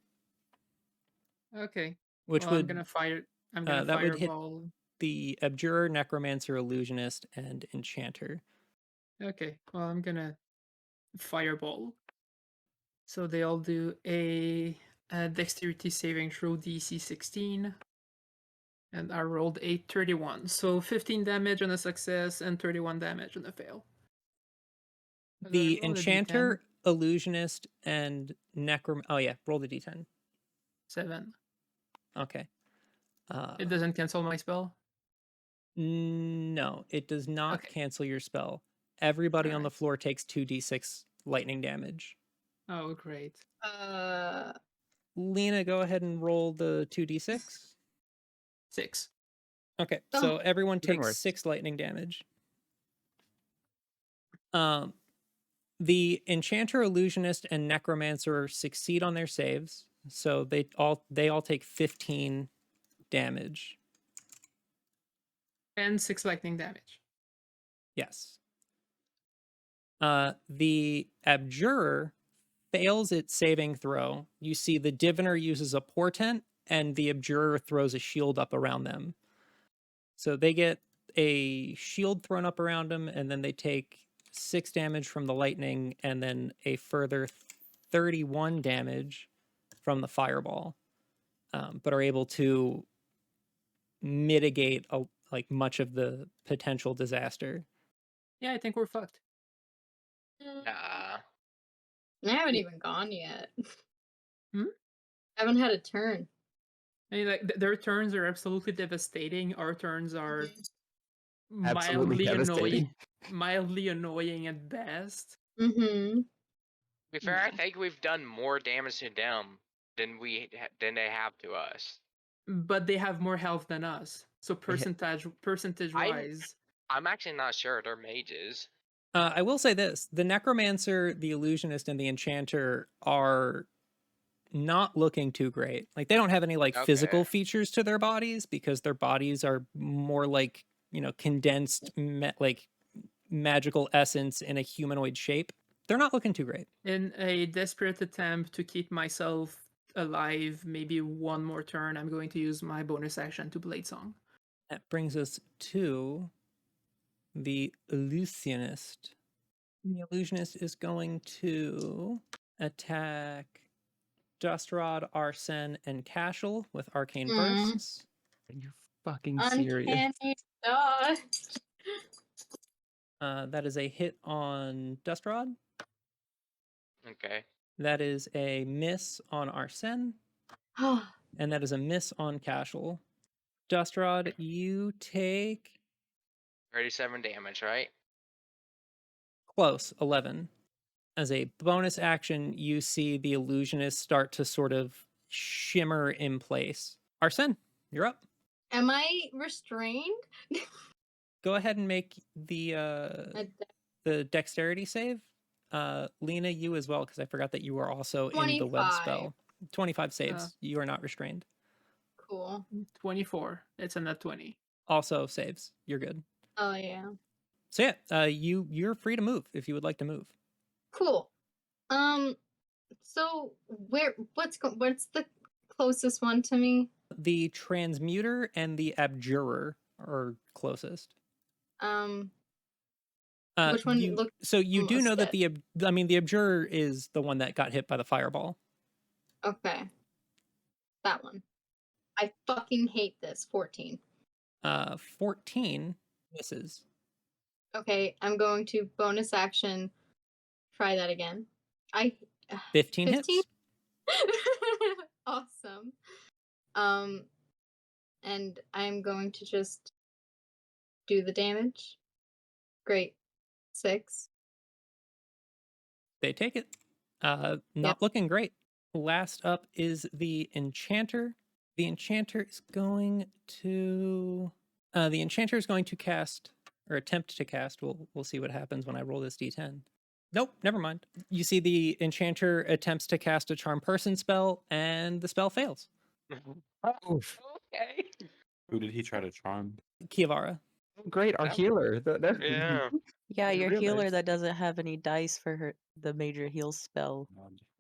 Okay. which Well, I'm would gonna fire. I'm gonna that would hit fireball. the abjurer, necromancer, illusionist, and enchanter. Okay. Well, I'm gonna fireball. So they all do a dexterity saving throw DC 16. And I rolled a 31. So 15 damage on a success and 31 damage on a fail. And I The roll a D10. enchanter, illusionist, and oh yeah, roll the d10. 7. Okay. It doesn't cancel my spell. No, it does not Okay. cancel your spell. Everybody on the Alright. floor takes 2d6 lightning damage. Oh, great. Lena, go ahead and roll the 2d6. 6. Okay, Oh, so everyone even takes worse. 6 lightning damage. The enchanter, illusionist, and necromancer succeed on their saves, so they all take 15 damage. And 6 lightning damage. Yes. The abjurer fails its saving throw. You see the diviner uses a portent, and the abjurer throws a shield up around them. So they get a shield thrown up around them, and then they take 6 damage from the lightning, and then a further 31 damage from the fireball, but are able to mitigate like much of the potential disaster. Yeah, I think we're fucked. Nah. I haven't even gone yet. Hmm? I haven't had a turn. I mean, like their turns are absolutely devastating. Our turns are Absolutely devastating. mildly annoying at best. Mm-hmm. To be fair, I Yeah. think we've done more damage to them than they have to us. But they have more health than us. So percentage wise, I'm actually not sure. They're mages. I will say this: the necromancer, the illusionist, and the enchanter are not looking too great. Like they don't have any like physical Okay. features to their bodies because their bodies are more like, condensed like magical essence in a humanoid shape. They're not looking too great. in a desperate attempt to keep myself alive, maybe one more turn, I'm going to use my bonus action to Blade Song. That brings us to the illusionist. The illusionist is going to attack Dustrod, Arsen, and Kashel with arcane bursts. Are you fucking serious? Uncanny dodge. That is a hit on Dustrod. Okay. That is a miss on Arsen. And that is a miss on Kashel. Dustrod, you take 37 damage, right? close, 11. As a bonus action, you see the illusionist start to sort of shimmer in place. Arsen, you're up. Am I restrained? Go ahead and make the dexterity save. Lena, you as well, because I forgot that you were also in the web 25. spell. 25 saves. You are not restrained. Cool. 24. It's a nat 20. Also saves. You're good. Oh yeah. So yeah, you're free to move if you would like to move. Cool. So what's the closest one to me? The transmuter and the abjurer are closest. Which one looked So you do most know that dead? the abjurer is the one that got hit by the fireball. Okay. That one. I fucking hate this. 14. 14 misses. Okay, I'm going to bonus action try that again. 15 15? hits. Awesome. And I'm going to just do the damage. Great. 6. They take it. Not looking great. Last up is the enchanter. The enchanter is going to cast or attempt to cast. We'll see what happens when I roll this d10. Nope, never mind. You see the enchanter attempts to cast a charm person spell, and the spell fails. Oof. Okay. Who did he try to charm? Kiavara. Great, our That- healer. Yeah. Yeah, I your healer realized that doesn't have any dice for the major heal spell.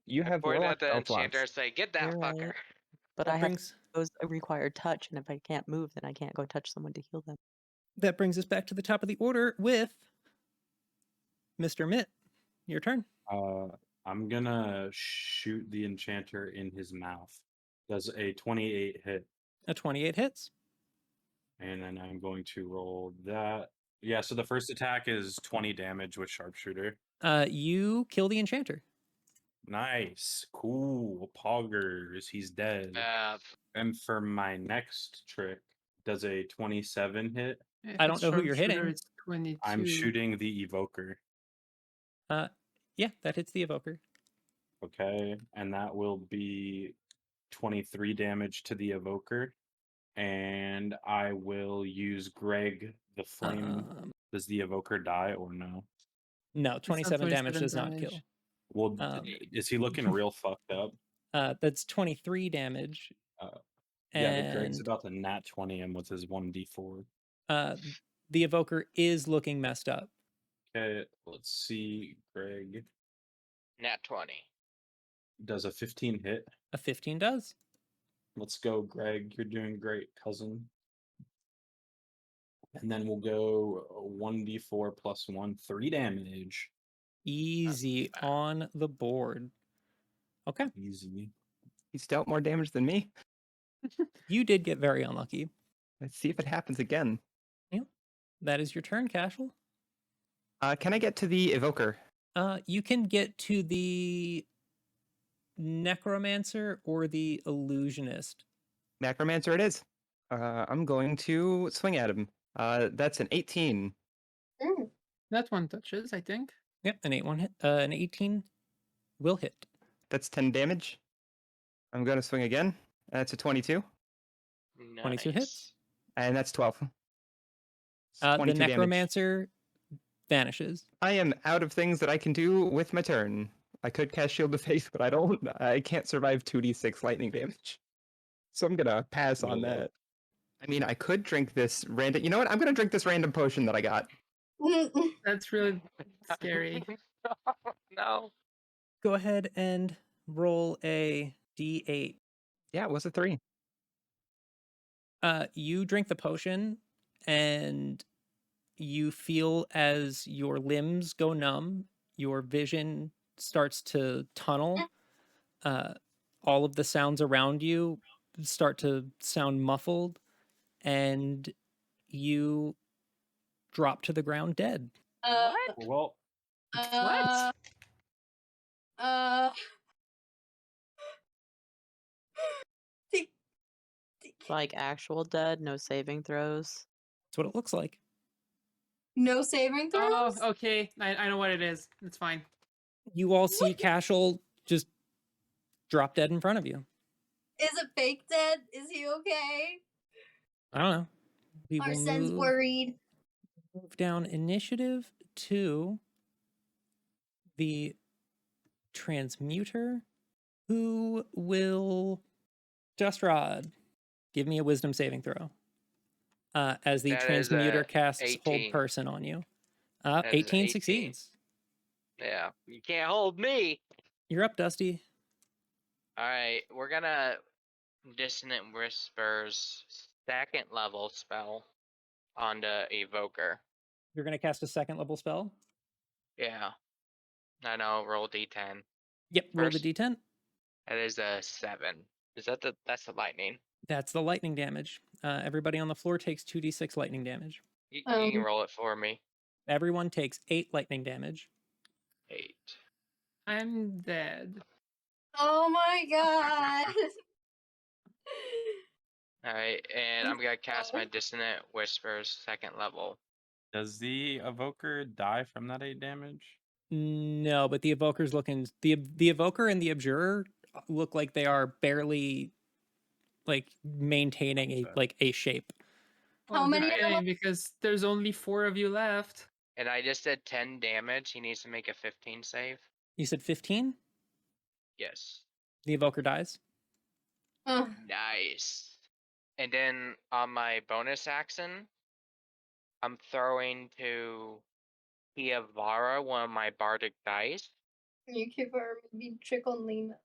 you I have point warlock at the spell enchanter and slots. say, "Get that You're fucker." right. But That I have brings those require touch, and if I can't move, then I can't go touch someone to heal them. that brings us back to the top of the order with Mr. Mitt. Your turn. I'm gonna shoot the enchanter in his mouth. Does a 28 hit, A 28 hits. and then I'm going to roll that. Yeah, so the first attack is 20 damage with sharpshooter. You kill the enchanter. Nice, cool, poggers. He's dead. And for my next trick, does a 27 hit? If I it's don't know who you're sharpshooter, hitting. It's 22. I'm shooting the evoker. Yeah, that hits the evoker. Okay, and that will be 23 damage to the evoker. And I will use Greg the Flame. Does the evoker die or no? No, It's not 27 damage 27 does not damage. kill. Well, Um, is he looking real fucked up? That's 23 damage. Yeah, but Greg's And about to nat 20 him with his 1d4. the evoker is looking messed up. Okay, let's see. Greg Nat 20. does a 15 hit. A 15 does. Let's go, Greg. You're doing great, cousin. And then we'll go 1d4 plus 1, 3 damage. Easy on the board. Okay. Easy. He's dealt more damage than me. You did get very unlucky. Let's see if it happens again. That is your turn, Kashel. Can I get to the evoker? You can get to the necromancer or the illusionist. Necromancer it is. I'm going to swing at him. That's an 18. That one touches, I think. Yep, an 18 will hit. That's 10 damage. I'm going to swing again. That's a 22. 22 hits. Nice. And that's 12. It's The 22 damage. necromancer vanishes. I am out of things that I can do with my turn. I could cast Shield of Faith, but I can't survive 2d6 lightning damage. So I'm going to pass on Well, that. I mean, I could drink this random... You know what? I'm going to drink this random potion that I got. That's really scary. No. Go ahead and roll a d8. Yeah, it was a 3. You drink the potion and you feel as your limbs go numb, your vision starts to tunnel. All of the sounds around you start to sound muffled, and you drop to the ground dead. Well, What? Like actual dead, no saving throws. That's what it looks like. No saving Oh, throws? okay. I know what it is. It's fine. You all see Kashel just drop dead in front of you. Is it fake dead? Is he okay? I don't know. We will Arsen's worried. move down initiative to the transmuter, who will Just Rod. Give me a wisdom saving throw. As the That is transmuter a casts 18. hold person on you. That is 18 18. succeeds. Yeah. You can't hold me. You're up, Dusty. Alright, we're gonna Dissonant Whispers 2nd level spell on the evoker. You're going to cast a second level spell. Yeah. I know, roll D10. Yep, roll the First. d10. That is a 7. Is that that's the lightning? That's the lightning damage. Everybody on the floor takes 2d6 lightning damage. You can roll it for me. Everyone takes 8 lightning damage. 8. I'm dead. Oh my god. Alright, and I'm gonna cast my Dissonant Whispers 2nd level. does the evoker die from that 8 damage? No, but the evoker's looking the evoker and the abjurer look like they are barely like maintaining a shape. How Well, many good of thing, because there's only 4 of you left. And I just did 10 damage. He needs to make a 15 save. You said 15? Yes. The evoker dies. Ugh. Nice. And then on my bonus action, I'm throwing to Kiavara one of my bardic dice. You give her maybe trickle Lena.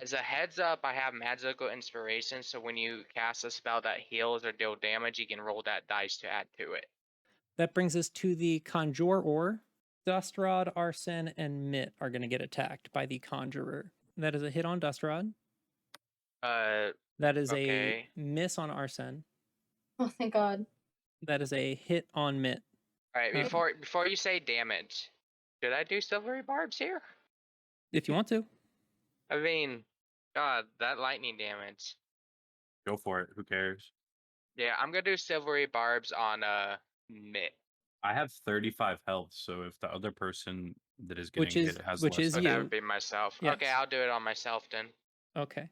As a heads up, I have magical inspiration, so when you cast a spell that heals or deal damage, you can roll that dice to add to it. That brings us to the Conjurer. Dustrod, Arsen, and Mitt are going to get attacked by the Conjurer. That is a hit on Dustrod. That is Okay. a miss on Arsen. Oh, thank God. That is a hit on Mitt. All right, Uh, before you say damage, should I do silvery barbs here? If you want to. I mean, God, that lightning damage. Go for it. Who cares? Yeah, I'm gonna do silvery barbs on Mitt. I have 35 health, so if the other person that is Which getting is- hit has which less is So health, that you. would be myself. Yes. Okay, I'll do it on myself then. Okay.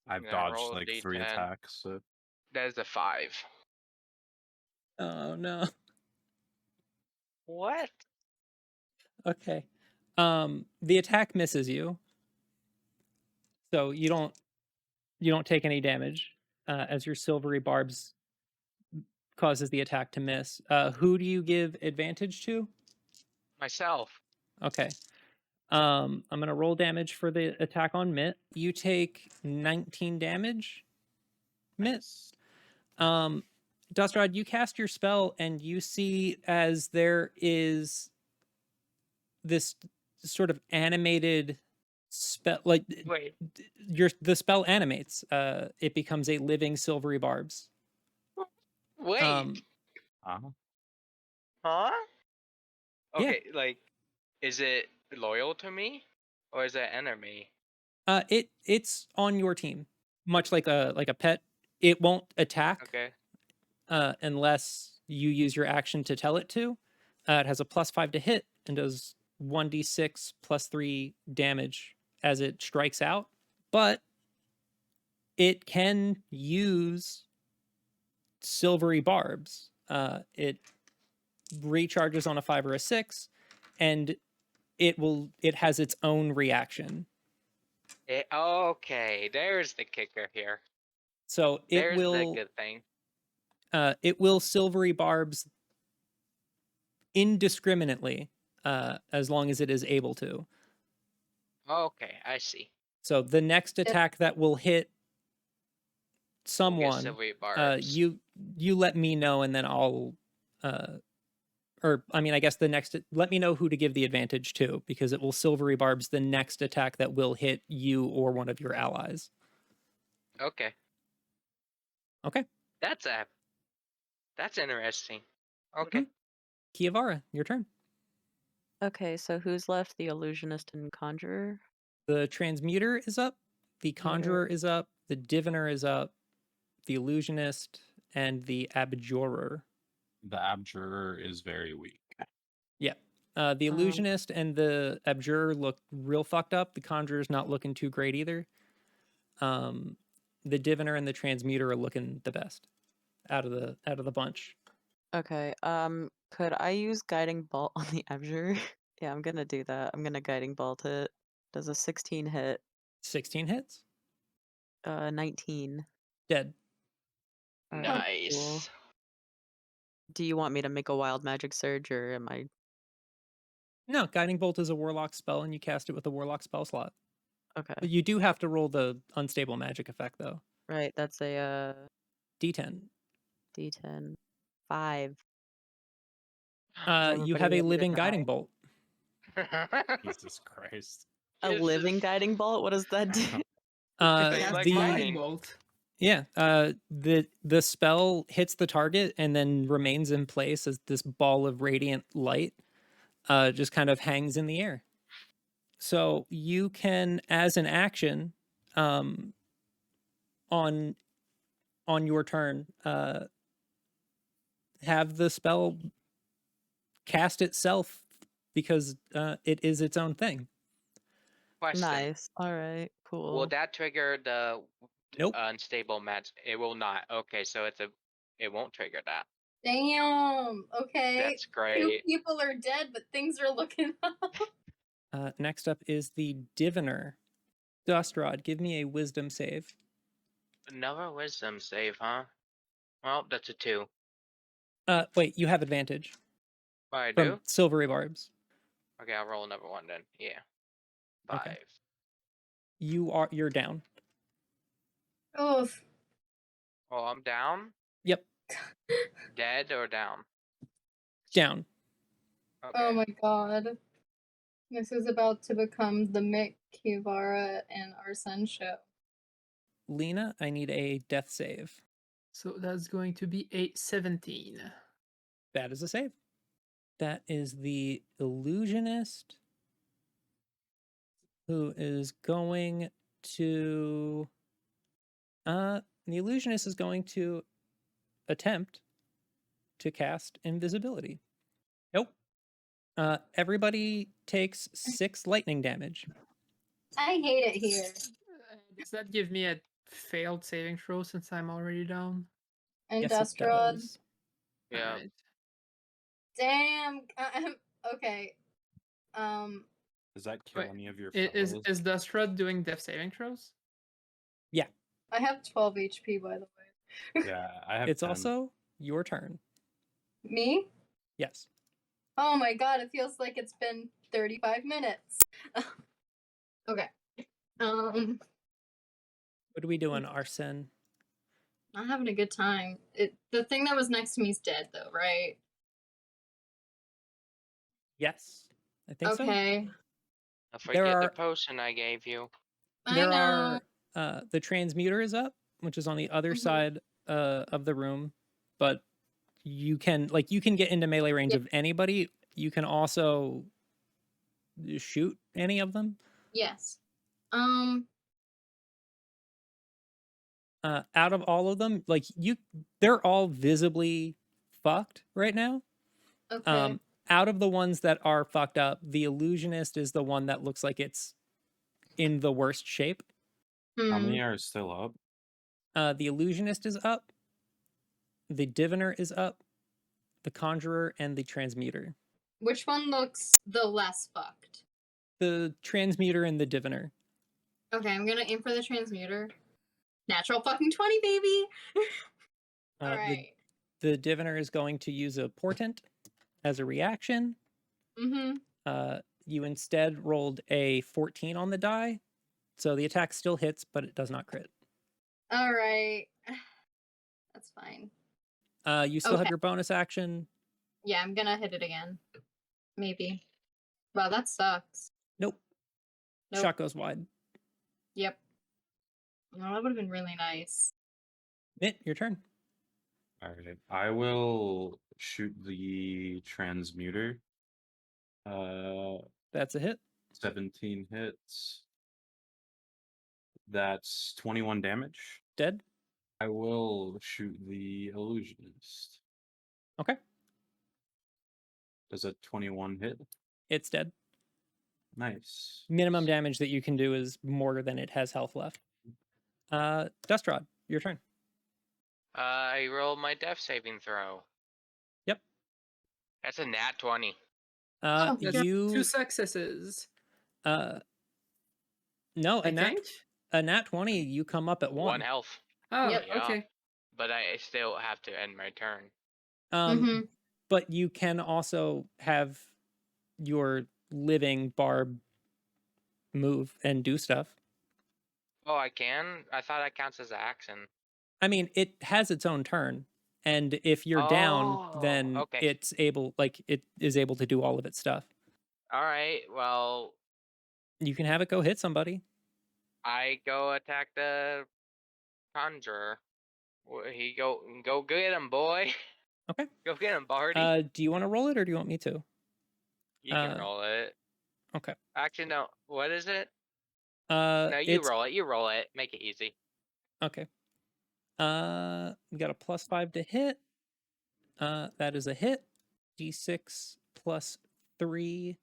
I've Yeah, dodged roll a like 3 D10. attacks. So That is a 5. Oh, no. What? Okay. The attack misses you. So you don't take any damage as your silvery barbs causes the attack to miss. Who do you give advantage to? Myself. Okay. I'm gonna roll damage for the attack on Mitt. You take 19 damage. Mitt. nice. Dustrod, you cast your spell and you see as there is this sort of animated spell, like Wait. the spell animates. It becomes a living silvery barbs. Wait. Uh-huh. Huh? Yeah. Okay, like, is it loyal to me, or is it enemy? It's on your team, much like a pet. It won't attack Okay. unless you use your action to tell it to. It has a +5 to hit and does 1d6 +3 damage as it strikes out, but it can use silvery barbs. It recharges on a 5 or a 6, and it has its own reaction. Okay, there's the kicker here. So There's the good thing. it will silvery barbs indiscriminately as long as it is able to. Okay, I see. So the next attack that will hit We'll get someone, silvery barbs. you let me know, and then I'll or I mean, I guess let me know who to give the advantage to, because it will silvery barbs the next attack that will hit you or one of your allies. Okay. Okay. That's interesting. Okay. Kiavara, your turn. Okay, so who's left? The illusionist and conjurer? The transmuter is up, the conjurer is up, the diviner is up, the illusionist, and the abjurer. The abjurer is very weak. Yeah. The illusionist and the abjurer look real fucked up. The conjurer's not looking too great either. The diviner and the transmuter are looking the best out of the bunch. Okay, could I use guiding bolt on the abjurer? Yeah, I'm gonna do that. I'm gonna guiding bolt it. Does a 16 hit? 16 hits. 19. Dead. Alright, Nice. cool. Do you want me to make a wild magic surge, or am I? No, guiding bolt is a warlock spell, and you cast it with a warlock spell slot. Okay. But you do have to roll the unstable magic effect, though. Right, that's a D10. D10. 5. You everybody have a ready to living die? guiding bolt. Jesus Christ. A living guiding bolt? What does that do? It has like the mine. lightning bolt. Yeah, the spell hits the target and then remains in place as this ball of radiant light just kind of hangs in the air. So you can, as an action, on your turn, have the spell cast itself because it is its own thing. Question. Nice. Alright, cool. Will that trigger the Nope. unstable match? It will not. Okay, so it won't trigger that. Damn. Okay. That's 2 great. people are dead, but things are looking up. Next up is the diviner. Dustrod, give me a wisdom save. Another wisdom save, huh? Well, that's a 2. Wait, you have advantage. What I from do? silvery barbs. Okay, I'll roll another one then. Yeah. 5. Okay. You're down. Oof. Oh, I'm down? Yep, Dead or down? down. Okay. Oh my god. This is about to become the Mick, Kivara, and Arsen show. Lena, I need a death save. So that's going to be a 17. That is a save. That is the illusionist who is going to the illusionist is going to attempt to cast invisibility. Nope. Everybody takes 6 lightning damage. I hate it here. Does that give me a failed saving throw since I'm already down? And Yes, Dust it Rod. does. Yeah. Alright. Damn. Okay. Does that kill Wait, any of your Is fellows? Dustrod doing death saving throws? I have 12 HP, by the way. Yeah, I have It's 10. also your turn. Me? Yes. Oh my god, it feels like it's been 35 minutes. Okay. What are we doing, Arsen? Not having a good time. The thing that was next to me is dead, though, right? Yes, I think so. Okay. I forget are- the potion I gave you. There I know. are the transmuter is up, which is on the other Mhm. side of the room, but you can get into melee range Yep. of anybody. You can also shoot any of them. Yes. Out of all of them, they're all visibly fucked right now. Okay. Out of the ones that are fucked up, the illusionist is the one that looks like it's in the worst shape. How many are still up? The illusionist is up. The diviner is up. The conjurer and the transmuter. Which one looks the less fucked? The transmuter and the diviner. Okay, I'm gonna aim for the transmuter. Natural fucking 20, baby! Alright. The diviner is going to use a portent as a reaction. Mm-hmm. You instead rolled a 14 on the die, so the attack still hits, but it does not crit. Alright. That's fine. You still have Okay. your bonus action. Yeah, I'm gonna hit it again. Maybe. Wow, that sucks. Nope. Nope. Shot goes wide. Yep. Well, that would have been really nice. Mitt, your turn. All right, I will shoot the transmuter. That's a hit. 17 hits. That's 21 damage. Dead. I will shoot the illusionist. Okay. Does a 21 hit? It's dead. Nice. Minimum damage that you can do is more than it has health left. Dustrod, your turn. I rolled my death saving throw. Yep. That's a nat 20. Oh, That's You 2 successes. no, I think. a nat 20, you come up at 1. 1 health. Oh, Yep. Yeah. okay. But I still have to end my turn. Mm-hmm. But you can also have your living barb move and do stuff. Oh, I can? I thought that counts as an action. I mean, it has its own turn, and if you're down, then Oh, okay. it is able to do all of its stuff. Alright, well, You can have it go hit somebody. I go attack the conjurer. He go get him, boy. Okay. Go get him, Barty. Do you want to roll it, or do you want me to? You can roll it. Okay. Actually, no. What is it? No, No, you roll it. You roll it. Make it easy. Okay. We got a +5 to hit. That is a hit. D6 plus 3.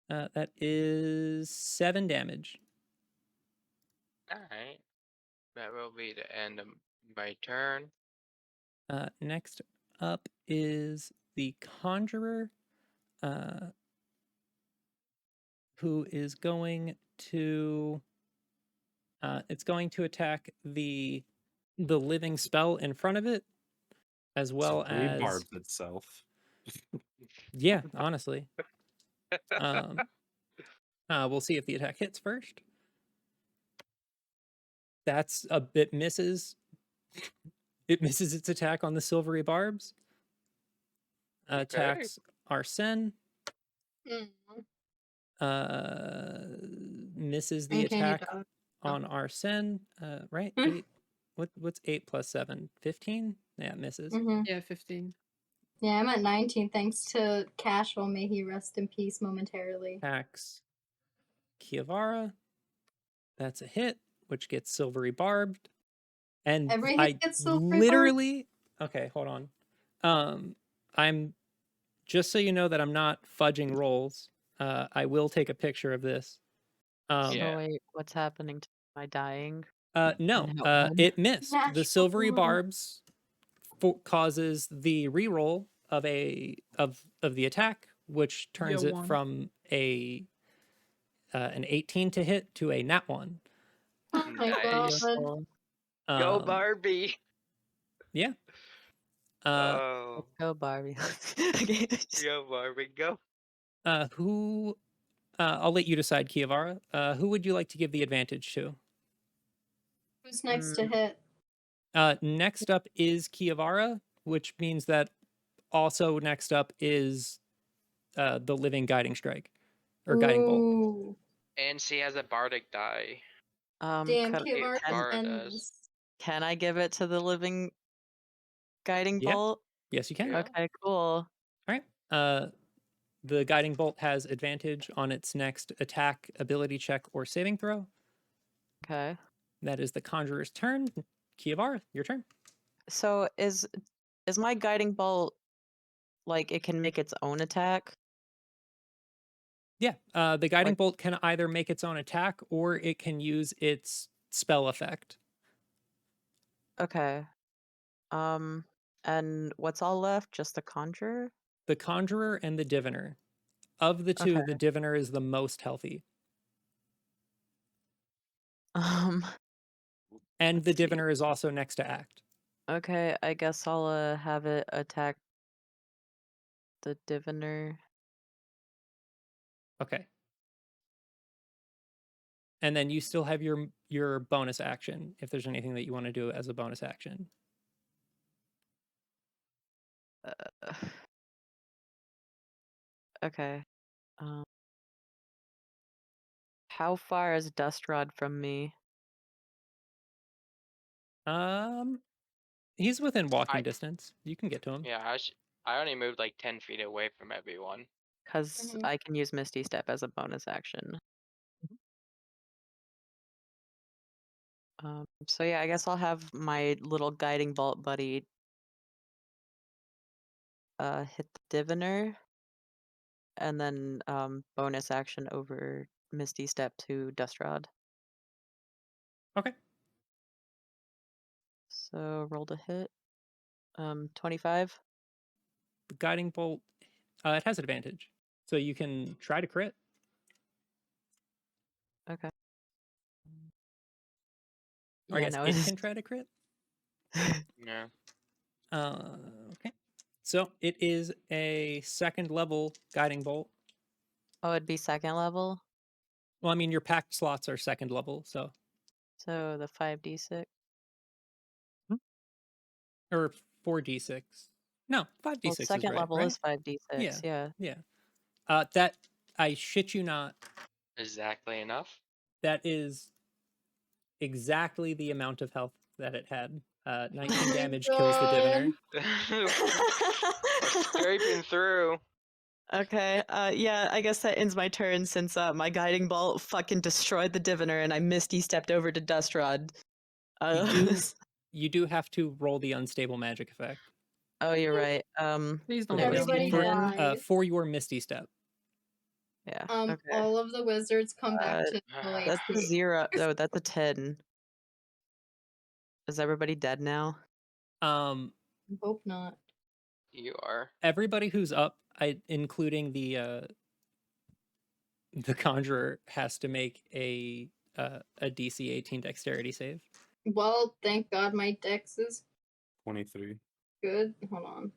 That is 7 damage. Alright. That will be the end of my turn. Next up is the conjurer, who is going to it's going to attack the living spell in front of it, as well So as rebarbs itself. Yeah, honestly. We'll see if the attack hits first. That's a bit misses. It misses its attack on the silvery barbs. Attacks Arsen. Mm. Misses the Uncanny attack dodge. on Arsen. Right? Hmm. 8. What's 8 plus 7? 15? Yeah, it misses. Mm-hmm. Yeah, 15. Yeah, I'm at 19 thanks to Kashel. May he rest in peace momentarily. Attacks Kiavara. That's a hit, which gets silvery barbed. And Every hit I gets silvery barbed? literally okay, hold on. I'm just so you know that I'm not fudging rolls. I will take a picture of this. So Yeah. wait, what's happening to my dying? No, Nat one? it missed. The Natural silvery one. barbs causes the reroll of the attack, which turns Yeah, it one. from an 18 to hit to a nat 1. Oh my Nice. god. Beautiful. Go Um, Barbie. Yeah. Oh, Let's go, Barbie. Okay. go Barbie, go. Who? I'll let you decide, Kiavara. Who would you like to give the advantage to? Who's next to hit? Next up is Kiavara, which means that also next up is the living guiding strike or guiding bolt. Ooh. And she has a bardic die. Damn, Could- Kiavara Kiavara can does. miss. can I give it to the living guiding Yeah. bolt? Yes, you can. Yeah. Okay, cool. All right. The guiding bolt has advantage on its next attack, ability check, or saving throw. Okay. That is the conjurer's turn. Kiavara, your turn. So is my guiding bolt like it can make its own attack? Yeah. The guiding Like- bolt can either make its own attack or it can use its spell effect. Okay. And what's all left? Just the conjurer? The conjurer and the diviner. Of the two, Okay. the diviner is the most healthy. Um. And Let's the see. diviner is also next to act. Okay, I guess I'll have it attack the diviner. Okay. And then you still have your bonus action if there's anything that you want to do as a bonus action. Okay. How far is Dust Rod from me? He's within walking I- distance. You can get to him. Yeah, I only moved like 10 feet away from everyone. Because Mhm. I can use Misty Step as a bonus action. So yeah, I guess I'll have my little guiding bolt buddy hit the diviner, and then bonus action over Misty Step to Dust Rod. Okay. So roll to hit. 25. The guiding bolt, it has advantage. So you can try to crit. Okay. Or I Yeah, guess no, it it's can try to crit. Yeah. Okay. So it is a second level guiding bolt. oh, it'd be second level. Well, I mean, your packed slots are second level, so. So the 5d6. Or 4d6. No, 5d6 Well, is second right, level right? is 5d6. Yeah. Yeah. That, I shit you not, Exactly enough. that is exactly the amount of health that it had. 19 Oh my damage kills the diviner. Scraping through. Okay, yeah, I guess that ends my turn since my guiding bolt fucking destroyed the diviner and I Misty stepped over to Dust Rod. You do have to roll the unstable magic effect. Oh, you're right. Please don't That is kill me. Everybody for, dies. for your Misty Step. Yeah. Okay. All of the wizards come back to full That's a HP. 0. No, that's a 10. Is everybody dead now? Um, Hope not. You are. everybody who's up, including the conjurer, has to make a DC 18 dexterity save. Well, thank God my dex is 23. good. Hold on.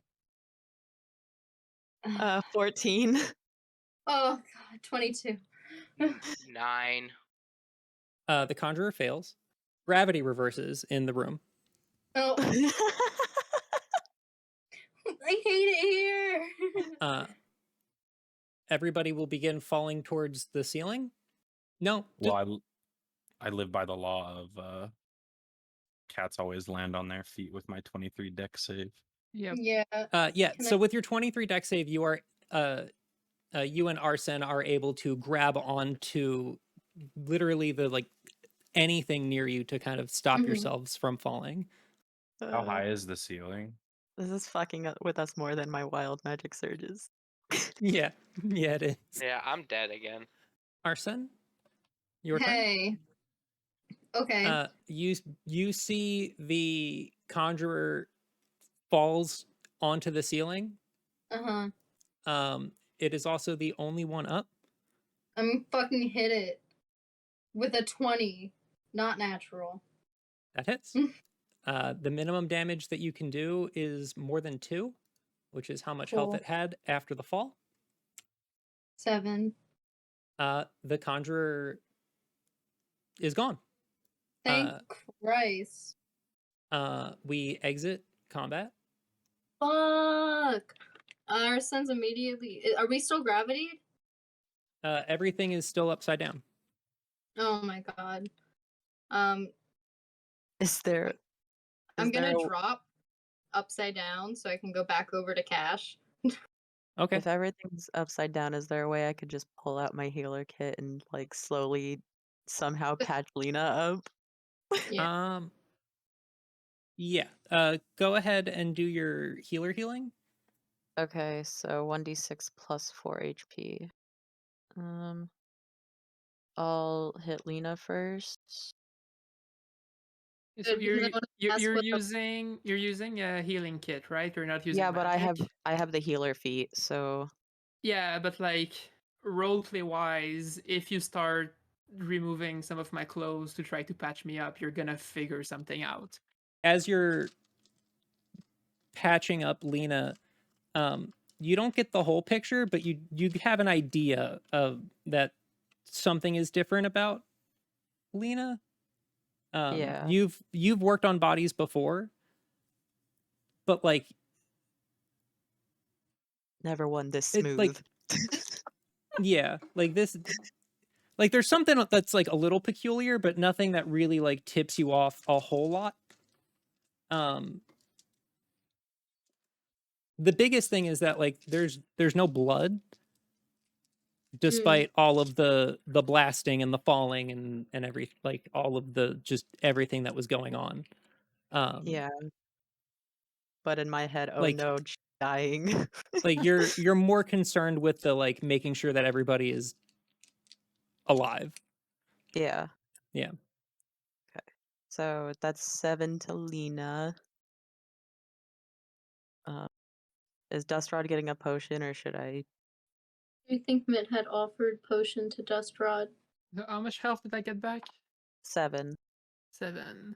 14. Oh god, 22. 9. The conjurer fails. Gravity reverses in the room. Oh, I hate it here. Everybody will begin falling towards the ceiling. No, Well, I live by the law of cats always land on their feet with my 23 deck save. Yep. Yeah. yeah. Can So with your 23 deck save, you are you and Arsen are able to grab onto literally the like anything near you to kind of stop Mhm. yourselves from falling. How high is the ceiling? This is fucking with us more than my wild magic surges. Yeah, yeah, it is. Yeah, I'm dead again. Arsen, your turn. Hey. Okay. You see the conjurer falls onto the ceiling. Uh-huh. It is also the only one up. I'm fucking hit it with a 20. Not natural. That hits. The minimum damage that you can do is more than 2, which is how much health Cool. it had after the fall. 7. The conjurer is gone. Thank Christ. We exit combat. Fuck. Our sense immediately. Are we still gravity? Everything is still upside down. Oh my god. Is there? I'm there gonna a- drop upside down so I can go back over to Cash. Okay. If everything's upside down, is there a way I could just pull out my healer kit and like slowly somehow patch Lena up? Yeah. Yeah. Go ahead and do your healer healing. Okay, so 1d6 plus 4 HP. I'll hit Lena first. So Good, because I wanna ask you're what the- using a healing kit, right? You're not using Yeah, but I magic? have the healer feat, so Yeah, but like roleplay wise, if you start removing some of my clothes to try to patch me up, you're gonna figure something out. As you're patching up Lena, you don't get the whole picture, but you have an idea of that something is different about Lena. yeah. You've worked on bodies before, but like Never one this it like smooth. yeah, like this like there's something that's like a little peculiar, but nothing that really like tips you off a whole lot. The biggest thing is that like there's no blood despite all of the blasting and the falling and every like all of the just everything that was going on. Yeah. But in my head, oh like no, she's dying. like you're more concerned with the like making sure that everybody is alive. Yeah. Yeah. Okay. So that's 7 to Lena. Is Dust Rod getting a potion, or should I? Do you think Mitt had offered potion to Dust Rod? So how much health did I get back? 7. 7.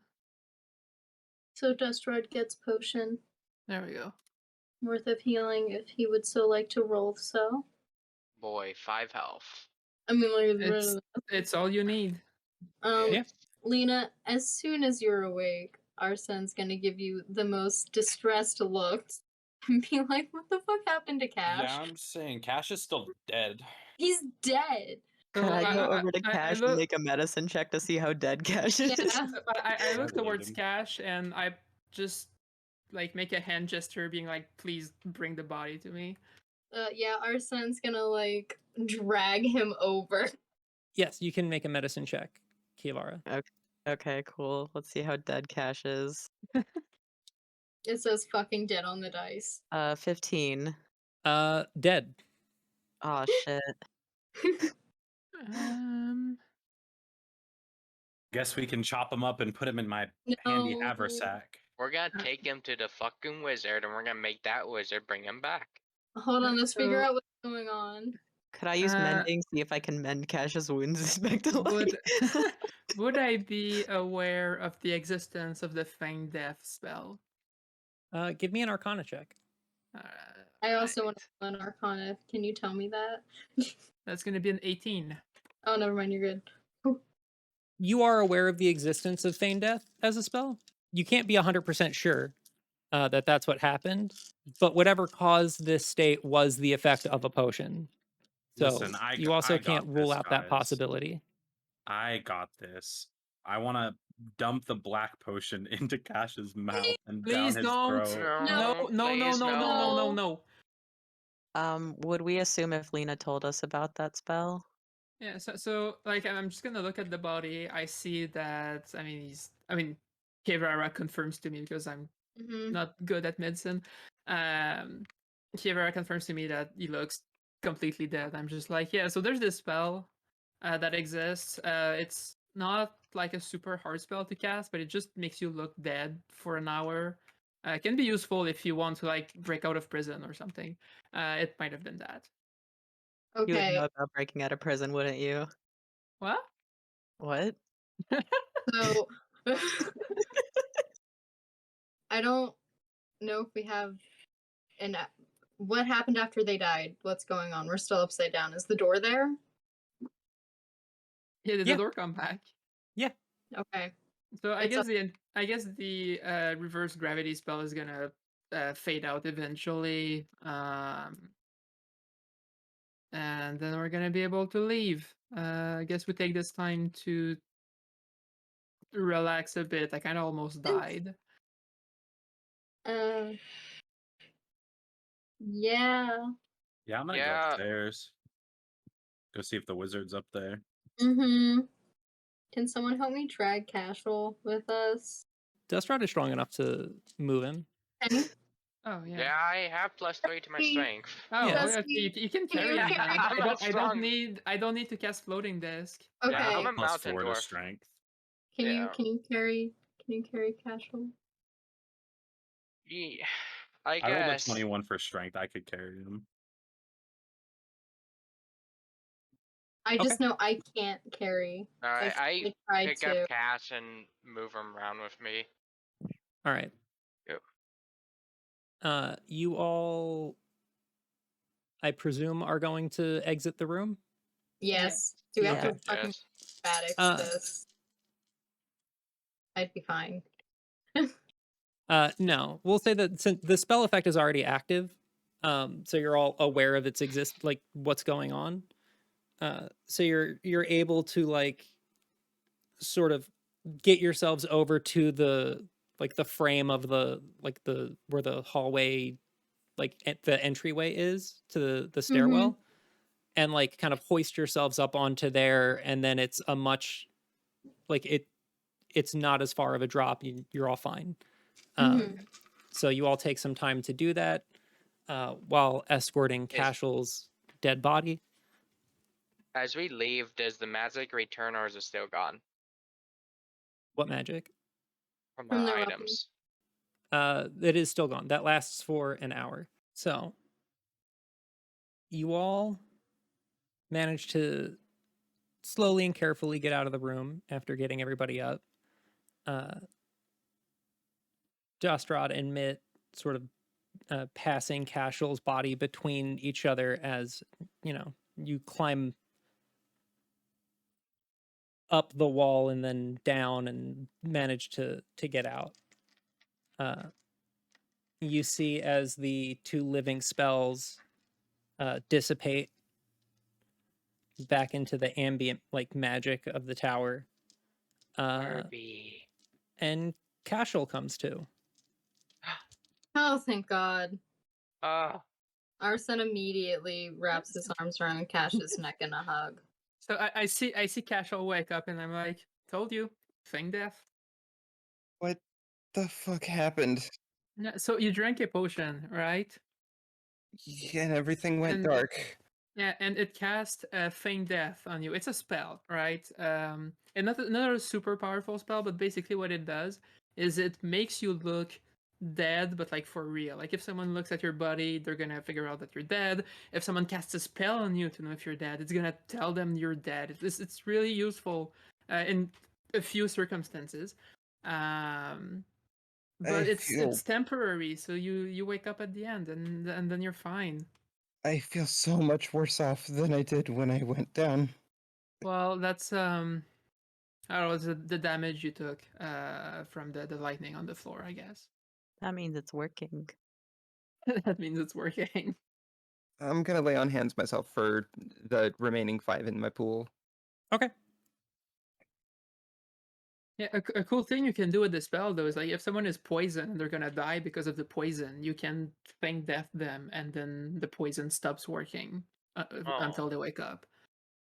So Dust Rod gets potion. There we go. Worth of healing if he would so like to roll so. Boy, 5 health. I mean, like, It's all you need. Yeah. Lena, as soon as you're awake, Arsen's gonna give you the most distressed looks and be like, what the fuck happened to Cash? Yeah, I'm saying Cash is still dead. He's dead. Could So I go over to I Cash and look- make a medicine check to see how dead Cash is? Yeah. I look Congratulate towards him. Cash and I just like make a hand gesture, being like, "Please bring the body to me." Yeah, Arsen's gonna like drag him over. Yes, you can make a medicine check, Kilara. Okay, cool. Let's see how dead Cash is. It says fucking dead on the dice. 15. Dead. Oh shit. Guess we can chop him up and put him in my handy No. haversack. We're gonna take him to the fucking wizard and we're gonna make that wizard bring him back. Hold on, let's figure So- out what's going on. Could I use mending, see if I can mend Cash's wounds back to life? Would I be aware of the existence of the Feign Death spell? Give me an Arcana check. I also want to roll an Arcana. Can you tell me that? That's gonna be an 18. Oh, never mind. You're good. You are aware of the existence of Feign Death as a spell. You can't be 100% sure that that's what happened, but whatever caused this state was the effect of a potion. So Listen, you also I can't got rule this, out that guys. possibility. I got this. I want to dump the black potion into Cash's mouth and Please down his don't. throat. No, no, no, please no, no, no, no, no. no. Would we assume if Lena told us about that spell? Yeah, so like I'm just gonna look at the body. I see that Kevara confirms to me because I'm Mm-hmm. not good at medicine. Kevara confirms to me that he looks completely dead. I'm just like, yeah, so there's this spell that exists. It's not like a super hard spell to cast, but it just makes you look dead for an hour. It can be useful if you want to like break out of prison or something. It might have been that. You would Okay. know about breaking out of prison, wouldn't you? What? What? So I don't know if we have an. What happened after they died? What's going on? We're still upside down. Is the door there? Yeah, did Yeah. the door come back? Yeah. Okay. So I It's guess the reverse gravity spell is gonna fade out eventually, and then we're gonna be able to leave. I guess we take this time to relax a bit. I kind of almost died. Yeah. Yeah, I'm gonna go Yeah. upstairs. Go see if the wizard's up there. Mm-hmm. Can someone help me drag Kashel with us? Dustrad is strong enough to move him. Can you? Oh yeah. Yeah, I have +3 to my Hey. strength. Oh, Yeah. okay, you can Can you carry me. carry- I'm not I don't strong. need to cast floating disc. Okay. Yeah, I'm a Plus mountain 4 to dwarf. strength. Can Yeah. you carry Kashel? Yeah, I I rolled a guess. 21 for strength. I could carry him. I just know I can't carry. Alright, I tried pick to. up Cash and move him around with me. All right. Yep. You all, I presume, are going to exit the room. Yes. Do we have Yeah. to fucking Yes. acrobatics this? I'd be fine. No, we'll say that since the spell effect is already active, so you're all aware of its like what's going on. So you're able to like sort of get yourselves over to the frame of the where the hallway, like the entryway is to the stairwell, and like kind of hoist yourselves up onto there, and then it's a much like it's not as far of a drop. You're all fine. So you all take some time to do that while escorting Kashel's dead body. As we leave, does the magic return or is it still gone What magic? from From our their items? It is still gone. That lasts for an hour. So you all manage to slowly and carefully get out of the room after getting everybody up. Dostrad and Mitt sort of passing Kashel's body between each other as, you climb up the wall and then down and manage to get out. You see as the two living spells dissipate back into the ambient like magic of the tower. Kirby. And Kashel comes to. Oh, thank God. Oh, Arsen immediately wraps his arms around Cash's neck in a hug. So I see Kashel wake up and I'm like, told you, Feign Death. What the fuck happened? Yeah, so you drank a potion, right? Yeah, and everything went And- dark. Yeah, and it cast Feign Death on you. It's a spell, right? And not a super powerful spell, but basically what it does is it makes you look dead, but like for real. Like if someone looks at your body, they're gonna figure out that you're dead. If someone casts a spell on you to know if you're dead, it's gonna tell them you're dead. It's really useful in a few circumstances. But it's feel temporary, so you wake up at the end and then you're fine. I feel so much worse off than I did when I went down. Well, that's I don't know, it's the damage you took from the lightning on the floor, I guess. That means it's working. That means it's working. I'm gonna lay on hands myself for the remaining 5 in my pool. Okay. Yeah, a cool thing you can do with the spell though is like if someone is poisoned and they're gonna die because of the poison, you can feign death them, and then the poison stops working until they wake up.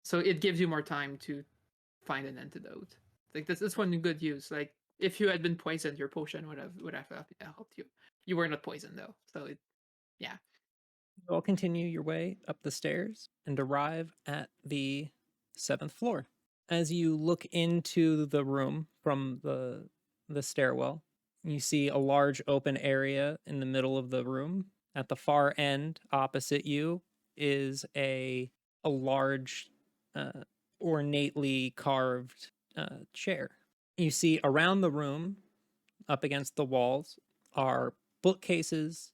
So it gives you more time to find an antidote. Like that's one good use. Like if you had been poisoned, your potion would have helped you. You were not poisoned though, so yeah. You all continue your way up the stairs and arrive at the 7th floor. As you look into the room from the stairwell, you see a large open area in the middle of the room. At the far end, opposite you, is a large, ornately carved chair. You see around the room, up against the walls, are bookcases.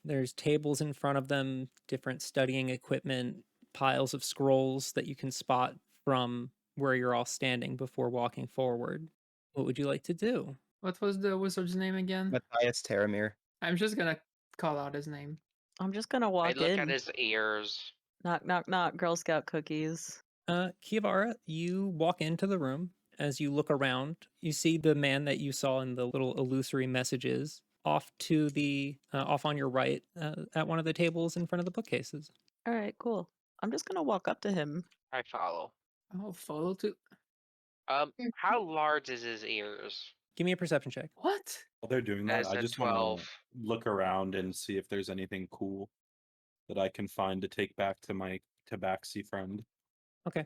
There's tables in front of them, different studying equipment, piles of scrolls that you can spot from where you're all standing before walking forward. What would you like to do? What was the wizard's name again? Matthias Taromere. I'm just gonna call out his name. I'm just gonna I walk look in. at his ears. Knock, knock, knock. Girl Scout cookies. Kiavara, you walk into the room. As you look around, you see the man that you saw in the little illusory messages off to the off on your right at one of the tables in front of the bookcases. All right, cool. I'm just gonna walk up to him. I follow. Oh, follow to How large is his ears? Give me a perception check. what? While they're doing that, As I a just want 12. to look around and see if there's anything cool that I can find to take back to my tabaxi friend. Okay.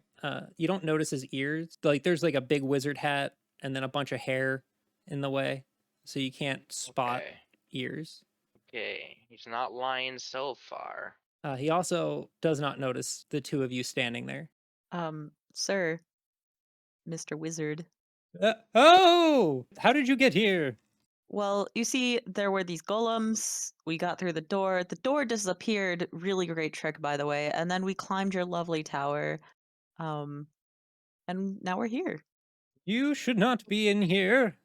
You don't notice his ears. Like there's like a big wizard hat and then a bunch of hair in the way, so you can't spot Okay. ears. Okay. He's not lying so far. He also does not notice the two of you standing there. Sir, Mr. Wizard. Oh! How did you get here? Well, you see, there were these golems. We got through the door. The door disappeared. Really great trick, by the way. And then we climbed your lovely tower. And now we're here. You should not be in here.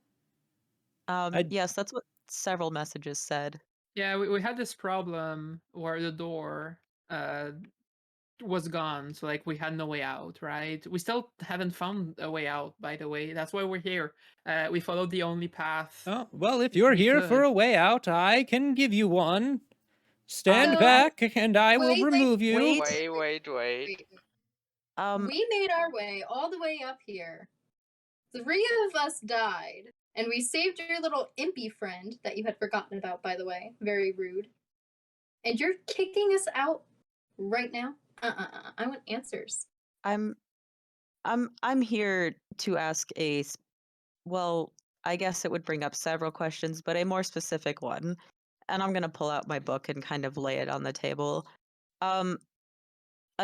Yes, that's what several messages said. Yeah, we had this problem where the door was gone, so like we had no way out, right? We still haven't found a way out, by the way. That's why we're here. We followed the only path. Oh, well, if you're We here for could. a way out, I can give you one. Stand So- back, and I will Wait, wait, remove you. wait. Wait. We made our way all the way up here. 3 of us died, and we saved your little impy friend that you had forgotten about, by the way. Very rude. And you're kicking us out right now? I want answers. I'm here to ask well, I guess it would bring up several questions, but a more specific one. And I'm gonna pull out my book and kind of lay it on the table. A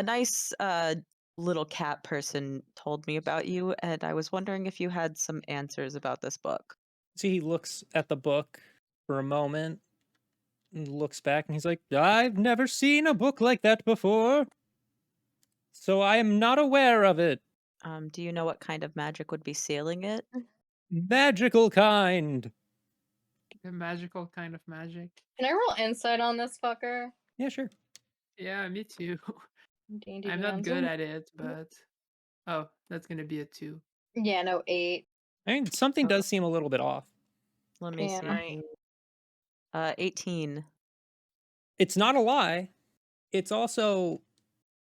nice little cat person told me about you, and I was wondering if you had some answers about this book. See, he looks at the book for a moment and looks back, and he's like, I've never seen a book like that before, so I am not aware of it. Do you know what kind of magic would be sealing it? Magical kind. The magical kind of magic. Can I roll insight on this fucker? Yeah, sure. Yeah, me too. D&D I'm not Beyond good Zoom? at it, but oh, that's gonna be a 2. Yeah, no, 8. I mean, something does seem a little bit off. Let me Yeah. see. 18. It's not a lie. It's also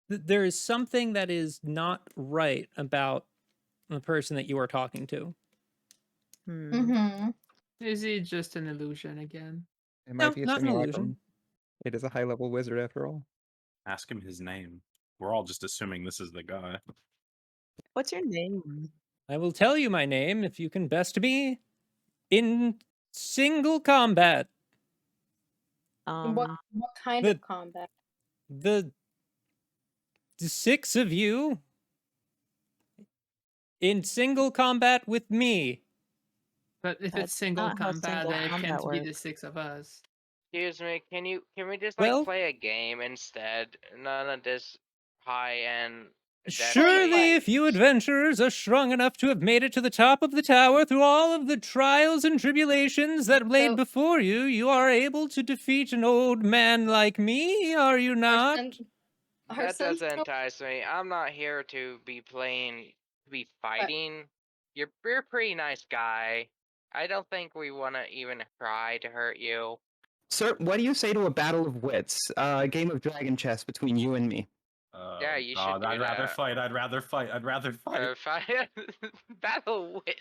there is something that is not right about the person that you are talking to. Mm-hmm. Is he just an illusion again? It No, might be a not an illusion. simulacrum. It is a high level wizard after all. Ask him his name. We're all just assuming this is the guy. What's your name? I will tell you my name if you can best me in single combat. What kind the- of combat? The 6 of you in single combat with me. But if That's it's single not how combat, single then it combat can't be the works. 6 of us. Excuse me, can we just Well- like play a game instead? None of this high end. Surely, if you adventurers are strong enough to have made it to the top of the tower through all of the trials and tribulations that laid So- before you, you are able to defeat an old man like me, are you not? That Arsen's doesn't pro- entice me. I'm not here to be playing, to be fighting. You're a pretty nice guy. I don't think we want to even try to hurt you. Sir, what do you say to a battle of wits? A game of dragon chess between you and me. Yeah, you should do I'd rather that. fight. I'd rather fight. I'd rather fight. Fight battle with.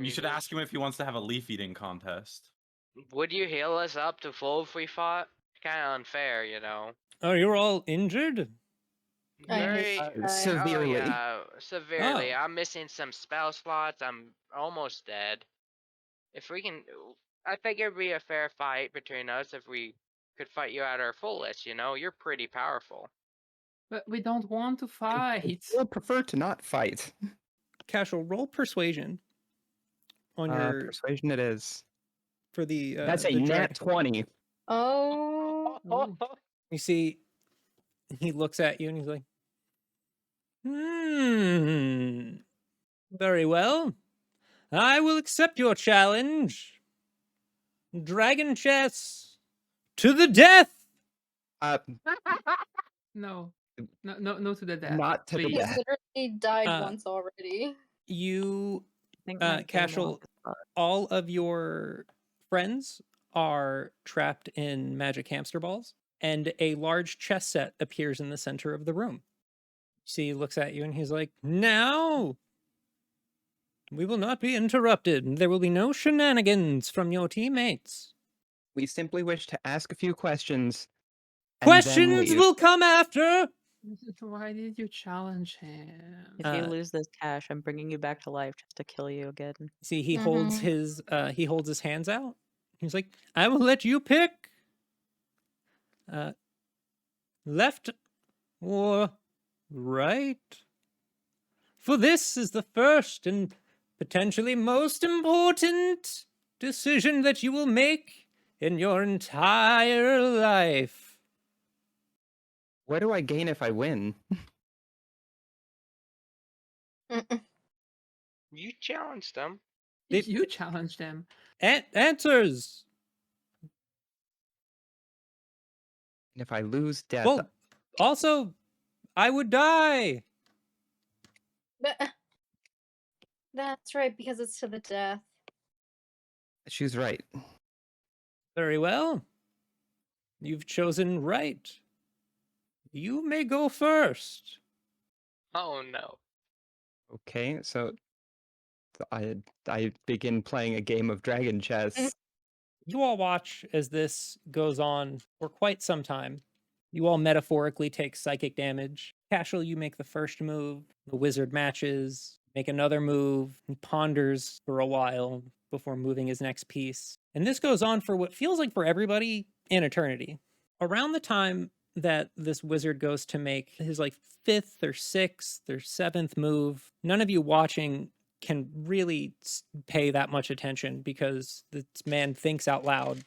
You should ask him if he wants to have a leaf eating contest. Would you heal us up to full if we fought? Kind of unfair, you know. Oh, you're all injured? I hate Very. that guy. Severely. Oh yeah, severely. Oh. I'm missing some spell slots. I'm almost dead. If we can, I think it'd be a fair fight between us if we could fight you at our fullest. You know, you're pretty powerful. But we don't want to fight. I would prefer to not fight. Kashel, roll persuasion on your Persuasion it is. for the That's a the nat 20. Oh, Ooh. You see, he looks at you and he's like, very well. I will accept your challenge. Dragon chess to the death. No. No to the death. Not to the please. he's death. literally died Uh, once already. You, I think my game Kashel, lock is fucked. all of your friends are trapped in magic hamster balls, and a large chess set appears in the center of the room. See, he looks at you and he's like, now we will not be interrupted. There will be no shenanigans from your teammates. We simply wish to ask a few questions. and then Questions leave. will come after. Why did you challenge him? If you Uh, lose this cash, I'm bringing you back to life just to kill you again. See, he holds Mhm. his hands out. He's like, I will let you pick. Left or right. For this is the first and potentially most important decision that you will make in your entire life. What do I gain if I win? You challenged them. They- You challenged him. Answers. And if I lose death, Well, also, I would die. That's right, because it's to the death. she's right. Very well. You've chosen right. You may go first. Oh no. Okay, so I begin playing a game of dragon chess. You all watch as this goes on for quite some time. You all metaphorically take psychic damage. Kashel, you make the first move. The wizard matches, make another move. He ponders for a while before moving his next piece. And this goes on for what feels like for everybody an eternity. Around the time that this wizard goes to make his like 5th or 6th or 7th move, none of you watching can really pay that much attention because this man thinks out loud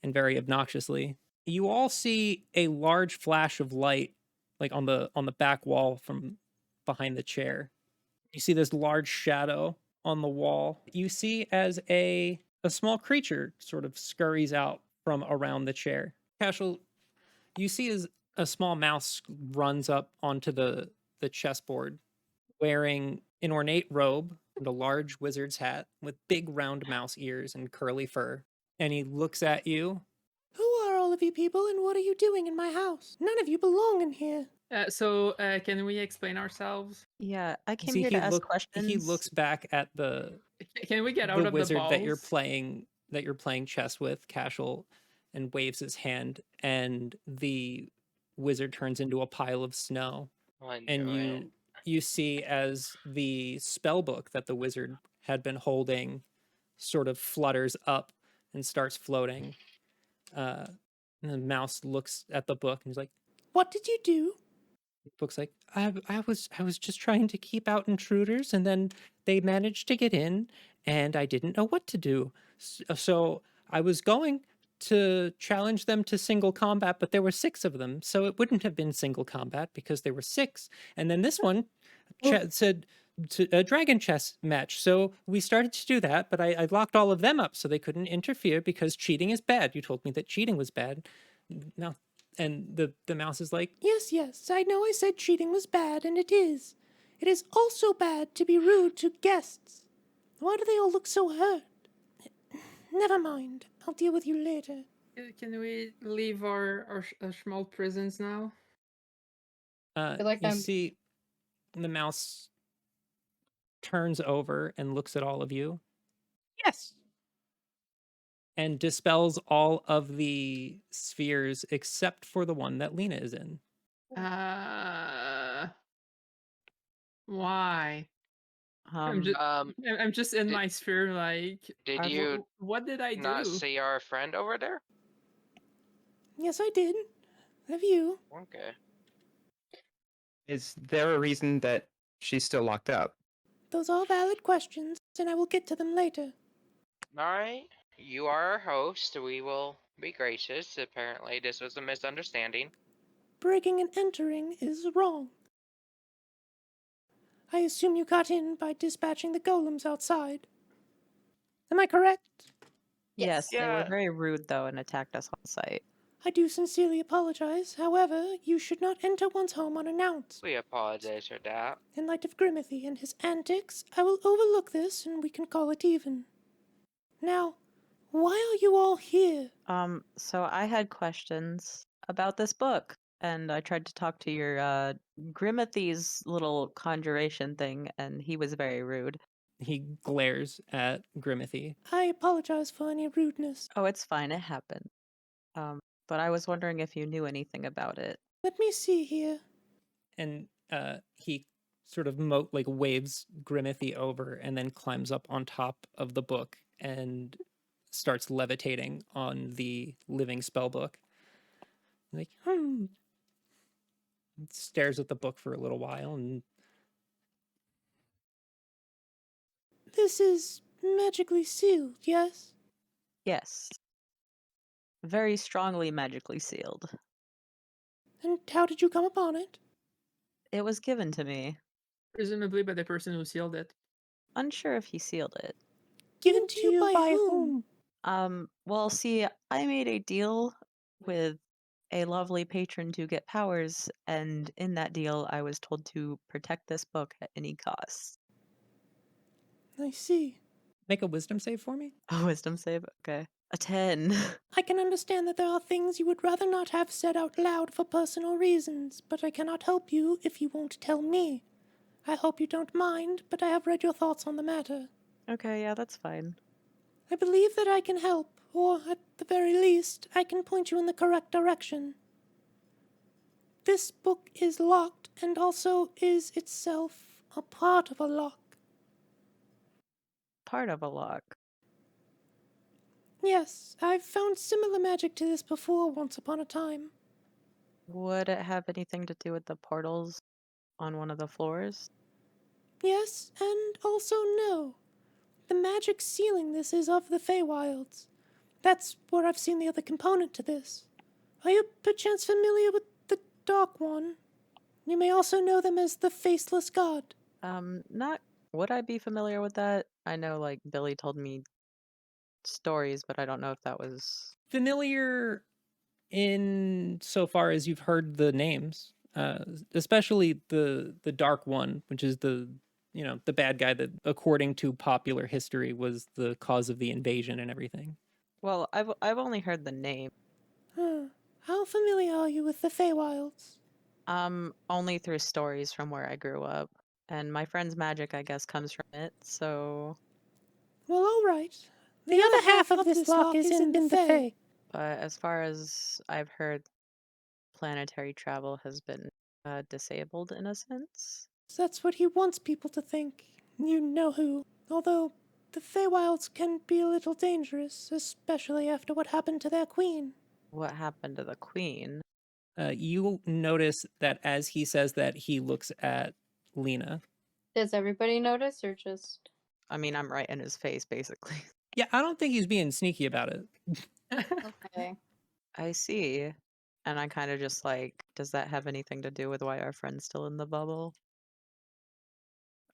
and very obnoxiously. You all see a large flash of light like on the back wall from behind the chair. You see this large shadow on the wall. You see as a small creature sort of scurries out from around the chair. Kashel, you see as a small mouse runs up onto the chessboard wearing an ornate robe and a large wizard's hat with big round mouse ears and curly fur. And he looks at you. Who are all of you people and what are you doing in my house? None of you belong in here. So can we explain ourselves? Yeah, I came See, here to ask questions. he looks back at the Can we get out of the wizard balls? that you're playing chess with, Kashel, and waves his hand, and the wizard turns into a pile of snow. And you see as the spell book that the wizard had been holding sort of flutters up and starts floating. And the mouse looks at the book and he's like, "What did you do?" Book's like, I was just trying to keep out intruders, and then they managed to get in, and I didn't know what to do. So I was going to challenge them to single combat, but there were 6 of them, so it wouldn't have been single combat because there were 6. And then this one said to a dragon chess match, so we started to do that, but I locked all of them up so they couldn't interfere because cheating is bad. You told me that cheating was bad. Now, and the mouse is like, yes, yes, I know I said cheating was bad, and it is. It is also bad to be rude to guests. Why do they all look so hurt? Never mind. I'll deal with you later. Can we leave our small prisons now? feel like You I'm- see the mouse turns over and looks at all of you. Yes. And dispels all of the spheres except for the one that Lena is in. Why? I'm Um, just I'm just in did- my sphere. Like, Did you what did I not do? see our friend over there? Yes, I did. Have you? Okay. Is there a reason that she's still locked up? Those are valid questions, and I will get to them later. Alright. You are our host. We will be gracious. Apparently, this was a misunderstanding. Breaking and entering is wrong. I assume you got in by dispatching the golems outside. Am I correct? yes, they were Yeah. very rude though and attacked us on sight. I do sincerely apologize. However, you should not enter one's home unannounced. We apologize for that. In light of Grimathy and his antics, I will overlook this and we can call it even. Now, why are you all here? So I had questions about this book, and I tried to talk to your Grimathy's little conjuration thing, and he was very rude. He glares at Grimathy. I apologize for any rudeness. Oh, it's fine, it happened. But I was wondering if you knew anything about it. Let me see here. And he sort of waves Grimathy over and then climbs up on top of the book and starts levitating on the living spell book. Like, stares at the book for a little while and this is magically sealed, yes? Yes. Very strongly magically sealed. And how did you come upon it? It was given to me. Presumably by the person who sealed it. Unsure if he sealed it. Given to you by whom? Well, see, I made a deal with a lovely patron to get powers, and in that deal, I was told to protect this book at any cost. I see. Make a wisdom save for me. A wisdom save? Okay. A 10. I can understand that there are things you would rather not have said out loud for personal reasons, but I cannot help you if you won't tell me. I hope you don't mind, but I have read your thoughts on the matter. Okay, yeah, that's fine. I believe that I can help, or at the very least, I can point you in the correct direction. This book is locked and also is itself a part of a lock. Part of a lock. Yes, I've found similar magic to this before once upon a time. Would it have anything to do with the portals on one of the floors? Yes, and also no. The magic sealing this is of the Feywilds. That's where I've seen the other component to this. Are you perchance familiar with the Dark One? You may also know them as the Faceless God. Not. Would I be familiar with that? I know, like, Billy told me stories, but I don't know if that was. Familiar in so far as you've heard the names, especially the Dark One, which is the bad guy that, according to popular history, was the cause of the invasion and everything. Well, I've only heard the name. How familiar are you with the Feywilds? Only through stories from where I grew up, and my friend's magic, I guess, comes from it. So, Well, all right. The other half of this lock is in the Fey. but as far as I've heard, planetary travel has been disabled in a sense. That's what he wants people to think. You know who. Although, the Feywilds can be a little dangerous, especially after what happened to their queen. What happened to the queen? You notice that as he says that, he looks at Lena. Does everybody notice or just? I mean, I'm right in his face, basically. Yeah, I don't think he's being sneaky about it. Okay. I see. And I kind of just like, does that have anything to do with why our friend's still in the bubble?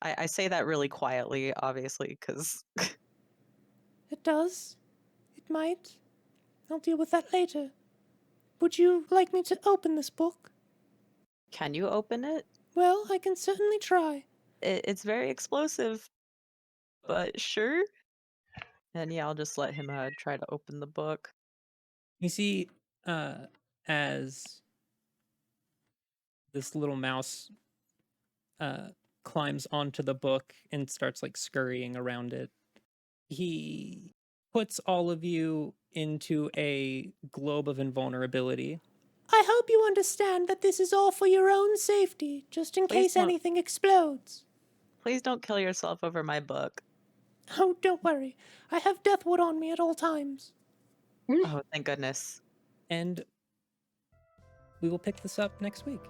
I say that really quietly, obviously, because It does. It might. I'll deal with that later. Would you like me to open this book? can you open it? Well, I can certainly try. It's very explosive, but sure. And yeah, I'll just let him try to open the book. You see, as this little mouse climbs onto the book and starts like scurrying around it, he puts all of you into a globe of invulnerability. I hope you understand that this is all for your own safety, just in Please case don't- anything explodes. Please don't kill yourself over my book. Oh, don't worry. I have Deathwood on me at all times. Oh, thank goodness. And we will pick this up next week.